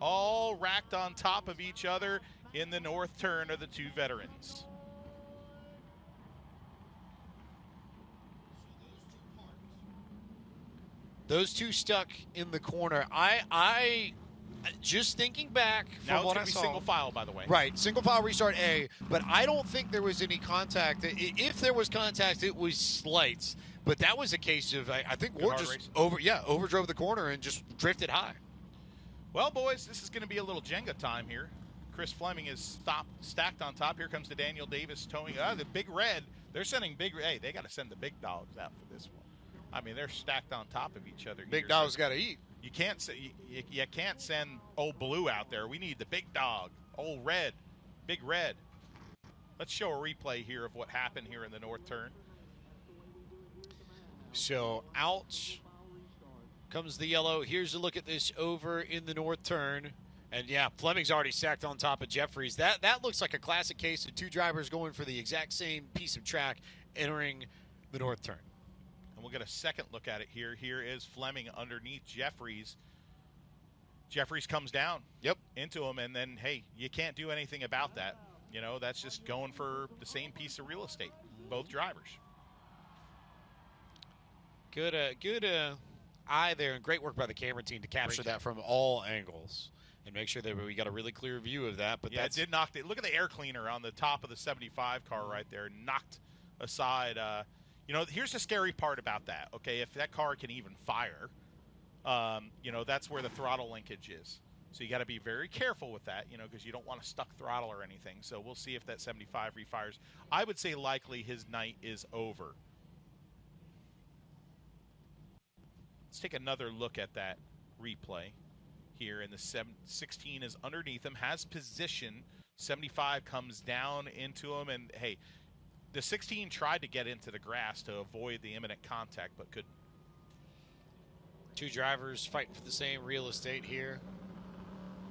All racked on top of each other in the north turn are the two veterans. Those two stuck in the corner. I just thinking back from Now what I it's saw. going to be single file, by the way. Right, single file restart A, but I don't think there was any contact. If there was contact, it was slight. But that was a case of, I think Ward just overdrove the corner and just drifted high. Well, boys, this is going to be a little Jenga time here. Chris Fleming is stacked on top. Here comes the Daniel Davis towing. The Big Red. They're sending Big Red. Hey, they got to send the big dogs out for this one. I mean, they're stacked on top of each other. Big dogs got to eat. You can't send old Blue out there. We need the big dog, old Red, Big Red. Let's show a replay here of what happened here in the north turn. So out comes the yellow. Here's a look at this over in the north turn. And, yeah, Fleming's already stacked on top of Jeffries. That looks like a classic case of two drivers going for the exact same piece of track entering the north turn. And we'll get a second look at it here. Here is Fleming underneath Jeffries. Jeffries comes down into him, and then, hey, you can't do anything about that. You know, that's just going for the same piece of real estate, both drivers. Good eye there, and great work by the camera team to capture that from all angles and make sure that we got a really clear view of that. But yeah, it did knock look at the air cleaner on the top of the 75 car right there, knocked aside. You know, here's the scary part about that. Okay, if that car can even fire, you know, that's where the throttle linkage is. So you got to be very careful with that, you know, because you don't want a stuck throttle or anything. So we'll see if that 75 refires. I would say likely his night is over. Let's take another look at that replay here. In the 16 is underneath him, has position. 75 comes down into him, and hey, the 16 tried to get into the grass to avoid the imminent contact, but couldn't. Two drivers fighting for the same real estate here.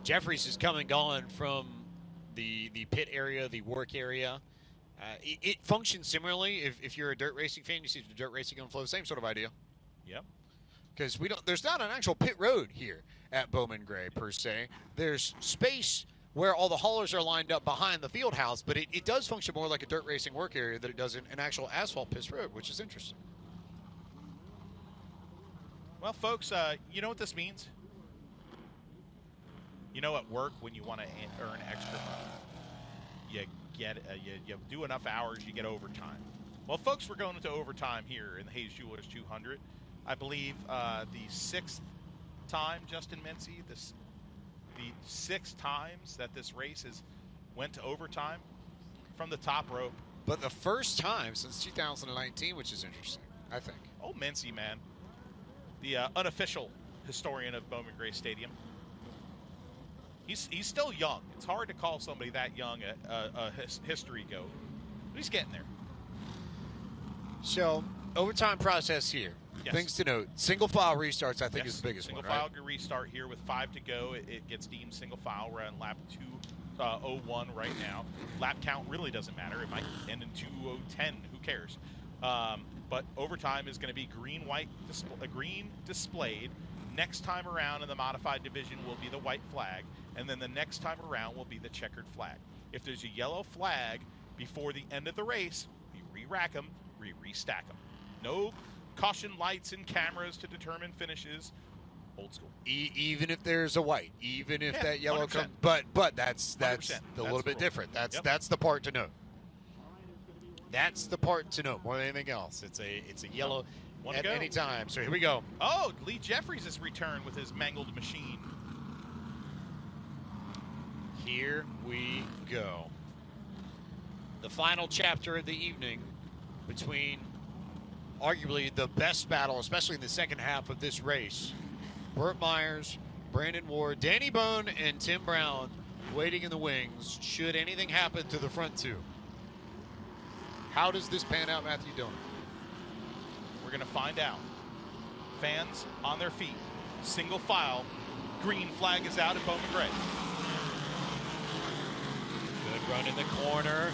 Jeffries is come and gone from the pit area, the work area. It functions similarly. If you're a dirt racing fan, you see the dirt racing on flow, same sort of idea. Yep. Because there's not an actual pit road here at Bowman Gray per se. There's space where all the haulers are lined up behind the field house, but it does function more like a dirt racing work area than it does an actual asphalt pit road, which is interesting. Well, folks, you know what this means? You know, at work, when you want to earn extra money, you get you do enough hours, you get overtime. Well, folks, we're going into overtime here in the Hayes Jewelers 200. I believe the sixth time, Justin Mincy, the six times that this race went to overtime from the top rope. But the first time since 2019, which is interesting, I think. Oh, Mincy, man. The unofficial historian of Bowman Gray Stadium. He's still young. It's hard to call somebody that young a history goat. But he's getting there. So, overtime process here. Yes. Things to note. Single file restarts, I think, is the biggest one, right? Single file restart here with 5 to go. It gets deemed single file. We're on lap 2:01 right now. Lap count really doesn't matter. It might end in 2:10. Who cares? But overtime is going to be green displayed. Next time around in the modified division will be the white flag, and then the next time around will be the checkered flag. If there's a yellow flag before the end of the race, we re-rack them, re-stack them. No caution lights and cameras to determine finishes. Old school. Even if there's a white, even if that yellow 100%. comes, but that's a little bit different. That's the part to note. That's the part to note more than anything else. It's a yellow at any time. So here we go. Oh, Lee Jeffries has returned with his mangled machine. Here we go. The final chapter of the evening between arguably the best battle, especially in the second half of this race. Burt Myers, Brandon Ward, Danny Bone, and Tim Brown waiting in the wings should anything happen to the front two. How does this pan out, Matthew Dillon? We're going to find out. Fans on their feet, single file. Green flag is out at Bowman Gray. Good run in the corner.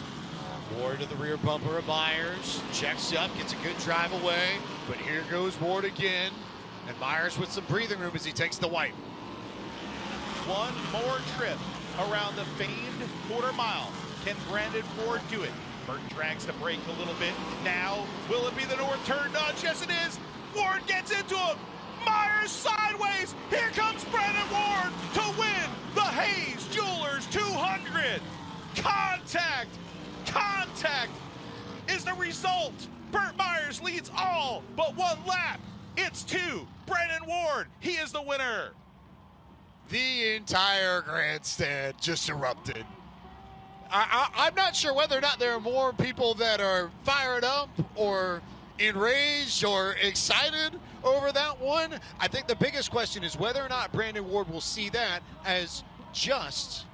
Ward to the rear bumper of Myers. Checks up, gets a good drive away. But here goes Ward again. And Myers with some breathing room as he takes the white. One more trip around the famed quarter mile. Can Brandon Ward do it? Burton drags the brake a little bit. Now, will it be the north turn nudge? Yes, it is. Ward gets into him. Myers sideways. Here comes Brandon Ward to win the Hayes Jewelers 200. Contact is the result. Burt Myers leads all but one lap. It's 2. Brandon Ward, he is the winner. The entire grandstand just erupted. I'm not sure whether or not there are more people that are fired up or enraged or excited over that one. I think the biggest question is whether or not Brandon Ward will see that as just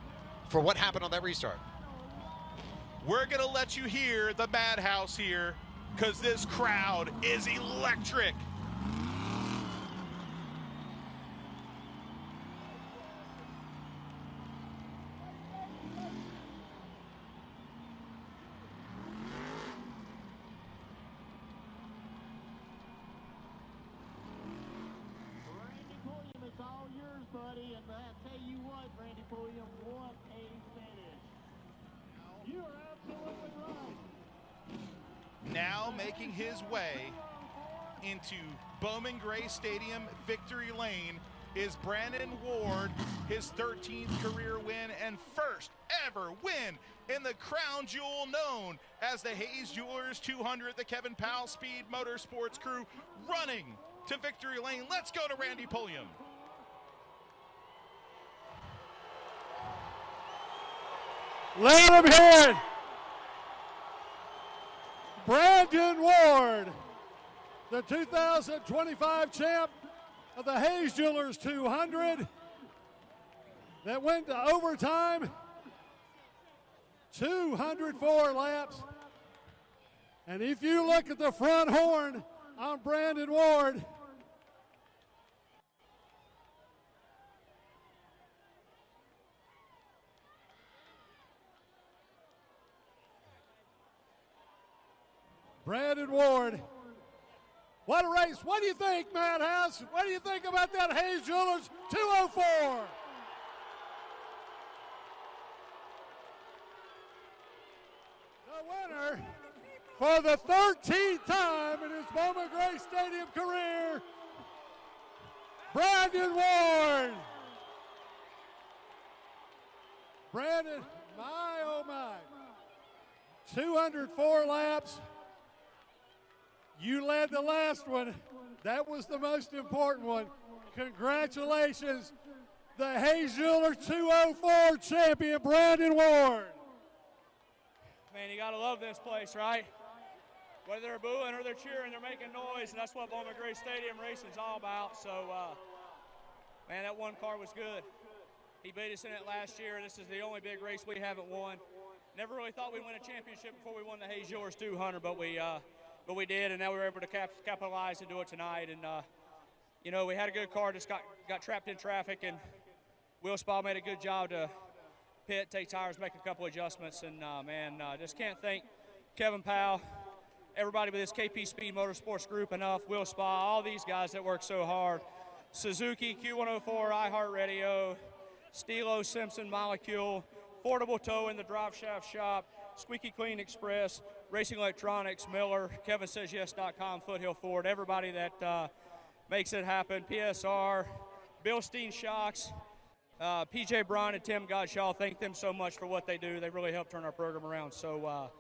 for what happened on that restart. We're going to let you hear the Madhouse here because this crowd is electric. Now making his way into Bowman Gray Stadium victory lane is Brandon Ward, his 13th career win and first ever win in the crown jewel known as the Hayes Jewelers 200. The Kevin Powell Speed Motorsports crew running to victory lane. Let's go to Randy Pulliam. Let him hear it. Brandon Ward, the 2025 champ of the Hayes Jewelers 200 that went to overtime, 204 laps. And if you look at the front horn on Brandon Ward, Brandon Ward. What a race. What do you think, Madhouse? What do you think about that Hayes Jewelers 204? The winner for the 13th time in his Bowman Gray Stadium career, Brandon Ward. Brandon, my oh my. 204 laps. You led the last one. That was the most important one. Congratulations, the Hayes Jewelers 204 champion, Brandon Ward. Man, you got to love this place, right? Whether they're booing or they're cheering, they're making noise, and that's what Bowman Gray Stadium racing's all about. So, man, that one car was good. He beat us in it last year, and this is the only big race we haven't won. Never really thought we'd win a championship before we won the Hayes Jewelers 200, but we did, and now we were able to capitalize and do it tonight. And, you know, we had a good car, just got trapped in traffic, and Will Spa made a good job to pit, take tires, make a couple adjustments. And, just can't thank Kevin Powell, everybody with this KP Speed Motorsports group enough, Will Spa, all these guys that work so hard. Suzuki, Q104, iHeartRadio, Stilo, Simpson, Molecule, Portable Tow in the Drive Shaft Shop, Squeaky Clean Express, Racing Electronics, Miller, KevinSaysYes.com, Foothill Ford, everybody that makes it happen, PSR, Bilstein Shocks, PJ Brown and Tim Godshaw, thank them so much for what they do. They really helped turn our program around. So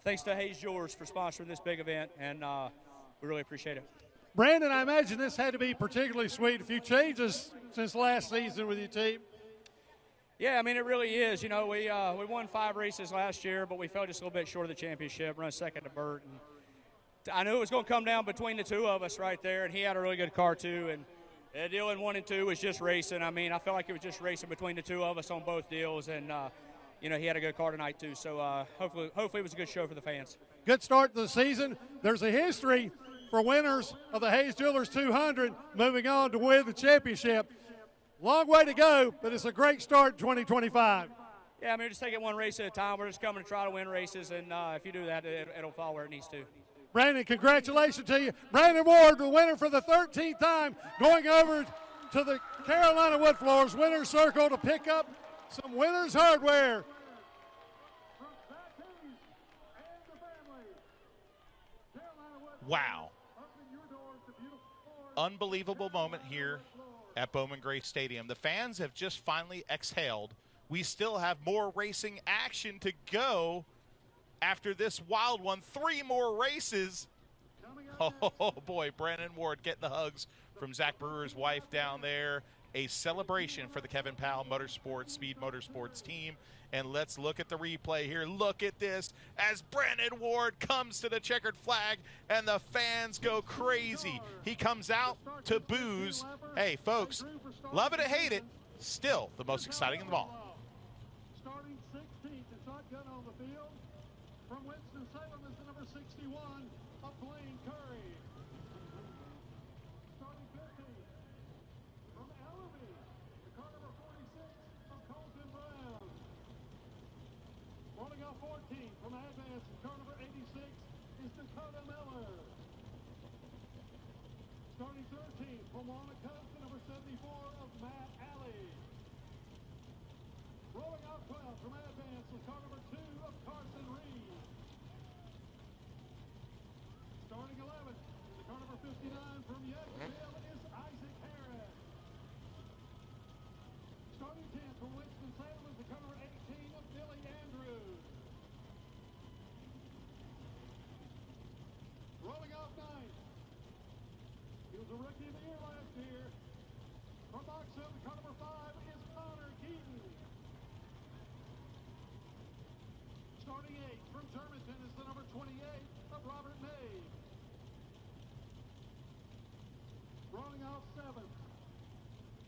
thanks to Hayes Jewelers for sponsoring this big event, and we really appreciate it. Brandon, I imagine this had to be particularly sweet. A few changes since last season with your team. Yeah, I mean, it really is. You know, we won 5 races last year, but we fell just a little bit short of the championship, run second to Burt. And I knew it was going to come down between the two of us right there, and he had a really good car too. And Yeah, deal in 1 and 2 was just racing. I mean, I felt like it was just racing between the two of us on both deals, and you know, he had a good car tonight too. So hopefully it was a good show for the fans. Good start to the season. There's a history for winners of the Hayes Jewelers 200 moving on to win the championship. Long way to go, but it's a great start in 2025. Yeah, I mean, just take it one race at a time. We're just coming to try to win races, and if you do that, it'll fall where it needs to. Brandon, congratulations to you. Brandon Ward, the winner for the 13th time, going over to the Carolina Wood Floors Winner's Circle to pick up some Winners hardware. Wow. Unbelievable moment here at Bowman Gray Stadium. The fans have just finally exhaled. We still have more racing action to go after this wild one. 3 more races. Oh, boy, Brandon Ward getting the hugs from Zach Brewer's wife down there. A celebration for the Kevin Powell Motorsports, Speed Motorsports team. And let's look at the replay here. Look at this as Brandon Ward comes to the checkered flag and the fans go crazy. He comes out to booze. Hey, folks, love it or hate it, still the most exciting of them all. Starting 16th, the shotgun on the field. From Winston-Salem is the number 61 of Blaine Curry. Starting 15th, from Ellerby, the car number 46 of Colton Brown. Rolling off 14th from Advance, car number 86 is Dakota Miller. Starting 13th from Wanacott, the number 74 of Matt Alley. Rolling off 12th from Advance is car number 2 of Carson Reed. Starting 11th, the car number 59 from Yetteville is Isaac Harris. Starting 10th from Winston-Salem is the car number 18 of Billy Andrews. Rolling off 9th. He was a rookie of the year last year. From Boxhill, the car number 5 is Connor Keaton. Starting 8th from Germantown is the number 28 of Robert May. Rolling off 7th.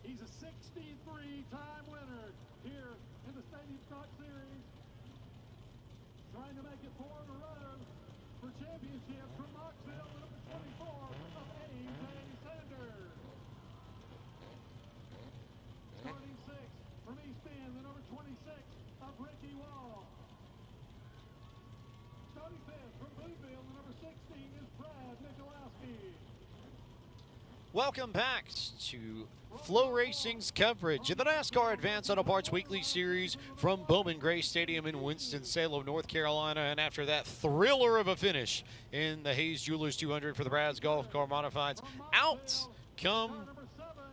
He's a 63-time winner here in the Stadium Stock Series. Trying to make it 4 in a row for championship from Knoxville, the number 24 of A.J. Sanders. Starting 6th from East Bend, the number 26 of Ricky Wall. Starting 5th from Bluefield, the number 16 is Brad Michalowski. Welcome back to Flow Racing's coverage of the NASCAR Advance Auto Parts Weekly Series from Bowman Gray Stadium in Winston-Salem, North Carolina. And after that thriller of a finish in the Hayes Jewelers 200 for the Brad's Golf Car Modifieds, out come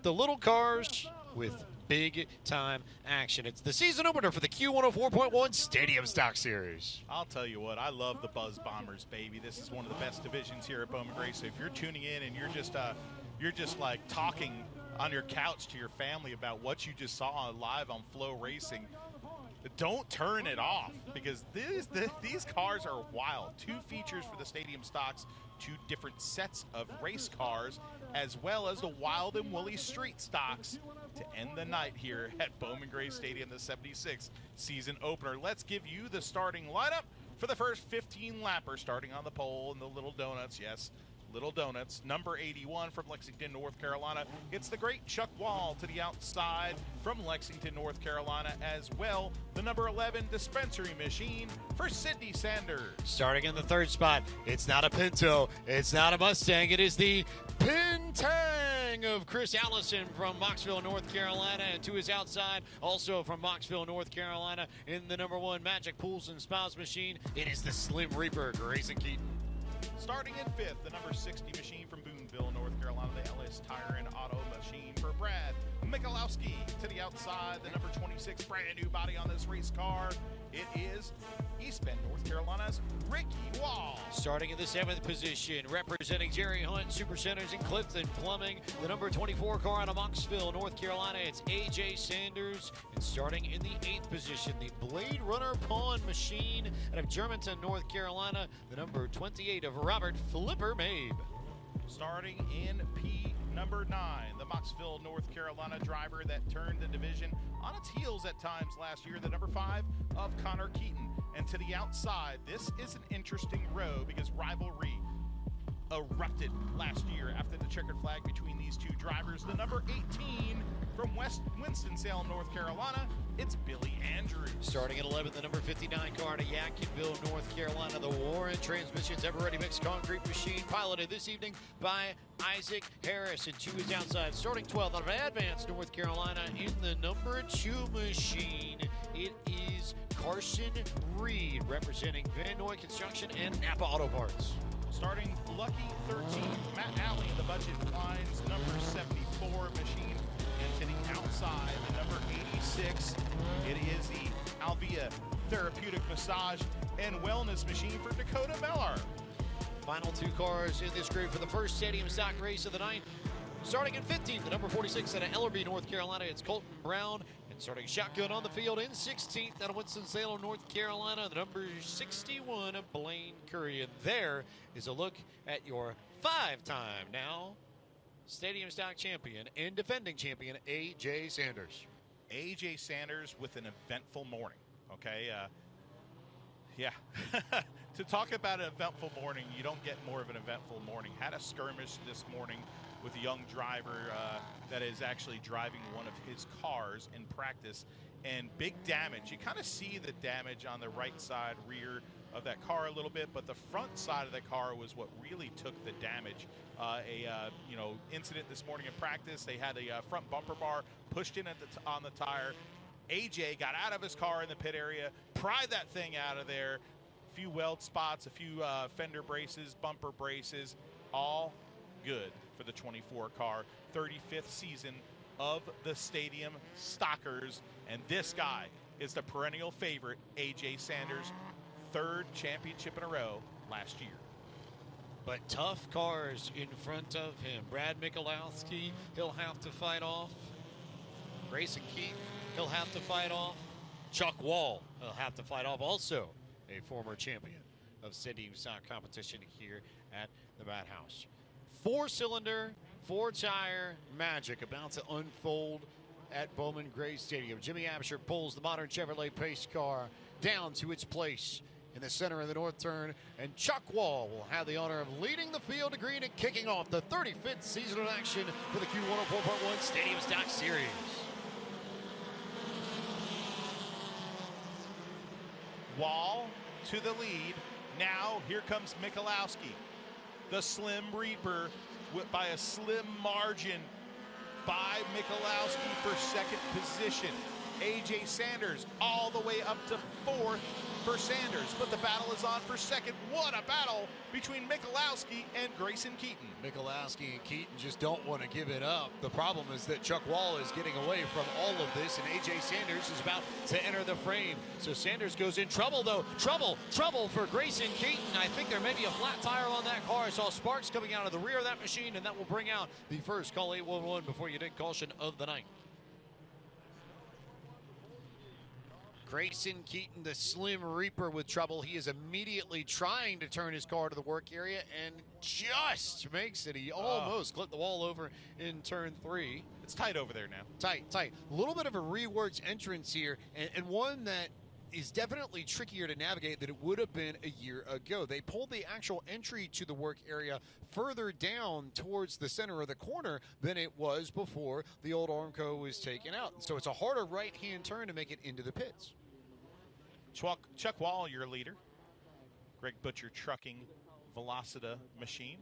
the little cars with big-time action. It's the season opener for the Q104.1 Stadium Stock Series. I'll tell you what, I love the Buzz Bombers, baby. This is one of the best divisions here at Bowman Gray. So if you're tuning in and you're just like talking on your couch to your family about what you just saw live on Flow Racing, don't turn it off, because these cars are wild. 2 features for the Stadium Stocks, 2 different sets of race cars, as well as the Wild and Woolly Street Stocks to end the night here at Bowman Gray Stadium, the 76th season opener. Let's give you the starting lineup for the first 15 lappers, starting on the pole in the Little Donuts. Yes, Little Donuts. Number 81 from Lexington, North Carolina. It's the great Chuck Wall to the outside from Lexington, North Carolina as well. The number 11 dispensary machine for Sydney Sanders. Starting in the 3rd spot, it's not a Pinto, it's not a Mustang, it is the Pintang of Chris Allison from Moxville, North Carolina. And to his outside, also from Moxville, North Carolina, in the number 1 Magic Pools and Spas machine, it is the Slim Reaper, Grayson Keaton. Starting in 5th, the number 60 machine from Boonville, North Carolina, the Ellis Tire and Auto machine for Brad Michalowski. To the outside, the number 26 brand new body on this race car. It is East Bend, North Carolina's Ricky Wall. Starting in the 7th position, representing Jerry Hunt Supercenters and Clifton Plumbing, the number 24 car out of Moxville, North Carolina, it's A.J. Sanders. And starting in the 8th position, the Blade Runner Pawn machine out of Germantown, North Carolina, the number 28 of Robert Flipper Mabe. Starting in P number 9, the Moxville, North Carolina driver that turned the division on its heels at times last year, the number 5 of Connor Keaton. And to the outside, this is an interesting row because rivalry erupted last year after the checkered flag between these two drivers. The number 18 from Winston-Salem, North Carolina, it's Billy Andrews. Starting at 11, the number 59 car to Yadkinville, North Carolina, the Warren Transmissions Ever-Ready Mixed Concrete Machine, piloted this evening by Isaac Harris. And 2 is outside. Starting 12 out of Advance, North Carolina, in the number 2 machine, it is Carson Reed, representing Van Noy Construction and Napa Auto Parts. Starting lucky 13, Matt Alley in the budget lines, number 74 machine. And to the outside, the number 86, it is the Alvia Therapeutic Massage and Wellness Machine for Dakota Mellar. Final 2 cars in this group for the first stadium stock race of the night. Starting in 15th, the number 46 out of Ellerby, North Carolina, it's Colton Brown. And starting shotgun on the field in 16th out of Winston-Salem, North Carolina, the number 61 of Blaine Curry. And there is a look at your 5-time now stadium stock champion and defending champion, A.J. Sanders. A.J. Sanders with an eventful morning, okay? Yeah. To talk about an eventful morning, you don't get more of an eventful morning. Had a skirmish this morning with a young driver that is actually driving one of his cars in practice, and big damage. You kind of see the damage on the right side rear of that car a little bit, but the front side of the car was what really took the damage. Incident this morning in practice. They had a front bumper bar pushed in on the tire. AJ got out of his car in the pit area, pried that thing out of there. A few weld spots, a few fender braces, bumper braces, all good for the 24 car, 35th season of the Stadium Stockers. And this guy is the perennial favorite, A.J. Sanders, 3rd championship in a row last year. But tough cars in front of him. Brad Michalowski, he'll have to fight off. Grayson Keith, he'll have to fight off. Chuck Wall, he'll have to fight off, also a former champion of Stadium Stock competition here at the Madhouse. 4-cylinder, 4-tire magic about to unfold at Bowman Gray Stadium. Jimmy Absher pulls the modern Chevrolet pace car down to its place in the center of the north turn, and Chuck Wall will have the honor of leading the field to green and kicking off the 35th season of action for the Q104.1 Stadium Stock Series. Wall to the lead. Now here comes Michalowski, the Slim Reaper, by a slim margin by Michalowski for 2nd position. A.J. Sanders all the way up to 4th for Sanders, but the battle is on for 2nd. What a battle between Michalowski and Grayson Keaton. Michalowski and Keaton just don't want to give it up. The problem is that Chuck Wall is getting away from all of this, and A.J. Sanders is about to enter the frame. So Sanders goes in trouble, though. Trouble for Grayson Keaton. I think there may be a flat tire on that car. I saw sparks coming out of the rear of that machine, and that will bring out the first call 811 before you take caution of the night. Grayson Keaton, the Slim Reaper, with trouble. He is immediately trying to turn his car to the work area and just makes it. He almost clipped the wall over in turn 3. It's tight over there now. Tight. A little bit of a reworked entrance here, and one that is definitely trickier to navigate than it would have been a year ago. They pulled the actual entry to the work area further down towards the center of the corner than it was before the old Armco was taken out. So it's a harder right-hand turn to make it into the pits. Chuck Wall, your leader. Greg Butcher Trucking Velocita machine.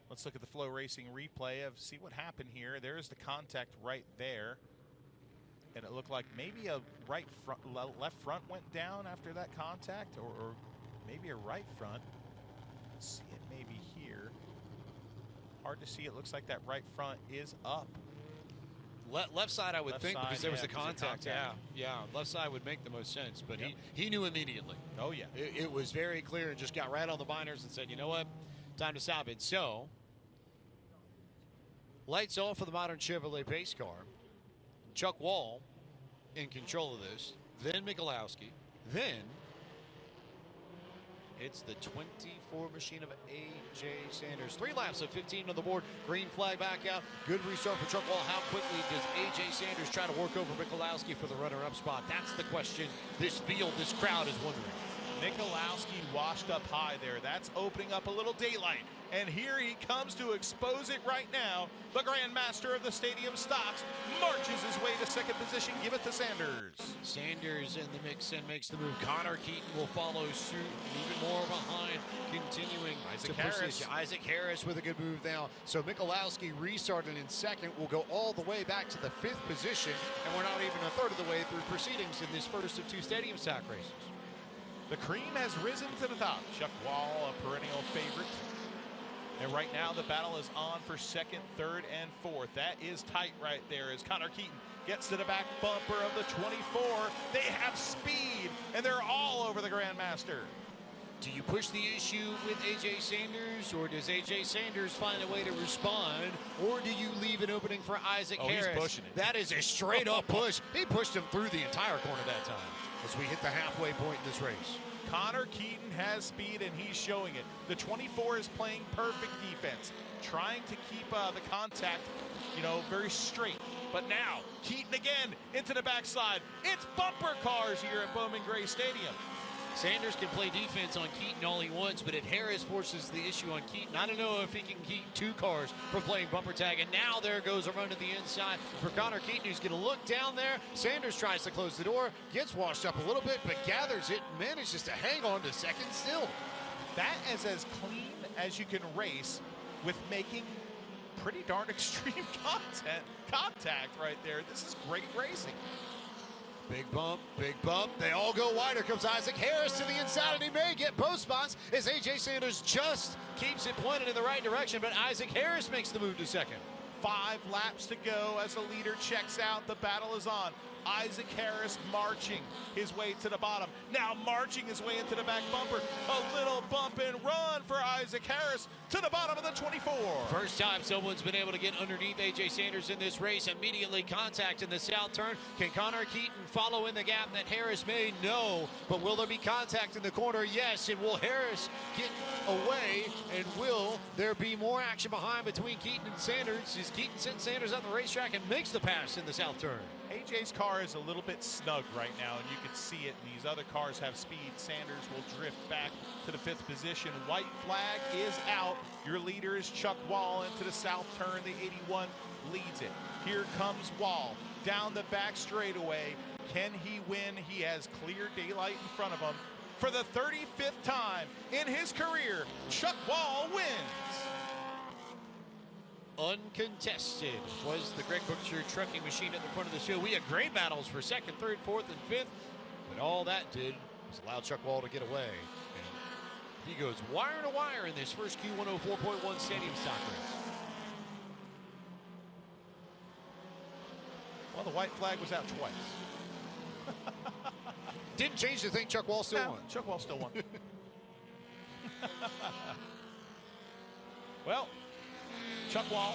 Let's look at the Flow Racing replay of see what happened here. There's the contact right there. And it looked like maybe a left front went down after that contact, or maybe a right front. Let's see it maybe here. Hard to see. It looks like that right front is up. Left side, I would think, side, because there was yeah, the contact. Yeah. Left side would make the most sense, but he knew immediately. Oh, yeah. It was very clear and just got right on the binders and said, you know what, time to stop it. So, lights off for the modern Chevrolet pace car. Chuck Wall in control of this. Then Michalowski. Then It's the 24 machine of A.J. Sanders. 3 laps of 15 on the board. Green flag back out. Good restart for Chuck Wall. How quickly does A.J. Sanders try to work over Michalowski for the runner-up spot? That's the question this field, this crowd is wondering. Michalowski washed up high there. That's opening up a little daylight. And here he comes to expose it right now. The Grandmaster of the Stadium Stocks marches his way to second position. Give it to Sanders. Sanders in the mix and makes the move. Connor Keaton will follow suit, moving more behind, continuing Isaac to Harris. position. Isaac Harris with a good move now. So Michalowski restarted in second, will go all the way back to the 5th position, and we're not even a third of the way through proceedings in this first of 2 Stadium Stock races. The cream has risen to the top. Chuck Wall, a perennial favorite. And right now the battle is on for second, third, and fourth. That is tight right there as Connor Keaton gets to the back bumper of the 24. They have speed, and they're all over the Grandmaster. Do you push the issue with A.J. Sanders, or does A.J. Sanders find a way to respond, or do you leave an opening for Isaac Harris? He's pushing it. That is a straight-up push. He pushed him through the entire corner that time as we hit the halfway point in this race. Connor Keaton has speed, and he's showing it. The 24 is playing perfect defense, trying to keep the contact, very straight. But now, Keaton again into the backslide. It's bumper cars here at Bowman Gray Stadium. Sanders can play defense on Keaton all he wants, but if Harris forces the issue on Keaton, I don't know if he can keep 2 cars from playing bumper tag. And now there goes a run to the inside for Connor Keaton, who's going to look down there. Sanders tries to close the door, gets washed up a little bit, but gathers it, manages to hang on to second still. That is as clean as you can race with making pretty darn extreme contact right there. This is great racing. Big bump, big bump. They all go wide. Here comes Isaac Harris to the inside, and he may get both spots as A.J. Sanders just keeps it pointed in the right direction, but Isaac Harris makes the move to second. 5 laps to go as the leader checks out. The battle is on. Isaac Harris marching his way to the bottom. Now marching his way into the back bumper. A little bump and run for Isaac Harris to the bottom of the 24. First time someone's been able to get underneath A.J. Sanders in this race. Immediately contact in the south turn. Can Connor Keaton follow in the gap that Harris made? No. But will there be contact in the corner? Yes. And will Harris get away? And will there be more action behind between Keaton and Sanders? As Keaton sends Sanders on the racetrack and makes the pass in the south turn. AJ's car is a little bit snug right now, and you can see it. And these other cars have speed. Sanders will drift back to the 5th position. White flag is out. Your leader is Chuck Wall into the south turn. The 81 leads it. Here comes Wall down the back straightaway. Can he win? He has clear daylight in front of him. For the 35th time in his career, Chuck Wall wins. Uncontested was the Greg Butcher trucking machine at the front of the show. We had great battles for 2nd, 3rd, 4th, and 5th, but all that did was allow Chuck Wall to get away. And he goes wire to wire in this first Q104.1 Stadium Stock race. Well, the white flag was out twice. Didn't change the thing. Chuck Wall still won. Chuck Wall still won. Well, Chuck Wall,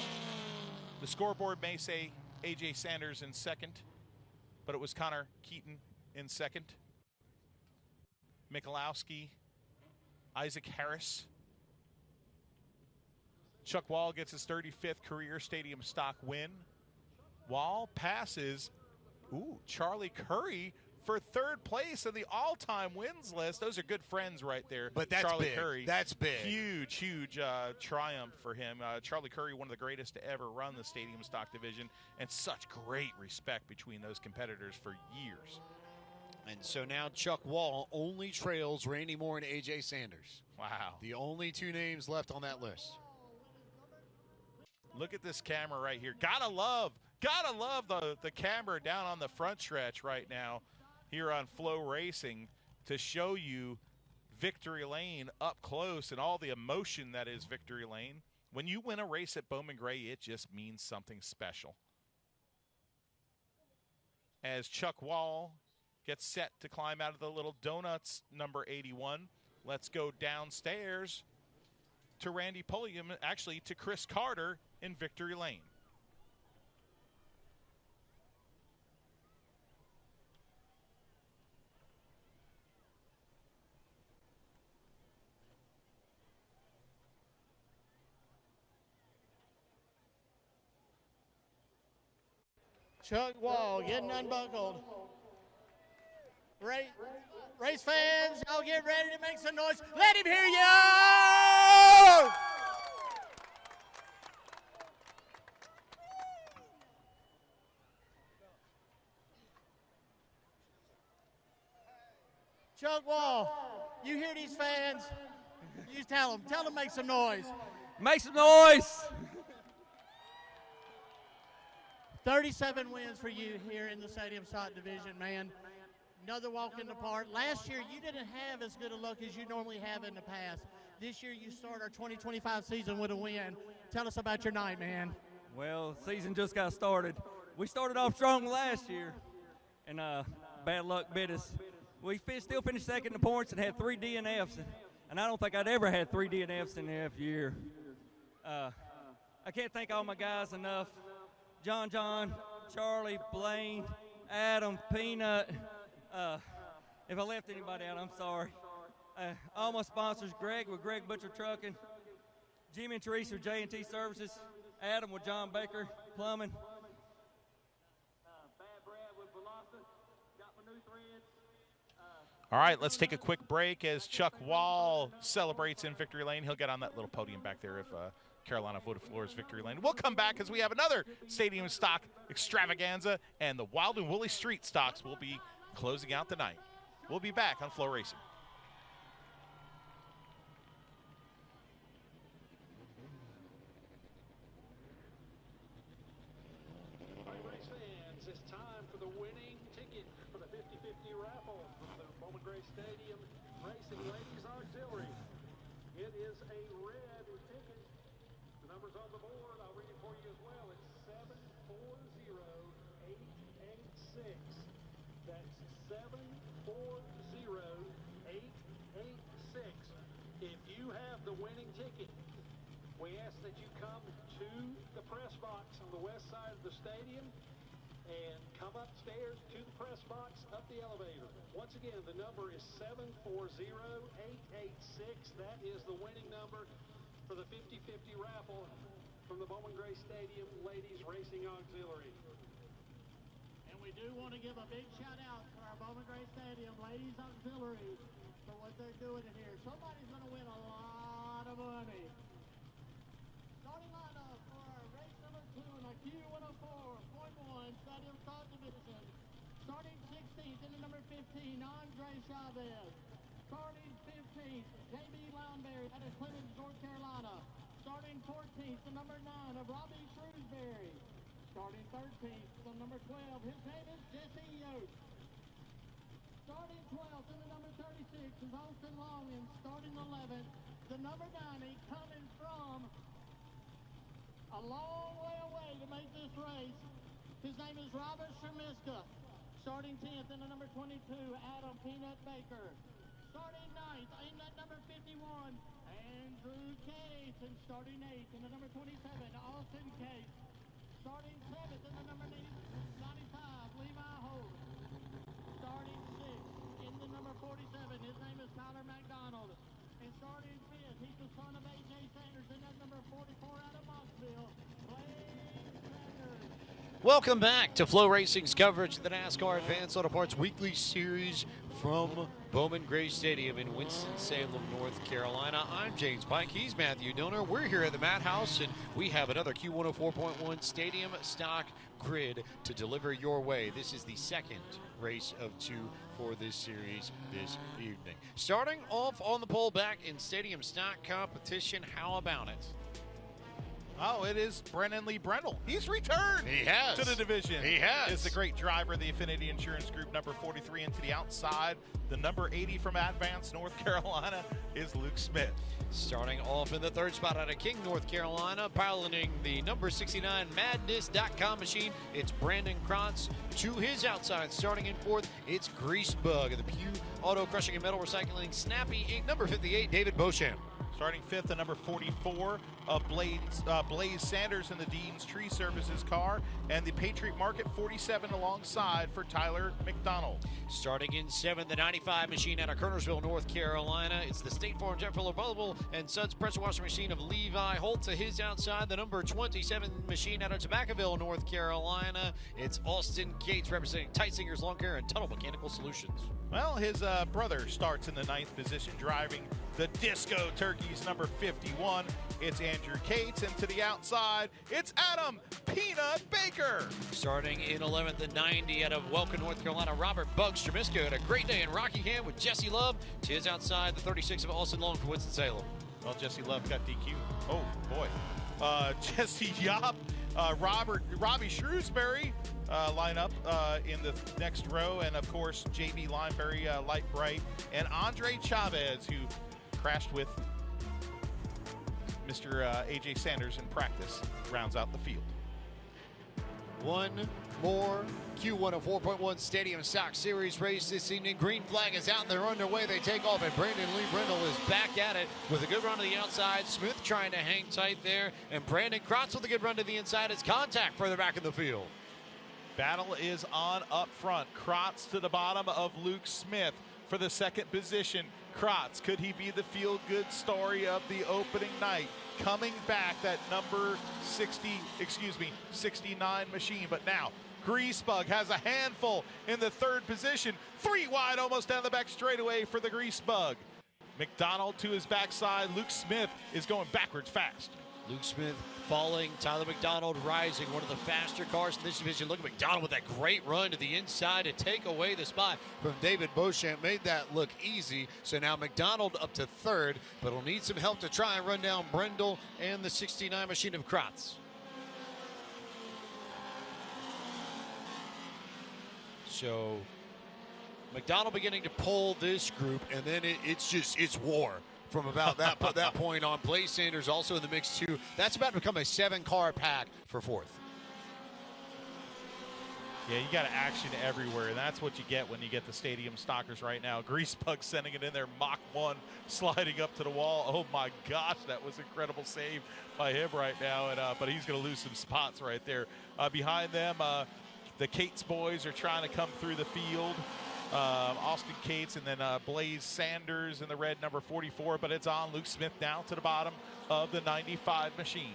the scoreboard may say A.J. Sanders in second, but it was Connor Keaton in second. Michalowski, Isaac Harris. Chuck Wall gets his 35th career Stadium Stock win. Wall passes, Charlie Curry for 3rd place in the all-time wins list. Those are good friends right there. But that's Charlie big. Curry. That's big. Huge triumph for him. Charlie Curry, one of the greatest to ever run the Stadium Stock division, and such great respect between those competitors for years. And so now Chuck Wall only trails Randy Moore and A.J. Sanders. Wow. The only 2 names left on that list. Look at this camera right here. Gotta love the camera down on the front stretch right now here on Flow Racing to show you Victory Lane up close and all the emotion that is Victory Lane. When you win a race at Bowman Gray, it just means something special. As Chuck Wall gets set to climb out of the little donuts, number 81, let's go downstairs to Randy Pulliam, actually to Chris Carter in Victory Lane. Chuck Wall getting unbuckled. Race fans, y'all get ready to make some noise. Let him hear you! Chuck Wall, you hear these fans? You tell them make some noise. Make some noise! 37 wins for you here in the Stadium Stock Division, man. Another walk in the park. Last year, you didn't have as good a luck as you normally have in the past. This year, you start our 2025 season with a win. Tell us about your night, man. Well, season just got started. We started off strong last year, and bad luck bit us. We still finished second in the points and had 3 DNFs, and I don't think I'd ever had 3 DNFs in half a year. I can't thank all my guys enough. John, Charlie, Blaine, Adam, Peanut. If I left anybody out, I'm sorry. All my sponsors, Greg with Greg Butcher Trucking, Jimmy and Teresa with J&T Services, Adam with John Baker Plumbing. Bad Brad with Velocity, got my new threads. All right, let's take a quick break as Chuck Wall celebrates in Victory Lane. He'll get on that little podium back there if Carolina voted for his Victory Lane. We'll come back as we have another Stadium Stock extravaganza, and the Wild and Woolly Street Stocks will be closing out the night. We'll be back on Flow Racing. All right, race fans, it's time for the winning ticket for the 50-50 raffle from the Bowman Gray Stadium Racing Ladies Auxiliary. It is a red ticket. The number's on the board. I'll read it for you as well. It's 740886. That's 740886. If you have the winning ticket, we ask that you come to the press box on the west side of the stadium and come upstairs to the press box, up the elevator. Once again, the number is 740886. That is the winning number for the 50-50 raffle from the Bowman Gray Stadium Ladies Racing Auxiliary. And we do want to give a big shout out to our Bowman Gray Stadium Ladies Auxiliary for what they're doing in here. Somebody's going to win a lot of money. Starting lineup for race number 2 in the Q104.1 Stadium Stock Division. Starting 16th in the number 15, Andre Chavez. Starting 15th, J.B. Lownberry out of Clemens, North Carolina. Starting 14th, the number 9 of Robbie Shrewsbury. Starting 13th, the number 12, his name is Jesse Yost. Starting 12th in the number 36 is Austin Long, and starting 11th, the number 90 coming from a long way away to make this race. His name is Robert Shermiska. Starting 10th in the number 22, Adam Peanut Baker. Starting 9th in that number 51, Andrew Case. And starting 8th in the number 27, Austin Case. Starting 7th in the number 95, Levi Holt. Starting 6th in the number 47, his name is Tyler McDonald. And starting 5th, he's the son of A.J. Sanders in that number 44 out of Mossville, Blaine Sanders. Welcome back to Flow Racing's coverage of the NASCAR Advanced Auto Parts Weekly Series from Bowman Gray Stadium in Winston-Salem, North Carolina. I'm James Pike. He's Matthew Donor. We're here at the Madhouse, and we have another Q104.1 Stadium Stock Grid to deliver your way. This is the second race of 2 for this series this evening. Starting off on the pole back in Stadium Stock competition, how about it? Oh, it is Brennan Lee Brendel. He's returned He has. to the division. He has. Is the great driver, the Affinity Insurance Group, number 43 into the outside. The number 80 from Advance, North Carolina, is Luke Smith. Starting off in the third spot out of King, North Carolina, piloting the number 69 Madness.com machine, it's Brandon Krantz. To his outside, starting in fourth, it's Greasebug of the Pew Auto Crushing and Metal Recycling Snappy Inc., number 58, David Beauchamp. Starting fifth, the number 44, of Blaze Sanders in the Dean's Tree Services car, and the Patriot Market 47 alongside for Tyler McDonald. Starting in 7th, the 95 machine out of Kernersville, North Carolina. It's the State Farm Jet Filler Bubble and Sons pressure washer machine of Levi Holt. To his outside, the number 27 machine out of Tobaccoville, North Carolina. It's Austin Gates representing Tight Singers Lawn Care and Tunnel Mechanical Solutions. Well, his brother starts in the 9th position, driving the Disco Turkeys, number 51. It's Andrew Cates, and to the outside, it's Adam Peanut Baker. Starting in 11th, the 90 out of Welcome, North Carolina, Robert Bugs Stramisco had a great day in Rockingham with Jesse Love. To his outside, the 36 of Austin Long for Winston-Salem. Well, Jesse Love got DQ. Oh, boy. Jesse Yop, Robbie Shrewsbury line up in the next row, and of course JB Lineberry, Light Bright, and Andre Chavez, who crashed with Mr. AJ Sanders in practice, rounds out the field. One more Q104.1 Stadium Stock Series race this evening. Green flag is out and they're underway. They take off, and Brandon Lee Brindle is back at it with a good run to the outside. Smith trying to hang tight there, and Brandon Krotz with a good run to the inside. It's contact further back in the field. Battle is on up front. Krotz to the bottom of Luke Smith for the 2nd position. Krotz, could he be the feel-good story of the opening night? Coming back, that number 69 machine, but now Greasebug has a handful in the 3rd position. 3 wide, almost down the back straightaway for the Greasebug. McDonald to his backside. Luke Smith is going backwards fast. Luke Smith falling, Tyler McDonald rising, one of the faster cars in this division. Look at McDonald with that great run to the inside to take away the spot from David Beauchamp. Made that look easy. So now McDonald up to 3rd, but will need some help to try and run down Brindle and the 69 machine of Krotz. So McDonald beginning to pull this group, and then it's war from about that point on. Blaze Sanders also in the mix too. That's about to become a 7-car pack for 4th. Yeah, you got action everywhere, and that's what you get when you get the stadium stockers right now. Greasebug sending it in there, Mach 1 sliding up to the wall. Oh my gosh, that was incredible save by him right now, and but he's going to lose some spots right there. Behind them, the Cates boys are trying to come through the field. Austin Cates and then Blaze Sanders in the red number 44, but it's on Luke Smith now to the bottom of the 95 machine.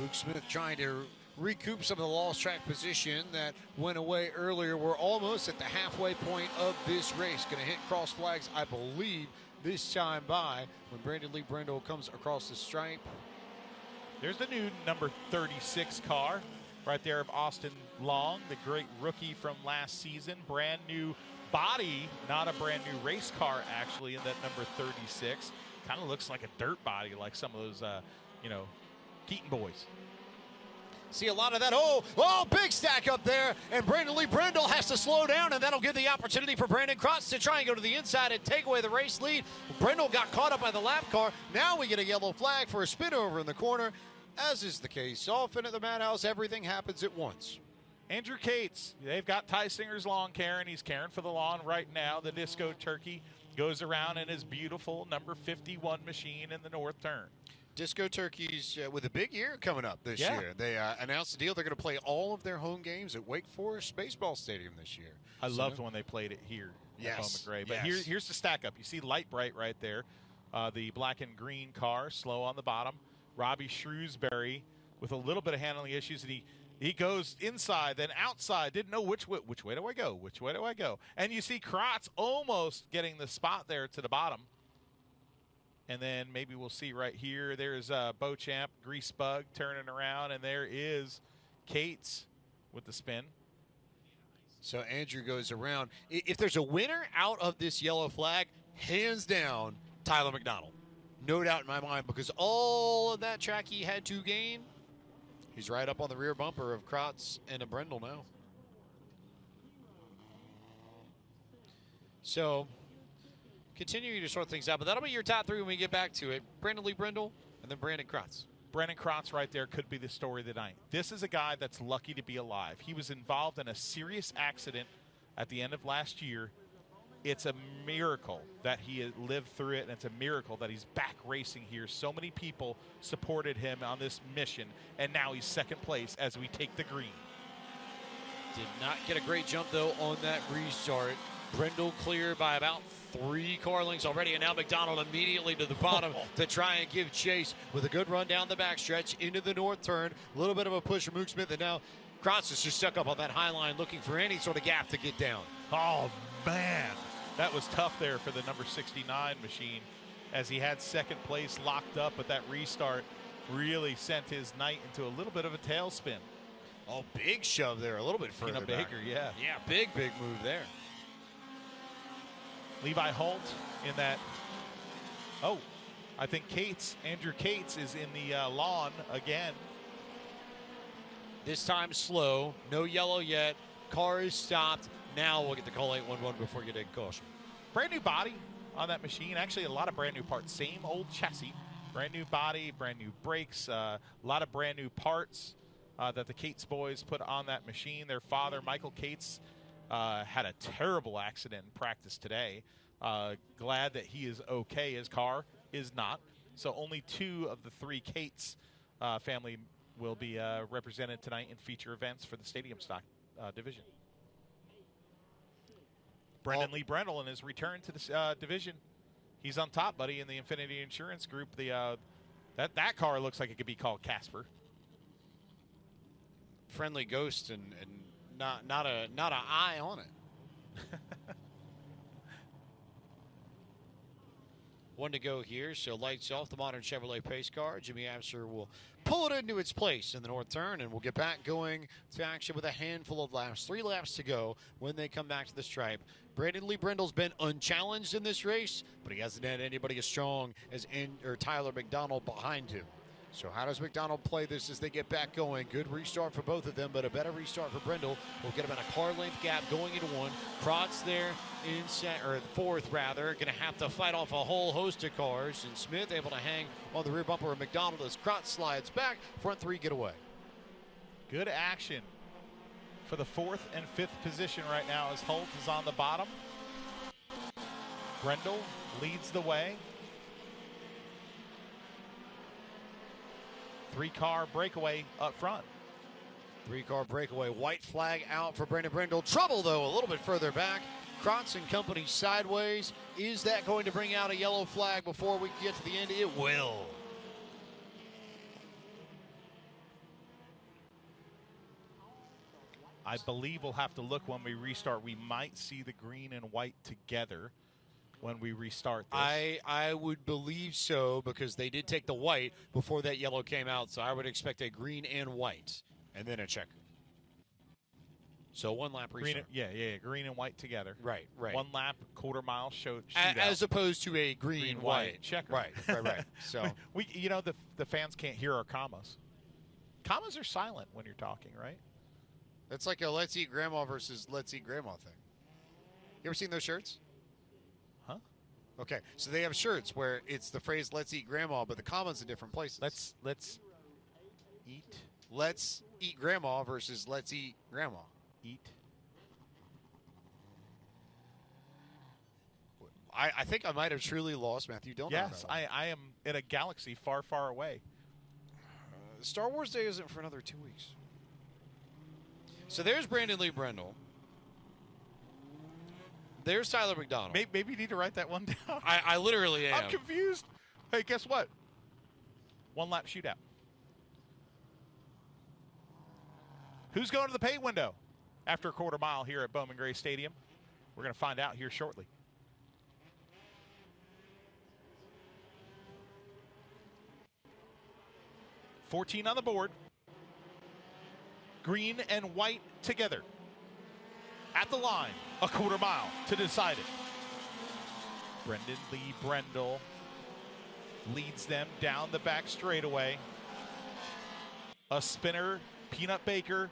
Luke Smith trying to recoup some of the lost track position that went away earlier. We're almost at the halfway point of this race. Going to hit cross flags, I believe, this time by when Brandon Lee Brindle comes across the stripe. There's the new number 36 car right there of Austin Long, the great rookie from last season. Brand new body, not a brand new race car actually, in that number 36. Kind of looks like a dirt body, like some of those, Keaton boys. See a lot of that. Oh, big stack up there. And Brandon Lee Brindle has to slow down, and that'll give the opportunity for Brandon Krotz to try and go to the inside and take away the race lead. Brindle got caught up by the lap car. Now we get a yellow flag for a spin over in the corner. As is the case often at the Madhouse, everything happens at once. Andrew Cates, they've got Ty Singer's lawn care, and he's caring for the lawn right now. The Disco Turkey goes around in his beautiful number 51 machine in the north turn. Disco Turkeys with a big year coming up this year. They announced the deal. They're going to play all of their home games at Wake Forest Baseball Stadium this year. I loved when they played it here at Bowman Gray. But here's the stack up. You see Light Bright right there, the black and green car, slow on the bottom. Robbie Shrewsbury with a little bit of handling issues, and he goes inside, then outside. Didn't know which way do I go? Which way do I go? And you see Krotz almost getting the spot there to the bottom. And then maybe we'll see right here. There's Beauchamp, Greasebug turning around, and there is Cates with the spin. So Andrew goes around. If there's a winner out of this yellow flag, hands down, Tyler McDonald. No doubt in my mind, because all of that track he had to gain, he's right up on the rear bumper of Krotz and a Brindle now. So, continuing to sort things out, but that'll be your top 3 when we get back to it. Brandon Lee Brindle and then Brandon Krotz. Brandon Krotz right there could be the story of the night. This is a guy that's lucky to be alive. He was involved in a serious accident at the end of last year It's a miracle that he had lived through it, and it's a miracle that he's back racing here. So many people supported him on this mission, and now he's second place as we take the green. Did not get a great jump, though, on that restart. Brindle clear by about 3 car lengths already, and now McDonald immediately to the bottom to try and give chase with a good run down the backstretch into the north turn. A little bit of a push from Mook Smith, and now Krotz is just stuck up on that high line looking for any sort of gap to get down. Oh, man. That was tough there for the number 69 machine as he had second place locked up, but that restart really sent his night into a little bit of a tailspin. Oh, big shove there, a little bit further back. Baker, yeah. Yeah, big move there. Levi Holt in that. Oh, I think Andrew Cates is in the lawn again. This time slow, no yellow yet. Car is stopped. Now we'll get the call 811 before you take caution. Brand new body on that machine. Actually, a lot of brand new parts. Same old chassis. Brand new body, brand new brakes, a lot of brand new parts that the Cates boys put on that machine. Their father, Michael Cates, had a terrible accident in practice today. Glad that he is okay. His car is not. So only 2 of the 3 Cates family will be represented tonight in feature events for the stadium stock division. Brendan Lee Brendel in his return to this division. He's on top, buddy, in the Infinity Insurance Group. That car looks like it could be called Casper. Friendly ghost and not an eye on it. One to go here, so lights off the modern Chevrolet pace car. Jimmy Abser will pull it into its place in the north turn, and we'll get back going to action with a handful of laps. 3 laps to go when they come back to the stripe. Brandon Lee Brendel's been unchallenged in this race, but he hasn't had anybody as strong as Tyler McDonald behind him. So how does McDonald play this as they get back going? Good restart for both of them, but a better restart for Brendel. We'll get about a car length gap going into 1. Krotz there in fourth, rather. Going to have to fight off a whole host of cars. And Smith able to hang on the rear bumper of McDonald as Krotz slides back. Front 3 get away. Good action for the 4th and 5th position right now as Holt is on the bottom. Brendel leads the way. 3-car breakaway up front. 3-car breakaway. White flag out for Brandon Brendel. Trouble, though, a little bit further back. Krotz and company sideways. Is that going to bring out a yellow flag before we get to the end? It will. I believe we'll have to look when we restart. We might see the green and white together when we restart this. I would believe so, because they did take the white before that yellow came out, so I would expect a green and white, and then a checker. So 1 lap restart. Green and white together. Right. 1 lap, quarter mile shootout. As opposed to a green white checker. Right. So the fans can't hear our commas. Commas are silent when you're talking, right? That's like a Let's Eat Grandma versus Let's Eat Grandma thing. You ever seen those shirts? Huh? Okay, so they have shirts where it's the phrase "Let's eat grandma," but the commas in different places. Let's eat grandma versus let's eat grandma. Eat. I think I might have truly lost Matthew. Yes, I am in a galaxy far, far away. Star Wars Day isn't for another 2 weeks. So there's Brandon Lee Brendel. There's Tyler McDonald. Maybe you need to write that one down. I literally am. I'm confused. Hey, guess what? 1 lap shootout. Who's going to the pay window after a quarter mile here at Bowman Gray Stadium? We're going to find out here shortly. $14 on the board. Green and white together. At the line, a quarter mile to decide it. Brendan Lee Brendel leads them down the back straightaway. A spinner, Peanut Baker,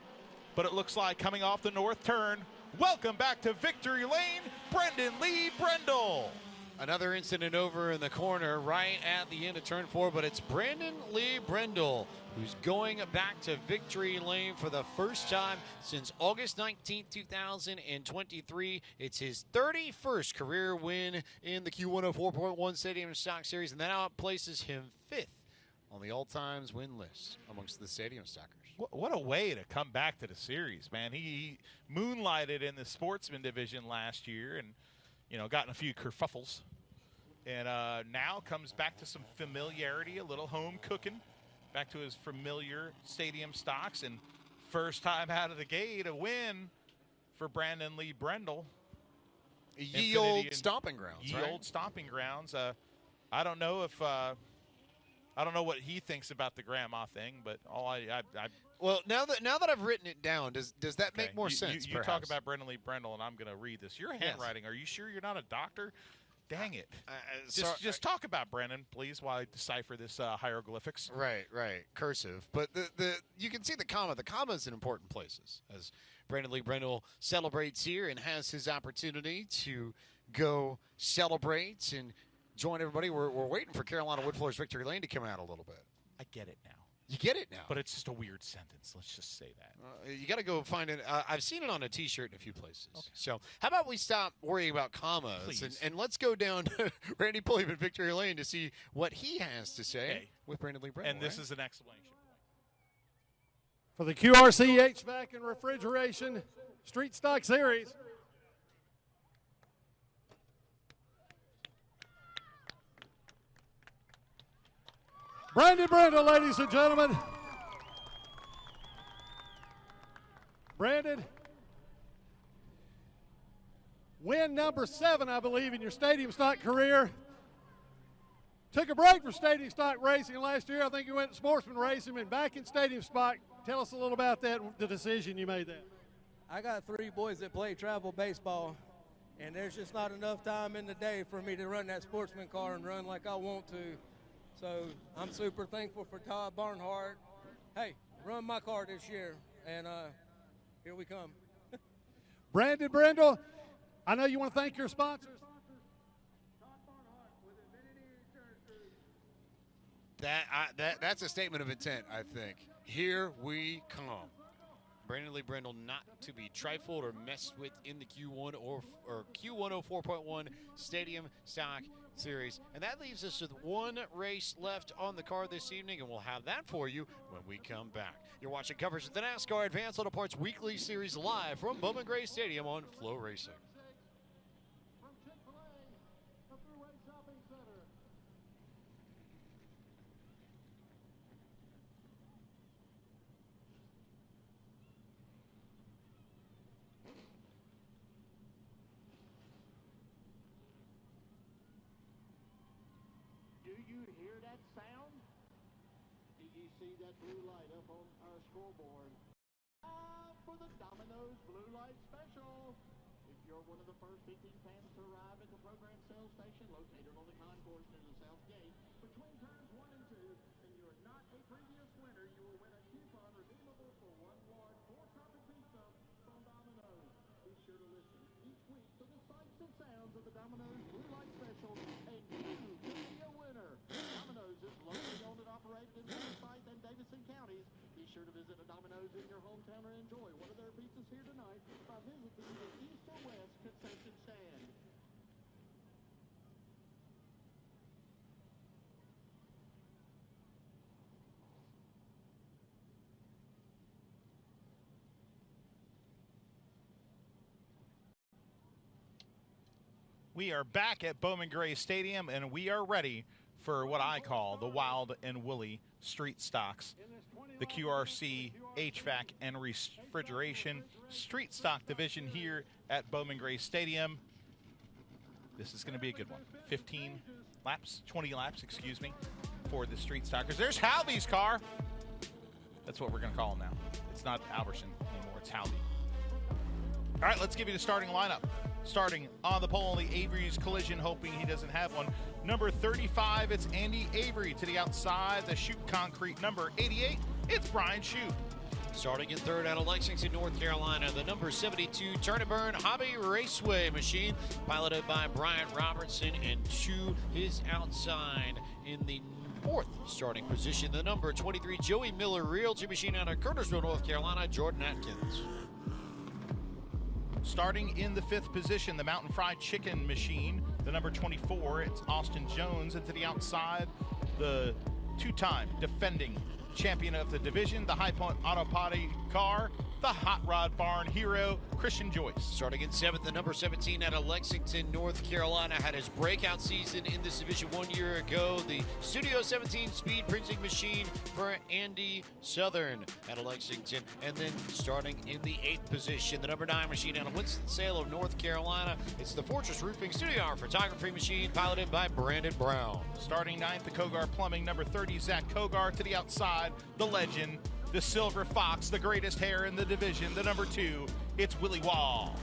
but it looks like coming off the north turn. Welcome back to victory lane, Brendan Lee Brendel. Another incident over in the corner right at the end of turn 4, but it's Brandon Lee Brindle who's going back to victory lane for the first time since August 19, 2023. It's his 31st career win in the Q104.1 Stadium Stock Series, and that now places him 5th on the all-times win list amongst the Stadium Stockers. What a way to come back to the series, man. He moonlighted in the Sportsman division last year and, gotten a few kerfuffles. And now comes back to some familiarity, a little home cooking, back to his familiar Stadium Stocks. And first time out of the gate, a win for Brandon Lee Brindle. Ye old stomping grounds, Ye right? old stomping grounds. I don't know if I don't know what he thinks about the grandma thing, but well, now that I've written it down, does that make more sense? You talk about Brandon Lee Brindle, and I'm going to read this. Your handwriting. Yes. Are you sure you're not a doctor? Dang it! Just talk about Brennan, please, while I decipher this hieroglyphics. Right, cursive. But the you can see the comma. The comma is in important places as Brandon Lee Brindle celebrates here and has his opportunity to go celebrate and join everybody. We're waiting for Carolina Woodfloor's victory lane to come out a little bit. I get it now. You get it now. But it's just a weird sentence. Let's just say that. You got to go find it. I've seen it on a T-shirt in a few places. Okay. So how about we stop worrying about commas and let's go down to Randy Pulliam at Victory Lane to see what he has to say with Brandon Lee Brindle. And this is an exclamation point. For the QRC HVAC and Refrigeration Street Stock Series, Brandon Brindle, ladies and gentlemen. Brandon, win number 7, I believe, in your Stadium Stock career. Took a break from Stadium Stock racing last year. I think you went to Sportsman racing and back in Stadium Stock. Tell us a little about that, the decision you made that. I got 3 boys that play travel baseball, and there's just not enough time in the day for me to run that Sportsman car and run like I want to. So I'm super thankful for Todd Barnhart. Hey, run my car this year, and here we come. Brandon Brindle, I know you want to thank your sponsors. That's a statement of intent, I think. Here we come. Brandon Lee Brindle not to be trifled or messed with in the Q1 or Q104.1 Stadium Stock Series. And that leaves us with 1 race left on the card this evening, and we'll have that for you when we come back. You're watching coverage of the NASCAR Advanced Auto Parts Weekly Series live from Bowman Gray Stadium on Flow Racing. See that blue light up on our scoreboard. For the Domino's Blue Light Special. If you're one of the first 15 fans to arrive at the program sales station located on the concourse near the south gate between turns 1 and 2, and you're not a previous winner, you will win a coupon redeemable for 1 large 4-topping pizza from Domino's. Be sure to listen each week to the sights and sounds of the Domino's Blue Light Special, and you can be a winner. Domino's is locally owned and operated in Forsyth and Davidson counties. Be sure to visit a Domino's in your hometown or enjoy one of their pizzas here tonight by visiting the East or West concession stand. We are back at Bowman Gray Stadium, and we are ready for what I call the Wild and Woolly Street Stocks. The QRC HVAC and Refrigeration Street Stock Division here at Bowman Gray Stadium. This is going to be a good one. 20 laps, excuse me, for the Street Stockers. There's Halby's car. That's what we're going to call him now. It's not Alberson anymore, it's Halby. All right, let's give you the starting lineup. Starting on the pole, the Avery's Collision, hoping he doesn't have one. Number 35, it's Andy Avery. To the outside, the Shoot Concrete. Number 88, it's Brian Shoot. Starting in third out of Lexington, North Carolina, the number 72 Turn and Burn Hobby Raceway machine, piloted by Brian Robertson, and to his outside in the fourth starting position, the number 23 Joey Miller Realty machine out of Kernersville, North Carolina, Jordan Atkins. Starting in the fifth position, the Mountain Fried Chicken machine, the number 24, it's Austin Jones. And to the outside, the two-time defending champion of the division, the High Point Auto Potty car, the Hot Rod Barn hero, Christian Joyce. Starting in seventh, the number 17 out of Lexington, North Carolina, had his breakout season in this division 1 year ago. The Studio 17 speed printing machine for Andy Southern out of Lexington. And then starting in the eighth position, the number 9 machine out of Winston-Salem, North Carolina. It's the Fortress Roofing Studio Hour photography machine, piloted by Brandon Brown. Starting ninth, the Kogar Plumbing, number 30, Zach Kogar. To the outside, the legend, the Silver Fox, the greatest hair in the division, the number 2, it's Willie Wall.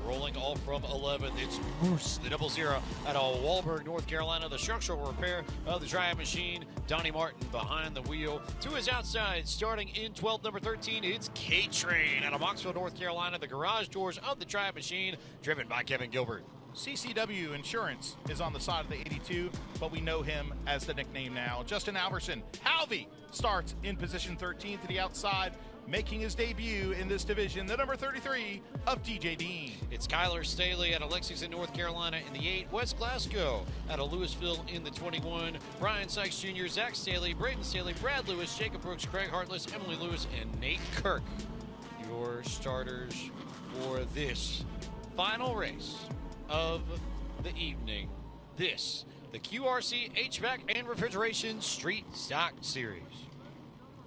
Rolling all from 11th, it's Moose, the 00 out of Walberg, North Carolina. The structural repair of the Triad machine, Donnie Martin behind the wheel. To his outside, starting in 12th, number 13, it's K-Train out of Moxville, North Carolina. The garage doors of the Triad machine, driven by Kevin Gilbert. CCW Insurance is on the side of the 82, but we know him as the nickname now. Justin Alverson, Halvey, starts in position 13 to the outside, making his debut in this division, the number 33 of DJ Dean. It's Kyler Staley out of Lexington, North Carolina in the 8. Wes Glasgow out of Louisville in the 21. Brian Sykes Jr., Zach Staley, Braden Staley, Brad Lewis, Jacob Brooks, Craig Hartless, Emily Lewis, and Nate Kirk. Your starters for this final race of the evening. This, the QRC HVAC and Refrigeration Street Stock Series.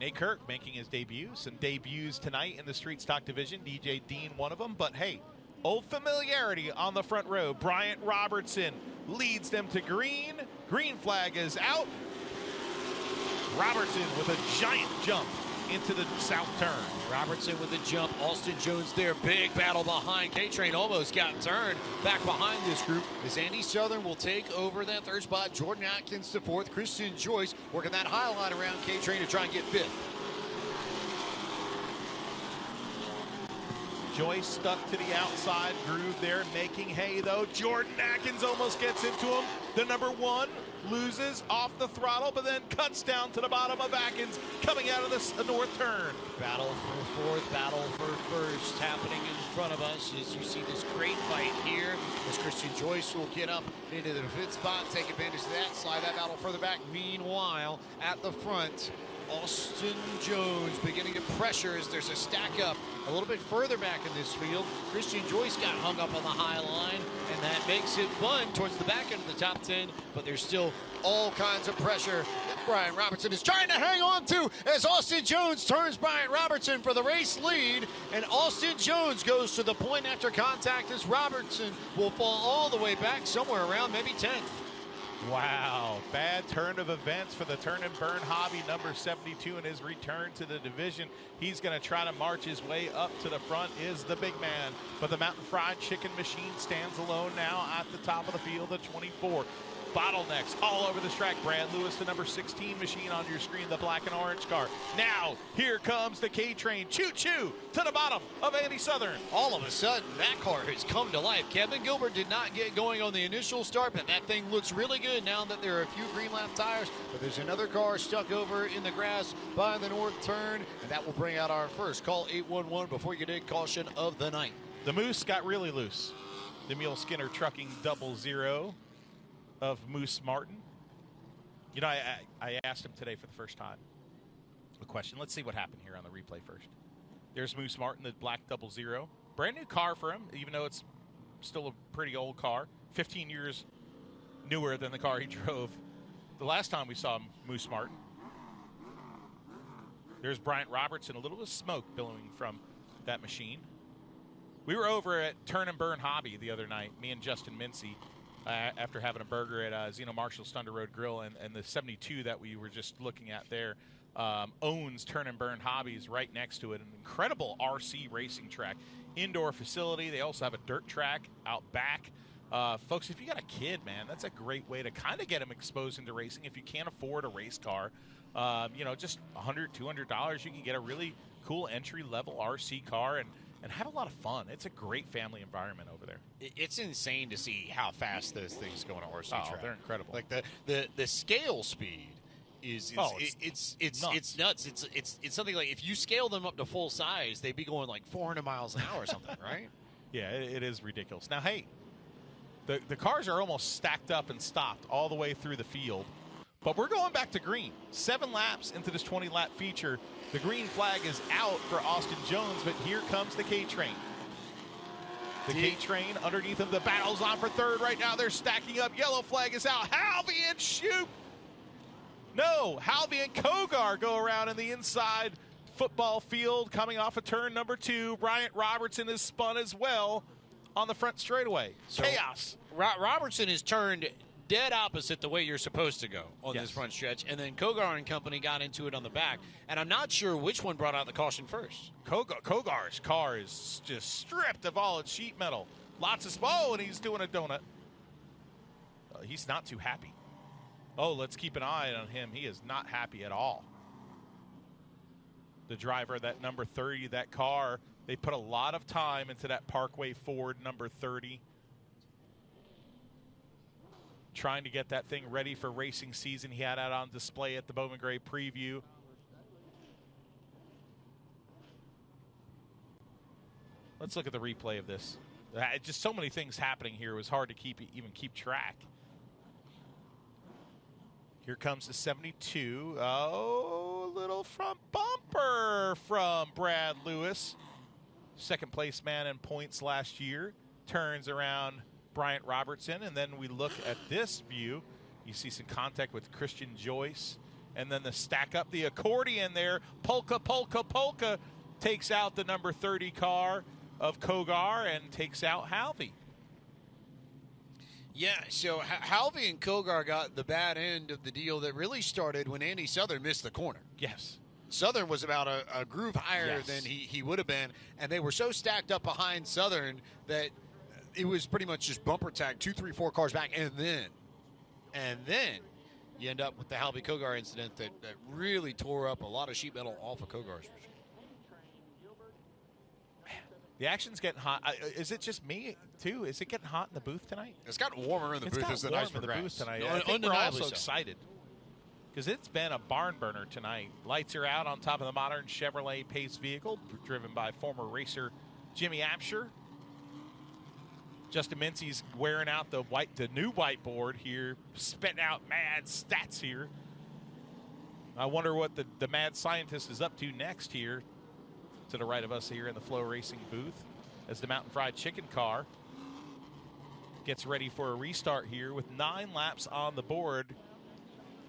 Nate Kirk making his debut. Some debuts tonight in the Street Stock division. DJ Dean, one of them. But hey, old familiarity on the front row. Bryant Robertson leads them to green. Green flag is out. Robertson with a giant jump into the south turn. Robertson with a jump. Austin Jones there. Big battle behind. K-Train almost got turned. Back behind this group as Andy Southern will take over that third spot. Jordan Atkins to fourth. Christian Joyce working that high line around K-Train to try and get fifth. Joyce stuck to the outside groove there, making hay though. Jordan Atkins almost gets into him. The number 1 loses off the throttle, but then cuts down to the bottom of Atkins coming out of the north turn. Battle for fourth, battle for first happening in front of us as you see this great fight here as Christian Joyce will get up into the fifth spot, take advantage of that, slide that battle further back. Meanwhile, at the front, Austin Jones beginning to pressure as there's a stack up a little bit further back in this field. Christian Joyce got hung up on the high line, and that makes it fun towards the back end of the top 10, but there's still all kinds of pressure that Brian Robertson is trying to hang on to as Austin Jones turns Brian Robertson for the race lead, and Austin Jones goes to the point after contact as Robertson will fall all the way back somewhere around maybe 10th. Wow, bad turn of events for the Turn and Burn Hobby, number 72 in his return to the division. He's going to try to march his way up to the front, is the big man. But the Mountain Fried Chicken machine stands alone now at the top of the field, the 24. Bottlenecks all over this track. Brad Lewis, the number 16 machine on your screen, the black and orange car. Now, here comes the K-Train. Choo-choo to the bottom of Andy Southern. All of a sudden, that car has come to life. Kevin Gilbert did not get going on the initial start, but that thing looks really good now that there are a few green lap tires. But there's another car stuck over in the grass by the north turn, and that will bring out our first call, 811, before you dig caution of the night. The Moose got really loose. The Mule Skinner Trucking 00 of Moose Martin. You know, I asked him today for the first time a question. Let's see what happened here on the replay first. There's Moose Martin, the black 00. Brand new car for him, even though it's still a pretty old car. 15 years newer than the car he drove the last time we saw Moose Martin. There's Bryant Robertson, a little bit of smoke billowing from that machine. We were over at Turn and Burn Hobby the other night, me and Justin Mincy, after having a burger at Zeno Marshall's Thunder Road Grill, and the 72 that we were just looking at there owns Turn and Burn Hobbies right next to it. An incredible RC racing track, indoor facility. They also have a dirt track out back. Folks, if you got a kid, man, that's a great way to kind of get them exposed into racing. If you can't afford a race car, you know, just $100, $200, you can get a really cool entry-level RC car and have a lot of fun. It's a great family environment over there. It's insane to see how fast those things go on an RC track. They're incredible. Like the scale speed is it's nuts. It's something like if you scale them up to full size, they'd be going like 400 miles an hour or something, right? Yeah, it is ridiculous. Now, hey, the cars are almost stacked up and stopped all the way through the field, but we're going back to green. 7 laps into this 20-lap feature. The green flag is out for Austin Jones, but here comes the K-Train. The K-Train underneath him. The battle's on for third right now. They're stacking up. Yellow flag is out. Halvey and Shoop. No, Halvey and Kogar go around in the inside football field coming off of turn number 2. Bryant Robertson is spun as well on the front straightaway. So chaos. Robertson is turned dead opposite the way you're supposed to go on this front stretch, and then Kogar and company got into it on the back, and I'm not sure which one brought out the caution first. Kogar's car is just stripped of all its sheet metal. Lots of and he's doing a donut. He's not too happy. Oh, let's keep an eye on him. He is not happy at all. The driver, that number 30, that car, they put a lot of time into that Parkway Ford number 30. Trying to get that thing ready for racing season. He had that on display at the Bowman Gray preview. Let's look at the replay of this. Just so many things happening here. It was hard to even keep track. Here comes the 72. Oh, a little front bumper from Brad Lewis. Second place man in points last year. Turns around Bryant Robertson, and then we look at this view. You see some contact with Christian Joyce, and then the stack up, the accordion there. Polka, polka, polka takes out the number 30 car of Kogar and takes out Halvey. Yeah, so Halvey and Kogar got the bad end of the deal that really started when Andy Southern missed the corner. Yes. Southern was about a groove higher than he would have been, and they were so stacked up behind Southern that it was pretty much just bumper tag, 2, 3, 4 cars back, and then you end up with the Halvey Kogar incident that really tore up a lot of sheet metal off of Kogar's machine. The action's getting hot. Is it just me, too? Is it getting hot in the booth tonight? It's gotten warmer in the booth as the night progressed. Tonight. I think we're also excited because it's been a barn burner tonight. Lights are out on top of the modern Chevrolet Pace vehicle, driven by former racer Jimmy Absher. Justin Mincy's wearing out the new whiteboard here, spitting out mad stats here. I wonder what the mad scientist is up to next here. To the right of us here in the Flow Racing booth as the Mountain Fried Chicken car gets ready for a restart here with 9 laps on the board,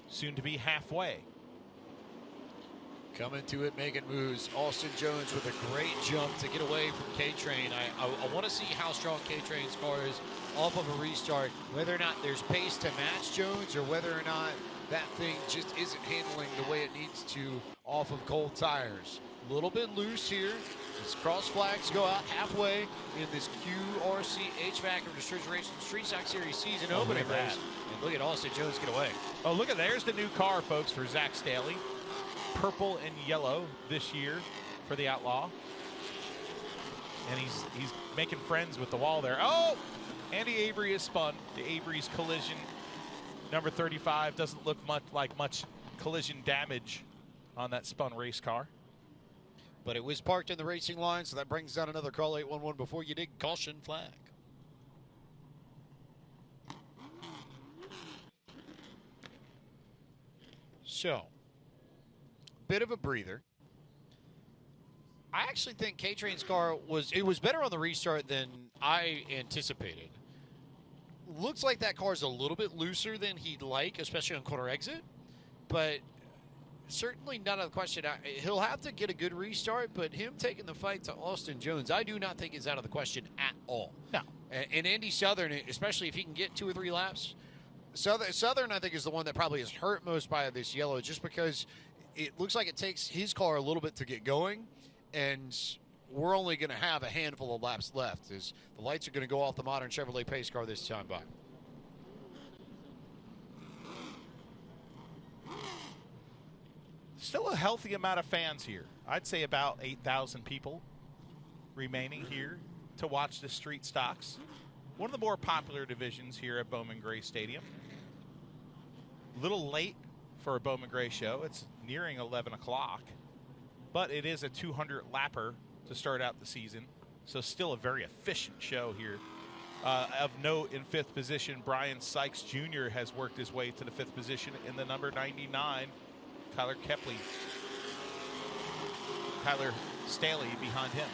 soon to be halfway. Coming to it, making moves. Austin Jones with a great jump to get away from K-Train. I want to see how strong K-Train's car is off of a restart, whether or not there's pace to match Jones or whether or not that thing just isn't handling the way it needs to off of cold tires. A little bit loose here. As cross flags go out halfway in this QRC HVAC and Refrigeration Street Stock Series season opening race. And look at Austin Jones get away. Oh, look at there's the new car, folks, for Zach Staley. Purple and yellow this year for the Outlaw. And he's making friends with the wall there. Oh, Andy Avery is spun. The Avery's collision. Number 35 doesn't look like much collision damage on that spun race car. But it was parked in the racing line, so that brings down another call 811 before you dig caution flag. So, bit of a breather. I actually think K-Train's car was better on the restart than I anticipated. Looks like that car's a little bit looser than he'd like, especially on corner exit, but certainly not out of the question. He'll have to get a good restart, but him taking the fight to Austin Jones, I do not think is out of the question at all. No. And Andy Southern, especially if he can get 2 or 3 laps, Southern I think is the one that probably is hurt most by this yellow, just because it looks like it takes his car a little bit to get going, and we're only going to have a handful of laps left as the lights are going to go off the modern Chevrolet Pace car this time by. Still a healthy amount of fans here. I'd say about 8,000 people remaining here to watch the street stocks. One of the more popular divisions here at Bowman Gray Stadium. A little late for a Bowman Gray show. It's nearing 11 o'clock, but it is a 200 lapper to start out the season, so still a very efficient show here. Of note, in 5th position, Brian Sykes Jr. has worked his way to the 5th position in the number 99. Kyler Staley behind him.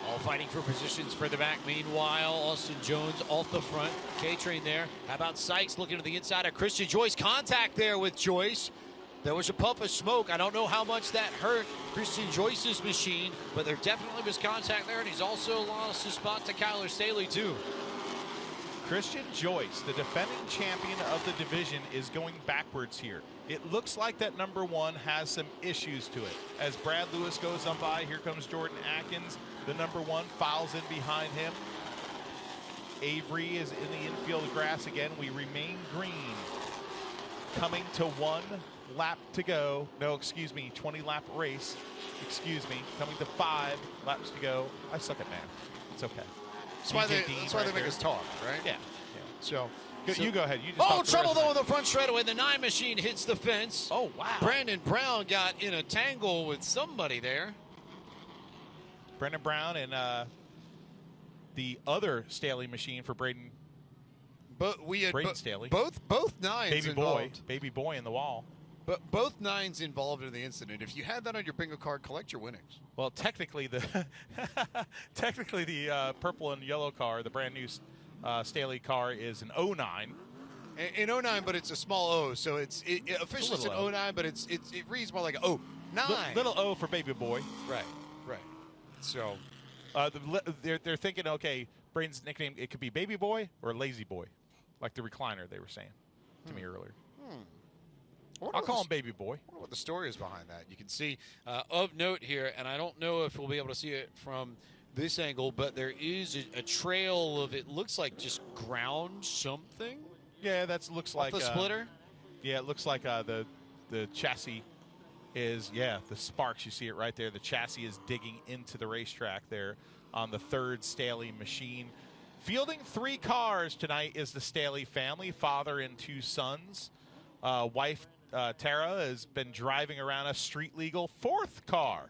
All fighting for positions further back. Meanwhile, Austin Jones off the front. K-Train there. How about Sykes looking to the inside of Christian Joyce? Contact there with Joyce. There was a puff of smoke. I don't know how much that hurt Christian Joyce's machine, but there definitely was contact there, and he's also lost his spot to Kyler Staley, too. Christian Joyce, the defending champion of the division, is going backwards here. It looks like that number 1 has some issues to it. As Brad Lewis goes on by, here comes Jordan Atkins. The number 1 files in behind him. Avery is in the infield grass again. We remain green. Coming to 1 lap to go. No, excuse me, 20-lap race. Excuse me. Coming to 5 laps to go. I suck at math. It's okay. That's why they make us talk, right? Yeah. So you go ahead. You just trouble though in the front straightaway. The 9 machine hits the fence. Oh, wow. Brandon Brown got in a tangle with somebody there. Brendan Brown and the other Staley machine for Braden. But we had Braden Staley. Both 9s involved. Baby boy in the wall. But both 9s involved in the incident. If you had that on your bingo card, collect your winnings. Well, technically the purple and yellow car, the brand new Staley car, is an 09. In 09, but it's a small O, so officially it's an 09, but it reads more like a 09. Little O for baby boy. Right. So they're thinking, okay, Braden's nickname, it could be baby boy or lazy boy, like the recliner they were saying to me earlier. I'll call him baby boy. I wonder what the story is behind that. You can see of note here, and I don't know if we'll be able to see it from this angle, but there is a trail of, it looks like just ground something. Yeah, that looks like the splitter. Yeah, it looks like the chassis is, the sparks. You see it right there. The chassis is digging into the racetrack there on the 3rd Staley machine. Fielding 3 cars tonight is the Staley family, father and 2 sons. Wife Tara has been driving around a street-legal 4th car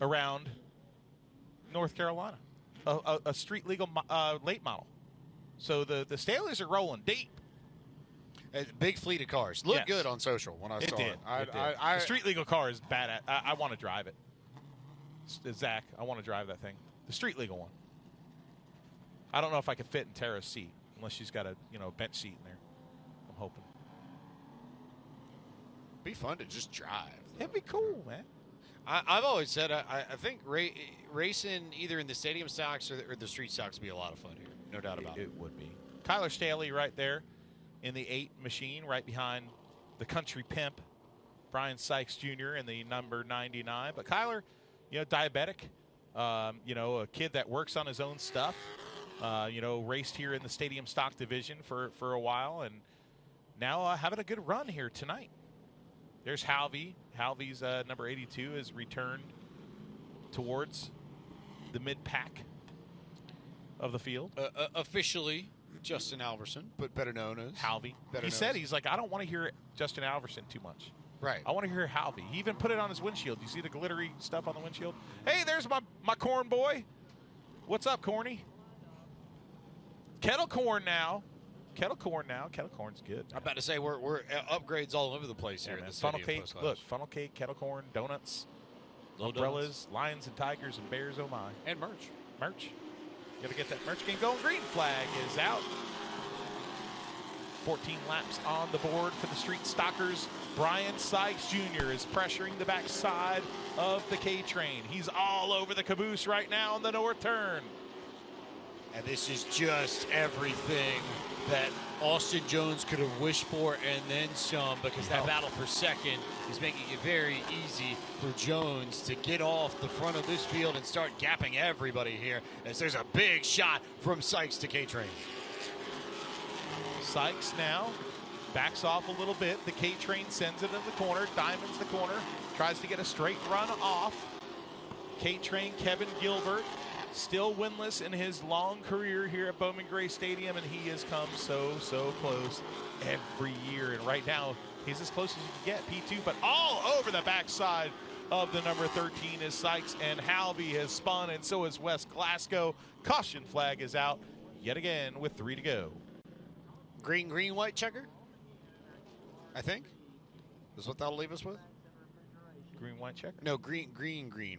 around North Carolina, a street-legal late model. So the Staleys are rolling deep. A big fleet of cars. Looked good on social when I saw it. The street-legal car is bad. I want to drive it. Zach, I want to drive that thing. The street-legal one. I don't know if I could fit in Tara's seat unless she's got a bench seat in there. I'm hoping. Be fun to just drive. It'd be cool, man. I've always said I think racing either in the stadium stocks or the street stocks would be a lot of fun here. No doubt about it. It would be. Kyler Staley right there in the 8 machine, right behind the country pimp, Brian Sykes Jr. in the number 99. But Kyler, diabetic, a kid that works on his own stuff, raced here in the stadium stock division for a while, and now having a good run here tonight. There's Halvey. Halvey's number 82 is returned towards the mid-pack of the field. Officially, Justin Alverson, but better known as Halvey. He said, he's like, I don't want to hear Justin Alverson too much. Right. I want to hear Halvey. He even put it on his windshield. You see the glittery stuff on the windshield? Hey, there's my corn boy. What's up, Corny? Kettle corn now. Kettle corn's good. I'm about to say we're upgrades all over the place here. In the funnel cake. Look, funnel cake, kettle corn, donuts, umbrellas, lions and tigers and bears. Oh my! And merch. Got to get that merch game going. Green flag is out. 14 laps on the board for the street stockers. Brian Sykes Jr. is pressuring the backside of the K-Train. He's all over the caboose right now on the north turn. And this is just everything that Austin Jones could have wished for and then some, because that battle for second is making it very easy for Jones to get off the front of this field and start gapping everybody here, as there's a big shot from Sykes to K-Train. Sykes now backs off a little bit. The K-Train sends it in the corner. Diamond's the corner. Tries to get a straight run off. K-Train Kevin Gilbert still winless in his long career here at Bowman Gray Stadium, and he has come so close every year. And right now, he's as close as you can get, P2, but all over the backside of the number 13 is Sykes, and Halvey has spun, and so is West Glasgow. Caution flag is out yet again with 3 to go. Green, white checker, I think. Is what that'll leave us with? Green, white checker? No, green,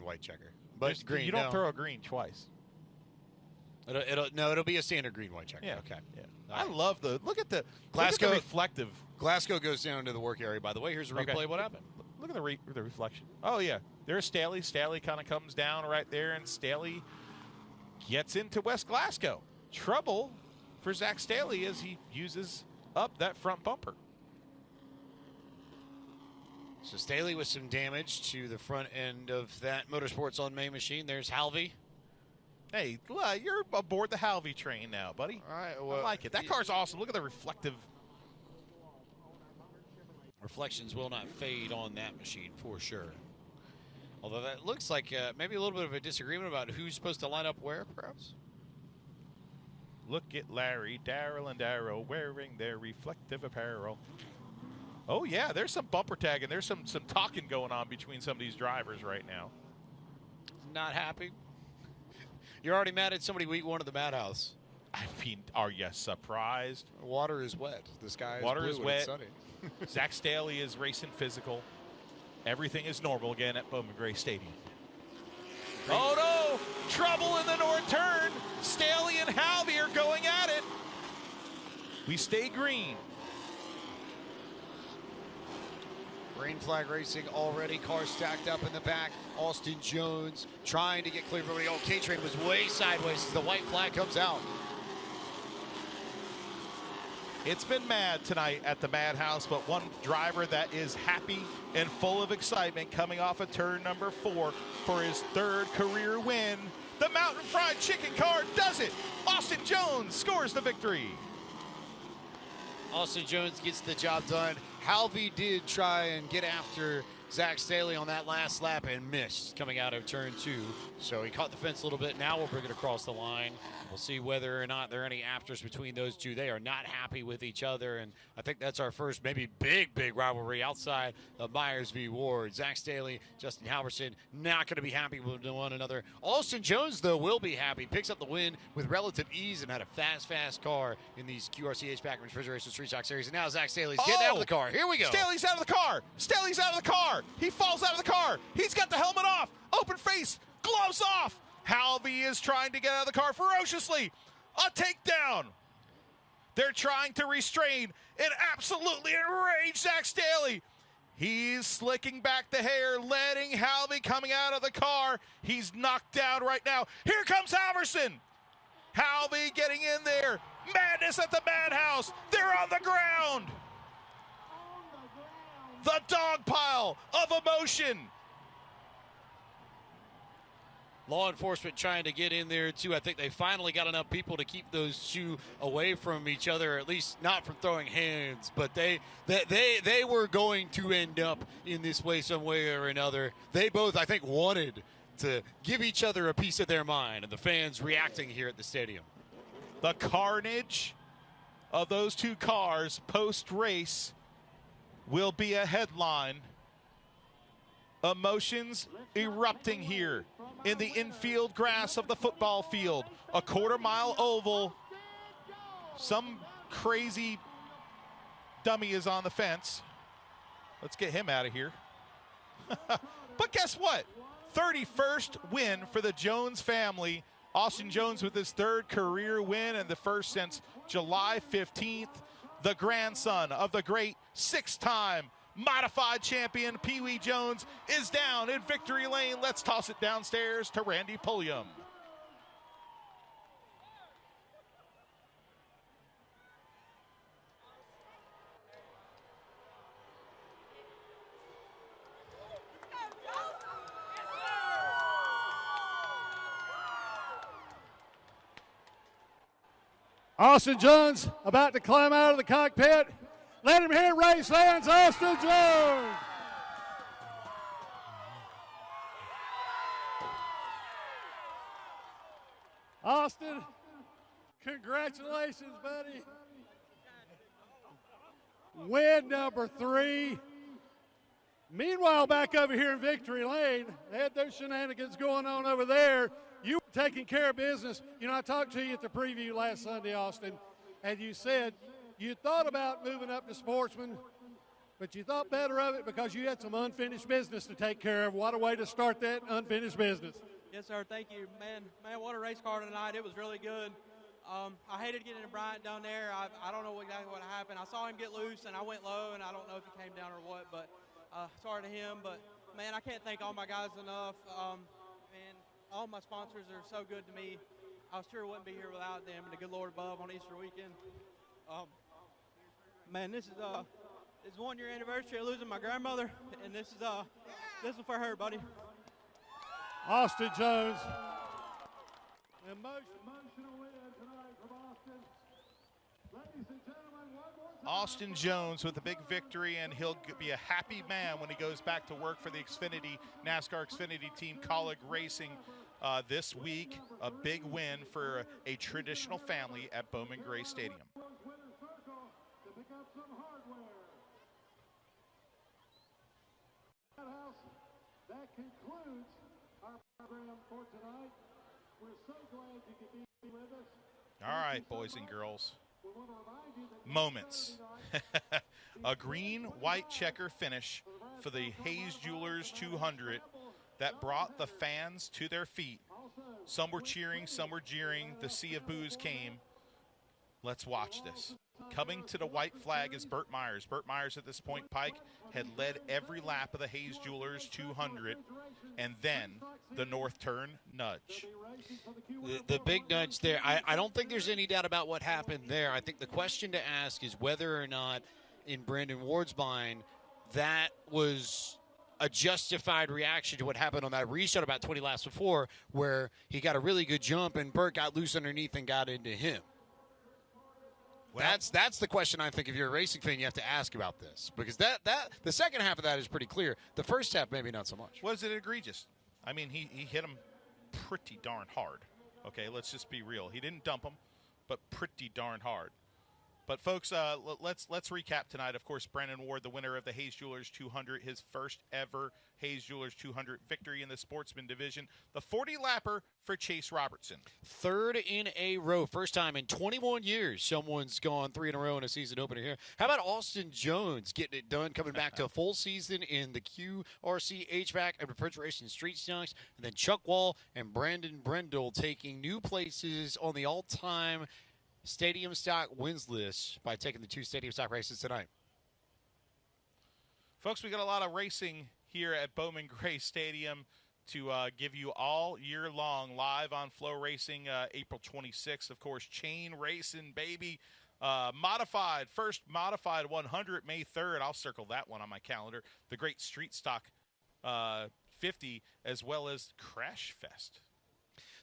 white checker. But green, you don't throw a green twice. It'll be a standard green, white checker. Yeah. Okay. Yeah. All I love look at the Glasgow reflective. Glasgow goes down to the work area, by the way. Here's a replay. What happened? Look at the reflection. Oh, yeah. There's Staley. Staley kind of comes down right there, and Staley gets into West Glasgow. Trouble for Zach Staley as he uses up that front bumper. So Staley with some damage to the front end of that Motorsports on Main machine. There's Halvey. Hey, you're aboard the Halvey train now, buddy. All right, well, I like it. That car's awesome. Look at the reflective. Reflections will not fade on that machine for sure. Although that looks like maybe a little bit of a disagreement about who's supposed to line up where, perhaps. Look at Larry, Darrell, and Darrow wearing their reflective apparel. Oh, yeah, there's some bumper tagging. There's some talking going on between some of these drivers right now. Not happy. You're already mad at somebody week 1 of the Madhouse. I mean, are you surprised? Water is wet. The sky is Water blue is and wet. it's sunny. Zach Staley is racing physical. Everything is normal again at Bowman Gray Stadium. Oh, no! Trouble in the north turn. Staley and Halvey are going at it. We stay green. Green flag racing already. Cars stacked up in the back. Austin Jones trying to get clear. Everybody. Oh, K-Train was way sideways as the white flag comes out. It's been mad tonight at the Madhouse, but one driver that is happy and full of excitement coming off of turn number 4 for his 3rd career win. The Mountain Fried Chicken car does it. Austin Jones scores the victory. Austin Jones gets the job done. Halvey did try and get after Zach Staley on that last lap and missed coming out of turn 2. So he caught the fence a little bit. Now we'll bring it across the line. We'll see whether or not there are any afters between those two. They are not happy with each other, and I think that's our first maybe big rivalry outside of Myers v. Ward. Zach Staley, Justin Halverson, not going to be happy with one another. Austin Jones, though, will be happy. Picks up the win with relative ease and had a fast car in these QRC HVAC Refrigeration Street Stock Series. And now Zach Staley's getting out of the car. Here we go. Staley's out of the car. Staley's out of the car. He falls out of the car. He's got the helmet off. Open face. Gloves off. Halvey is trying to get out of the car ferociously. A takedown. They're trying to restrain an absolutely enraged Zach Staley. He's slicking back the hair, letting Halvey coming out of the car. He's knocked down right now. Here comes Halverson. Halvey getting in there. Madness at the Madhouse. They're on the ground. The dog pile of emotion. Law enforcement trying to get in there, too. I think they finally got enough people to keep those two away from each other, at least not from throwing hands. But they were going to end up in this way some way or another. They both, I think, wanted to give each other a piece of their mind, and the fans reacting here at the stadium. The carnage of those two cars post-race will be a headline. Emotions erupting here in the infield grass of the football field. A quarter-mile oval. Some crazy dummy is on the fence. Let's get him out of here. But guess what? 31st win for the Jones family. Austin Jones with his 3rd career win and the first since July 15th. The grandson of the great 6-time modified champion Pee Wee Jones is down in victory lane. Let's toss it downstairs to Randy Pulliam. Austin Jones about to climb out of the cockpit. Let him hear Raceland's Austin Jones. Austin, congratulations, buddy. Win number 3. Meanwhile, back over here in Victory Lane, they had those shenanigans going on over there. You were taking care of business. You know, I talked to you at the preview last Sunday, Austin, and you said you thought about moving up to Sportsman, but you thought better of it because you had some unfinished business to take care of. What a way to start that unfinished business. Yes, sir. Thank you, man. Man, what a race car tonight. It was really good. I hated getting Bryant down there. I don't know exactly what happened. I saw him get loose, and I went low, and I don't know if he came down or what, but sorry to him. But, man, I can't thank all my guys enough. Man, all my sponsors are so good to me. I sure wouldn't be here without them and the good Lord above on Easter weekend. Man, this is 1 year anniversary of losing my grandmother, and this is for her, buddy. Austin Jones. Emotional win tonight from Austin. Ladies and gentlemen, one more time. Austin Jones with a big victory, and he'll be a happy man when he goes back to work for the NASCAR Xfinity team, Colleague Racing, this week. A big win for a traditional family at Bowman Gray Stadium. Winner's circle to pick up some hardware. Madhouse, that concludes our program for tonight. We're so glad you could be with us. All right, boys and girls. Moments. A green-white checker finish for the Hayes Jewelers 200 that brought the fans to their feet. Some were cheering, some were jeering. The sea of boos came. Let's watch this. Coming to the white flag is Burt Myers. Burt Myers at this point, Pike, had led every lap of the Hayes Jewelers 200, and then the north turn nudge. The big nudge there. I don't think there's any doubt about what happened there. I think the question to ask is whether or not in Brandon Ward's mind that was a justified reaction to what happened on that restart about 20 laps before, where he got a really good jump and Burt got loose underneath and got into him. Well, that's the question I think if you're a racing fan you have to ask about this, because that the second half of that is pretty clear. The first half maybe not so much. Was it egregious? I mean, he hit him pretty darn hard. Okay, let's just be real. He didn't dump him, but pretty darn hard. But folks, let's recap tonight. Of course, Brandon Ward, the winner of the Hayes Jewelers 200, his first ever Hayes Jewelers 200 victory in the Sportsman division. The 40-lapper for Chase Robertson. Third in a row. First time in 21 years someone's gone 3 in a row in a season opener here. How about Austin Jones getting it done, coming back to a full season in the QRC HVAC and refrigeration street stocks, and then Chuck Wall and Brandon Brendel taking new places on the all-time stadium stock wins list by taking the 2 stadium stock races tonight. Folks, we got a lot of racing here at Bowman Gray Stadium to give you all year long live on Flow Racing, April 26th. Of course, chain racing, baby. Modified, first modified 100, May 3rd. I'll circle that one on my calendar. The Great Street Stock 50, as well as Crash Fest.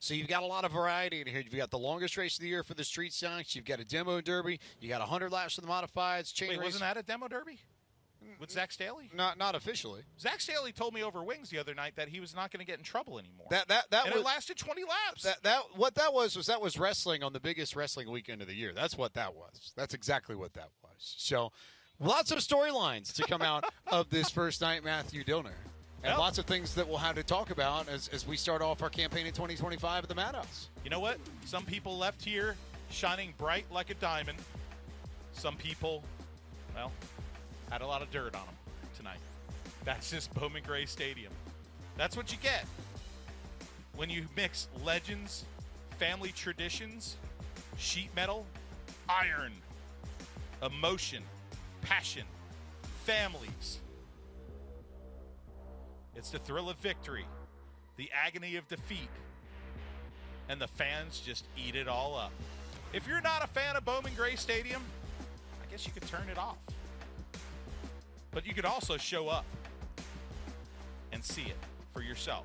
So you've got a lot of variety in here. You've got the longest race of the year for the street stocks. You've got a demo derby. You got 100 laps for the modifieds. Chain Wait, wasn't that a demo derby with Zach Staley? Not officially. Zach Staley told me over Wings the other night that he was not going to get in trouble anymore. It lasted 20 laps. What that was wrestling on the biggest wrestling weekend of the year. That's what that was. That's exactly what that was. So lots of storylines to come out of this first night, Matthew Dillner. And lots of things that we'll have to talk about as we start off our campaign in 2025 at the Madhouse. You know what? Some people left here shining bright like a diamond. Some people, well, had a lot of dirt on them tonight. That's just Bowman Gray Stadium. That's what you get when you mix legends, family traditions, sheet metal, iron, emotion, passion, families. It's the thrill of victory, the agony of defeat, and the fans just eat it all up. If you're not a fan of Bowman Gray Stadium, I guess you could turn it off. But you could also show up and see it for yourself.